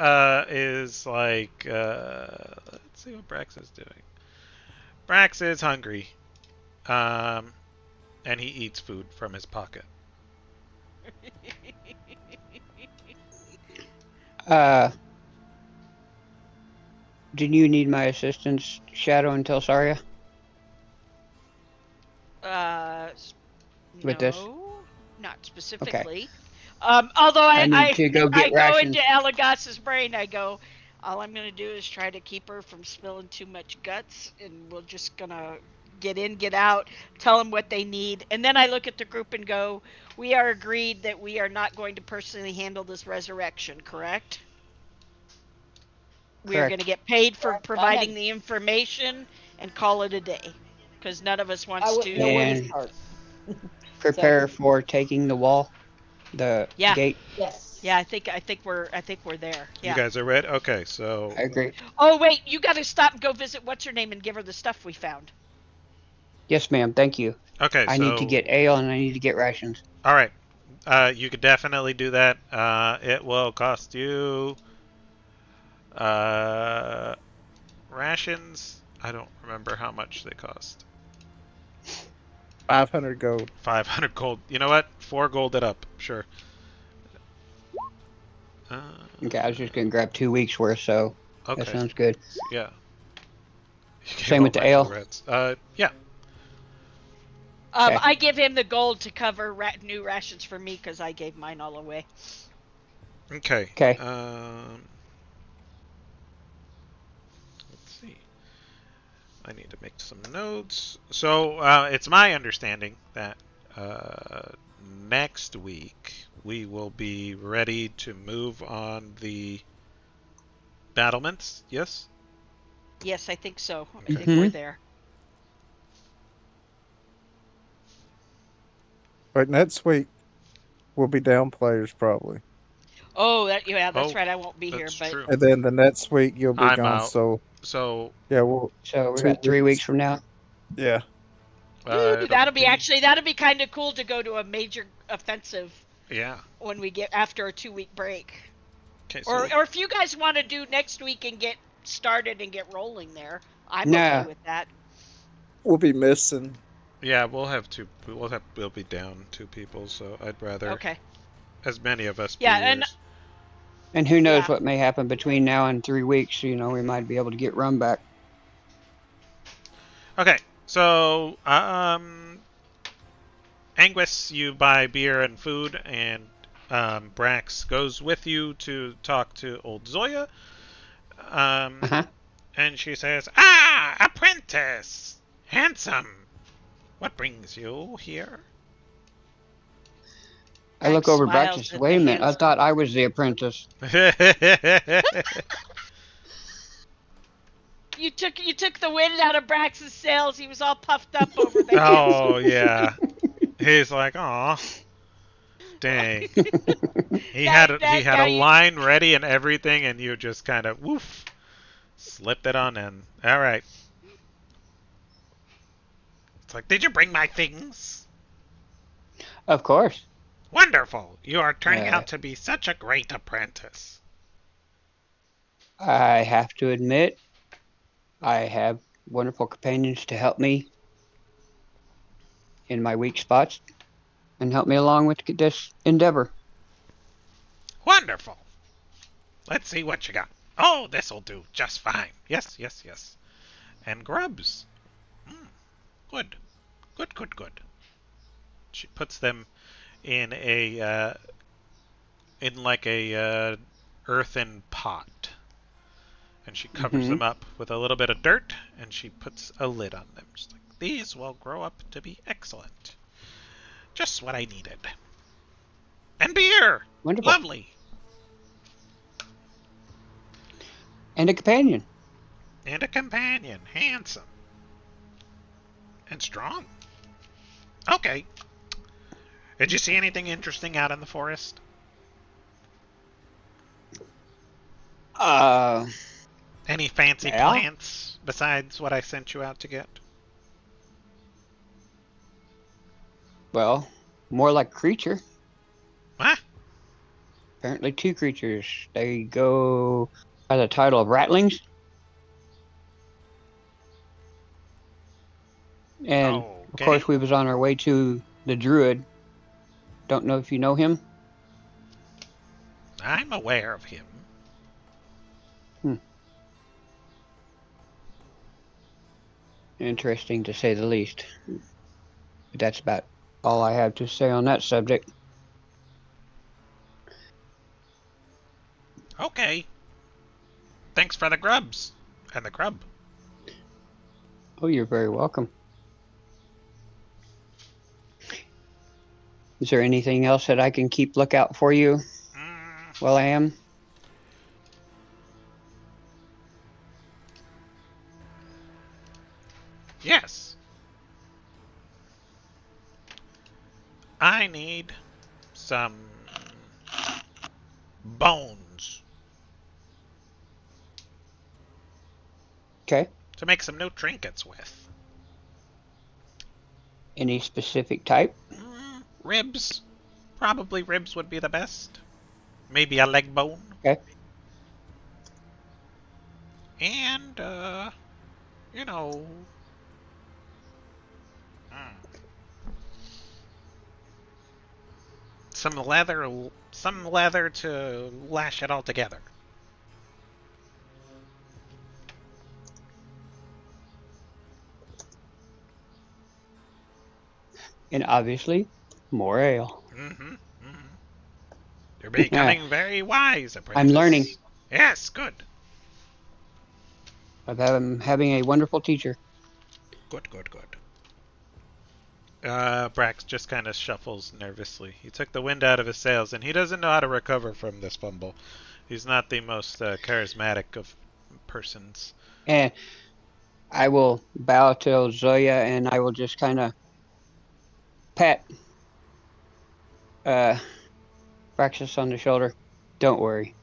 is like let's see what Brax is doing. Brax is hungry. Um and he eats food from his pocket. Uh, do you need my assistance, Shadow and Telsaria, uh, with this? no, not Okay. specifically. Although I need to go I get go into rations. Elagos's brain. I go, all I'm gonna do is try to keep her from spilling too much guts, and we're just gonna get in, get out, tell them what they need, and then I look at the group and go, we are agreed that we are not going to personally handle this resurrection, correct? We are going to Correct. get paid for I providing have. the information and call it a day, because none of us I wants wouldn't know where to to. And start. So prepare for taking the wall, the Yeah, gate. yes. yeah, I think we're there. You Yeah. guys are ready? Okay, so I agree. Oh wait, you got to stop and go visit what's her name and give her the stuff we found. Yes, ma'am. Thank you. okay, I need to so get ale and I need to get rations. all right. You could definitely do that. It will cost you uh rations. I don't remember how much they cost. 500 gold. 500 gold. You know what? 4 gold it up. Sure. Okay, I was just gonna grab 2 weeks worth, so that Okay. sounds good. Yeah. You gave Same all with the mine to the ale. Reds. Yeah. Okay. I give him the gold to cover new rations for me because I gave mine all away. Okay. Okay. Let's see. I need to make some notes. So it's my understanding that next week we will be ready to move on the battlements. Yes. Yes, I think so. I Okay. think we're Mm-hmm. there. Right, next week we'll be down players probably, Oh, yeah, that's Oh, right. I won't be here, that's but true. and then the next week you'll be I'm gone. out. So So yeah, we'll So we got 3 weeks 2 weeks. from now. Yeah, ooh, it'll be that'll be kind of cool to go to a major offensive yeah. when we get after a 2 week break. Okay. Or if you guys want to do next week and get started and get rolling there, I'm okay No, with that. we'll be missing. yeah, we'll have two. We'll be down two people. So I'd rather Okay. as many of us Yeah, be and as and who knows yeah. what may happen between now and 3 weeks. We might be able to get run back. okay. So Anguis, you buy beer and food, and Brax goes with you to talk to old Zoya. Uh Um, huh. and she says, "Ah, apprentice, handsome. What brings you here?" I look Brax over back and smiles say, at the "Wait a minute! I handsome. thought I was the apprentice." You took the wind out of Brax's sails. He was all puffed up over the handsome. Oh yeah. He's like, "Aw, dang." He had Now a you line ready and everything, and you just kind of woof slipped it on in. All right. It's like, did you bring my things? Of course. Wonderful. You are turning Uh, out to be such a great apprentice. I have to admit, I have wonderful companions to help me in my weak spots and help me along with this endeavor. Wonderful. Let's see what you got. Oh, this'll do just fine. Yes, yes, yes. And grubs. Mm, good. Good, good, good. She puts them in a earthen pot, and she covers Hmm. them up with a little bit of dirt, and she puts a lid on them. She's like, these will grow up to be excellent. Just what I needed. And beer! Wonderful. Lovely! And a companion. And a companion. Handsome. And strong. Okay. Did you see anything interesting out in the forest? Uh, Any fancy yeah. plants besides what I sent you out to get? Well, more like a creature. Huh? Apparently, two creatures. They go by the title of rattlings. And of Okay. course, we was on our way to the druid. Don't know if you know him. I'm aware of him. Hmm. Interesting to say the least. But that's about all I have to say on that subject. Okay. Thanks for the grubs. And the grub. Oh, you're very welcome. Is there anything else that I can keep lookout for you Mm, while I am? yes. I need some bones Okay. to make some new trinkets with. Any specific type? Ribs. Probably ribs would be the best. Maybe a leg bone. Okay. And, you know. Mm, some leather to lash it all together. And obviously, more ale. Mm-hmm. Mm-hmm. You're becoming very wise, I'm learning. apprentice. Yes, good. I'm having a wonderful teacher. Good, good, good. Brax just kind of shuffles nervously. He took the wind out of his sails, and he doesn't know how to recover from this fumble. He's not the most charismatic of persons. And I will bow to Zoya and I will just kind of pat uh, Praxis on the shoulder. Don't worry.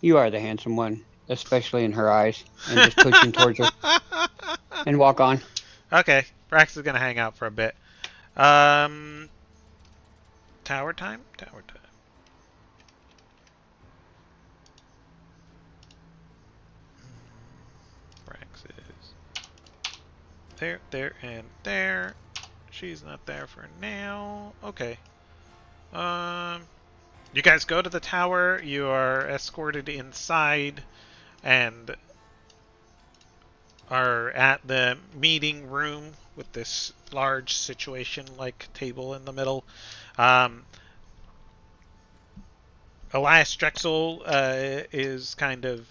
You are the handsome one, especially in her eyes. And just push him towards her and walk on. Okay, Brax is gonna hang out for a bit. Um, tower time. Tower time. Brax is there, there, and there. She's not there for now. Okay. Um, you guys go to the tower. You are escorted inside, and are at the meeting room with this large situation-like table in the middle. Um, Elias Drexel is kind of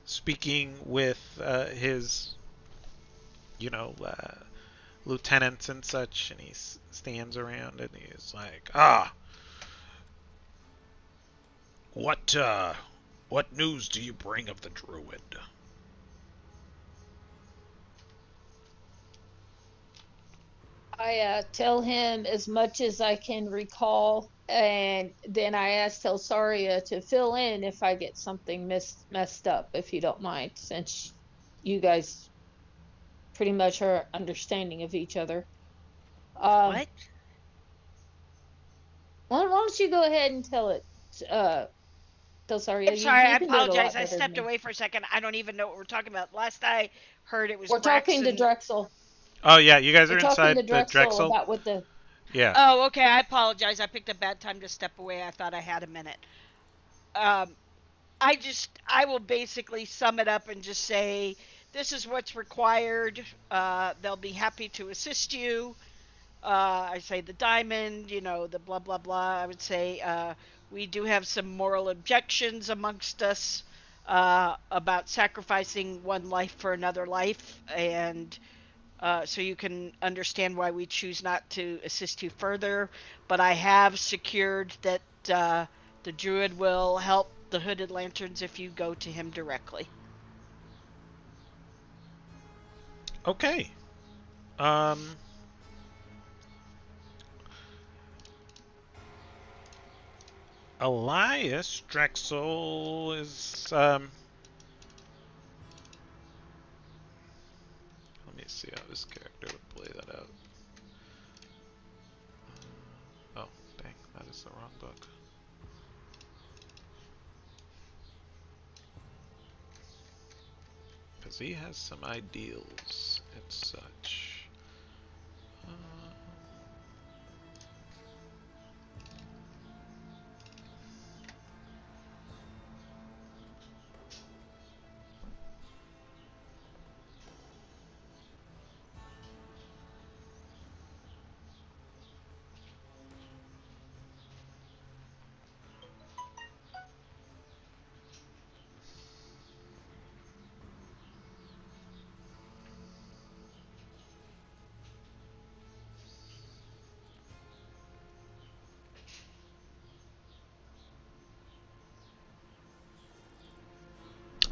speaking with his, lieutenants and such, and he stands around and he's like, what news do you bring of the druid? I tell him as much as I can recall, and then I ask Telsaria to fill in if I get something messed up, if you don't mind, since you guys pretty much are understanding of each other. Um, What? why don't you go ahead and tell it, uh, Telsaria? I'm sorry. I You can do it a apologize. lot I better than stepped me. away for a second. I don't even know what we're talking about. Last I heard, it was We're talking to Braxton. Drexel. Oh yeah, you guys We're are talking to inside the Drexel Drexel. about what the Yeah. Oh, okay. I apologize. I picked a bad time to step away. I thought I had a minute. Um, I will basically sum it up and just say this is what's required. They'll be happy to assist you. I say the diamond, the blah blah blah. I would say we do have some moral objections amongst us about sacrificing one life for another life, and so you can understand why we choose not to assist you further. But I have secured that the druid will help the hooded lanterns if you go to him directly. Okay. Um, Elias Drexel is let me see how this character would play that out. Oh, dang, that is the wrong book. Because he has some ideals and such. Uh,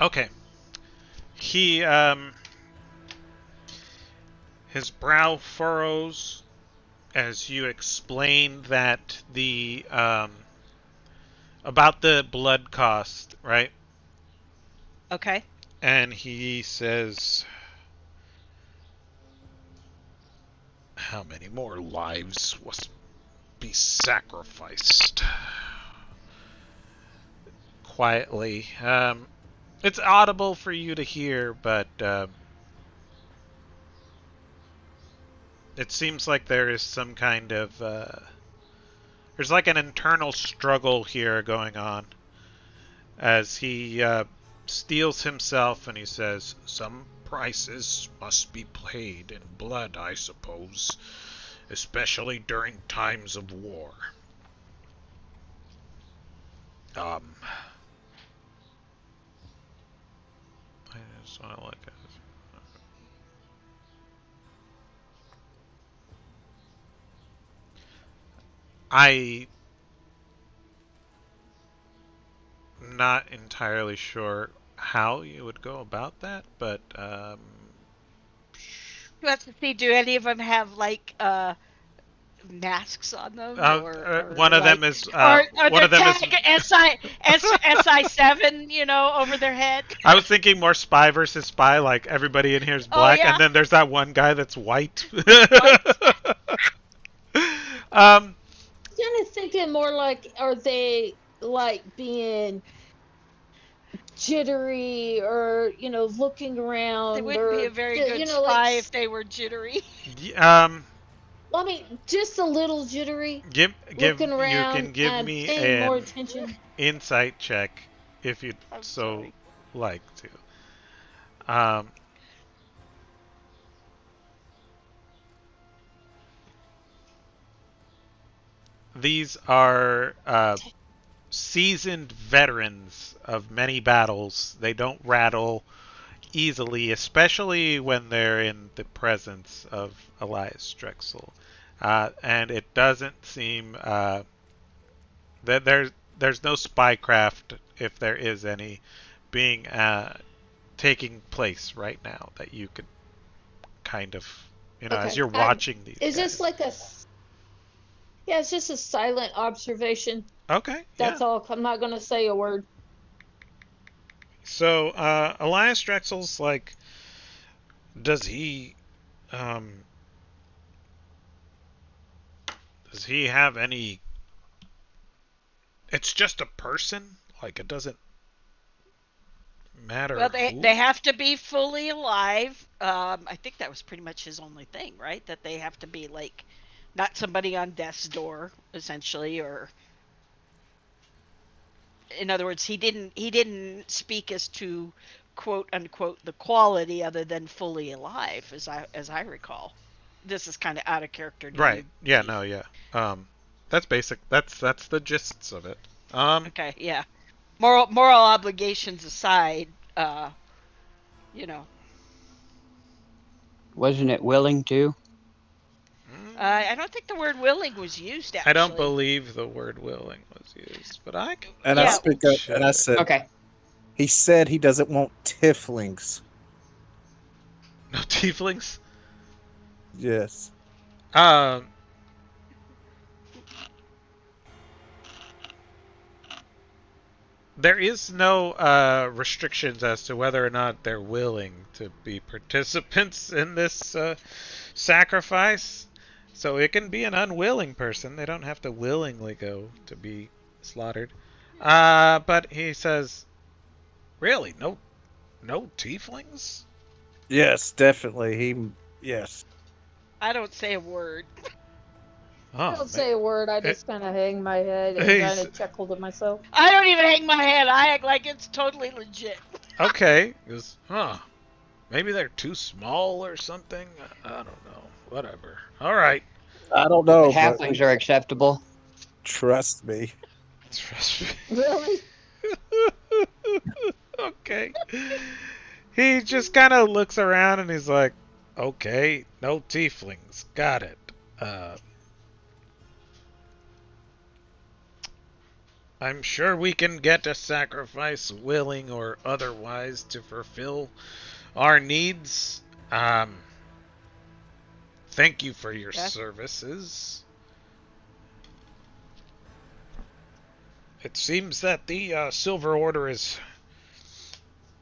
okay. He, his brow furrows as you explain that about the blood cost, right? Okay. And he says, how many more lives must be sacrificed? Quietly. It's audible for you to hear, but it seems like there is some kind of there's like an internal struggle here going on as he steels himself and he says, "Some prices must be paid in blood, I suppose, especially during times of war. I just want to look at this. I'm not entirely sure how you would go about that, but You have to see. Do any of them have like masks on them, one or of them like, is or one their of them is. tag SI7, over their head? I was thinking more spy versus spy, like everybody in here is Oh black, yeah, and then there's that one guy that's white. white. um, Kind of thinking more like, are they like being jittery or looking They around wouldn't be a or very good like spy if they were jittery. um, I mean just a little jittery, give looking you around can give and me paying more an attention. insight check if you'd I'm so sorry. like to. These are seasoned veterans of many battles. They don't rattle easily, especially when they're in the presence of Elias Drexel. And it doesn't seem that there's no spycraft, if there is any, being taking place right now that you could kind of, as Okay, you're watching these is this guys. like yeah, it's just a silent observation. Okay, yeah. That's all. I'm not gonna say a word. So Elias Drexel's like, does he um, does he have any? It's just a person. Like it doesn't matter Well, who. they have to be fully alive. I think that was pretty much his only thing, right? That they have to be like not somebody on death's door, essentially, or in other words, he didn't speak as to quote unquote the quality other than fully alive, as I recall. This is kind of out of character to Right. you, Yeah. Keith. No. Yeah. That's basic. That's the gists of it. Um. Okay, yeah. Moral obligations aside, you know, Wasn't it willing to? I don't think the word willing was used I don't actually. believe the word willing was used, but I can And I Yeah, double speak up and I check. said, Okay. he said he doesn't want tieflings. No tieflings. Yes. Um. There is no restrictions as to whether or not they're willing to be participants in this sacrifice. So it can be an unwilling person. They don't have to willingly go to be slaughtered. But he says, really, no tieflings? Yes, definitely. Yes. I don't say a word. I Oh don't man. say a word. I It, just kind of hang my head and kind he's of chuckle to myself. I don't even hang my head. I act like it's totally legit. okay. He goes, maybe they're too small or something. I don't know. Whatever. All right. I don't But know, but halflings are acceptable. trust me. Trust me. Really? okay. He just kind of looks around and he's like, okay, no tieflings. Got it. Uh, I'm sure we can get a sacrifice, willing or otherwise, to fulfill our needs. Thank you for your Okay. services. It seems that the Silver Order is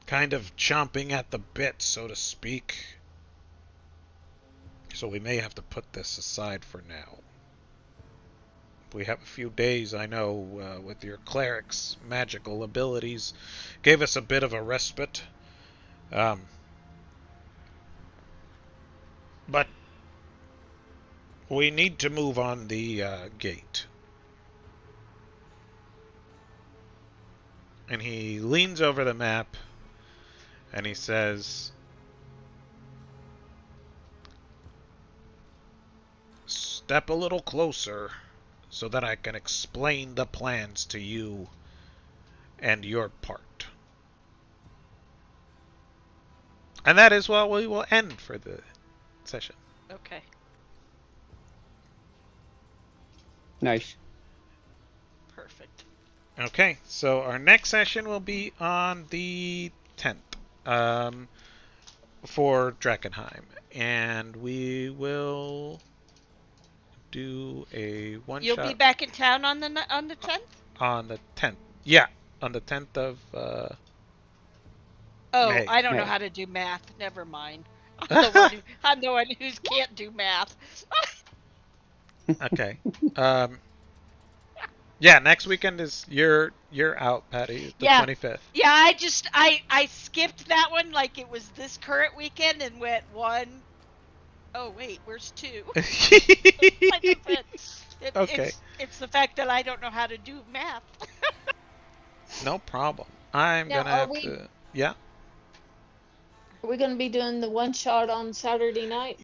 kind of chomping at the bit, so to speak. So we may have to put this aside for now. We have a few days, I know, with your cleric's magical abilities. Gave us a bit of a respite. Um, but we need to move on the gate. And he leans over the map and he says, "Step a little closer so that I can explain the plans to you and your part." And that is what we will end for the session. Okay. Nice. Perfect. Okay, so our next session will be on the 10th for Drakkenheim. And we will do a one You'll be shot back in town on the 10th? on the 10th. Yeah, on the 10th of Oh, May. I don't know May. how to do math. Never mind. I'm the one who can't do math. Okay. Um, yeah, next weekend is you're out, Patty, the Yeah. 25th. Yeah, I skipped that one like it was this current weekend and went one. Oh wait, where's two? Like I said, Okay, it's the fact that I don't know how to do math. no problem. I'm Now, gonna have to. Yeah. are we going to be doing the one shot on Saturday night?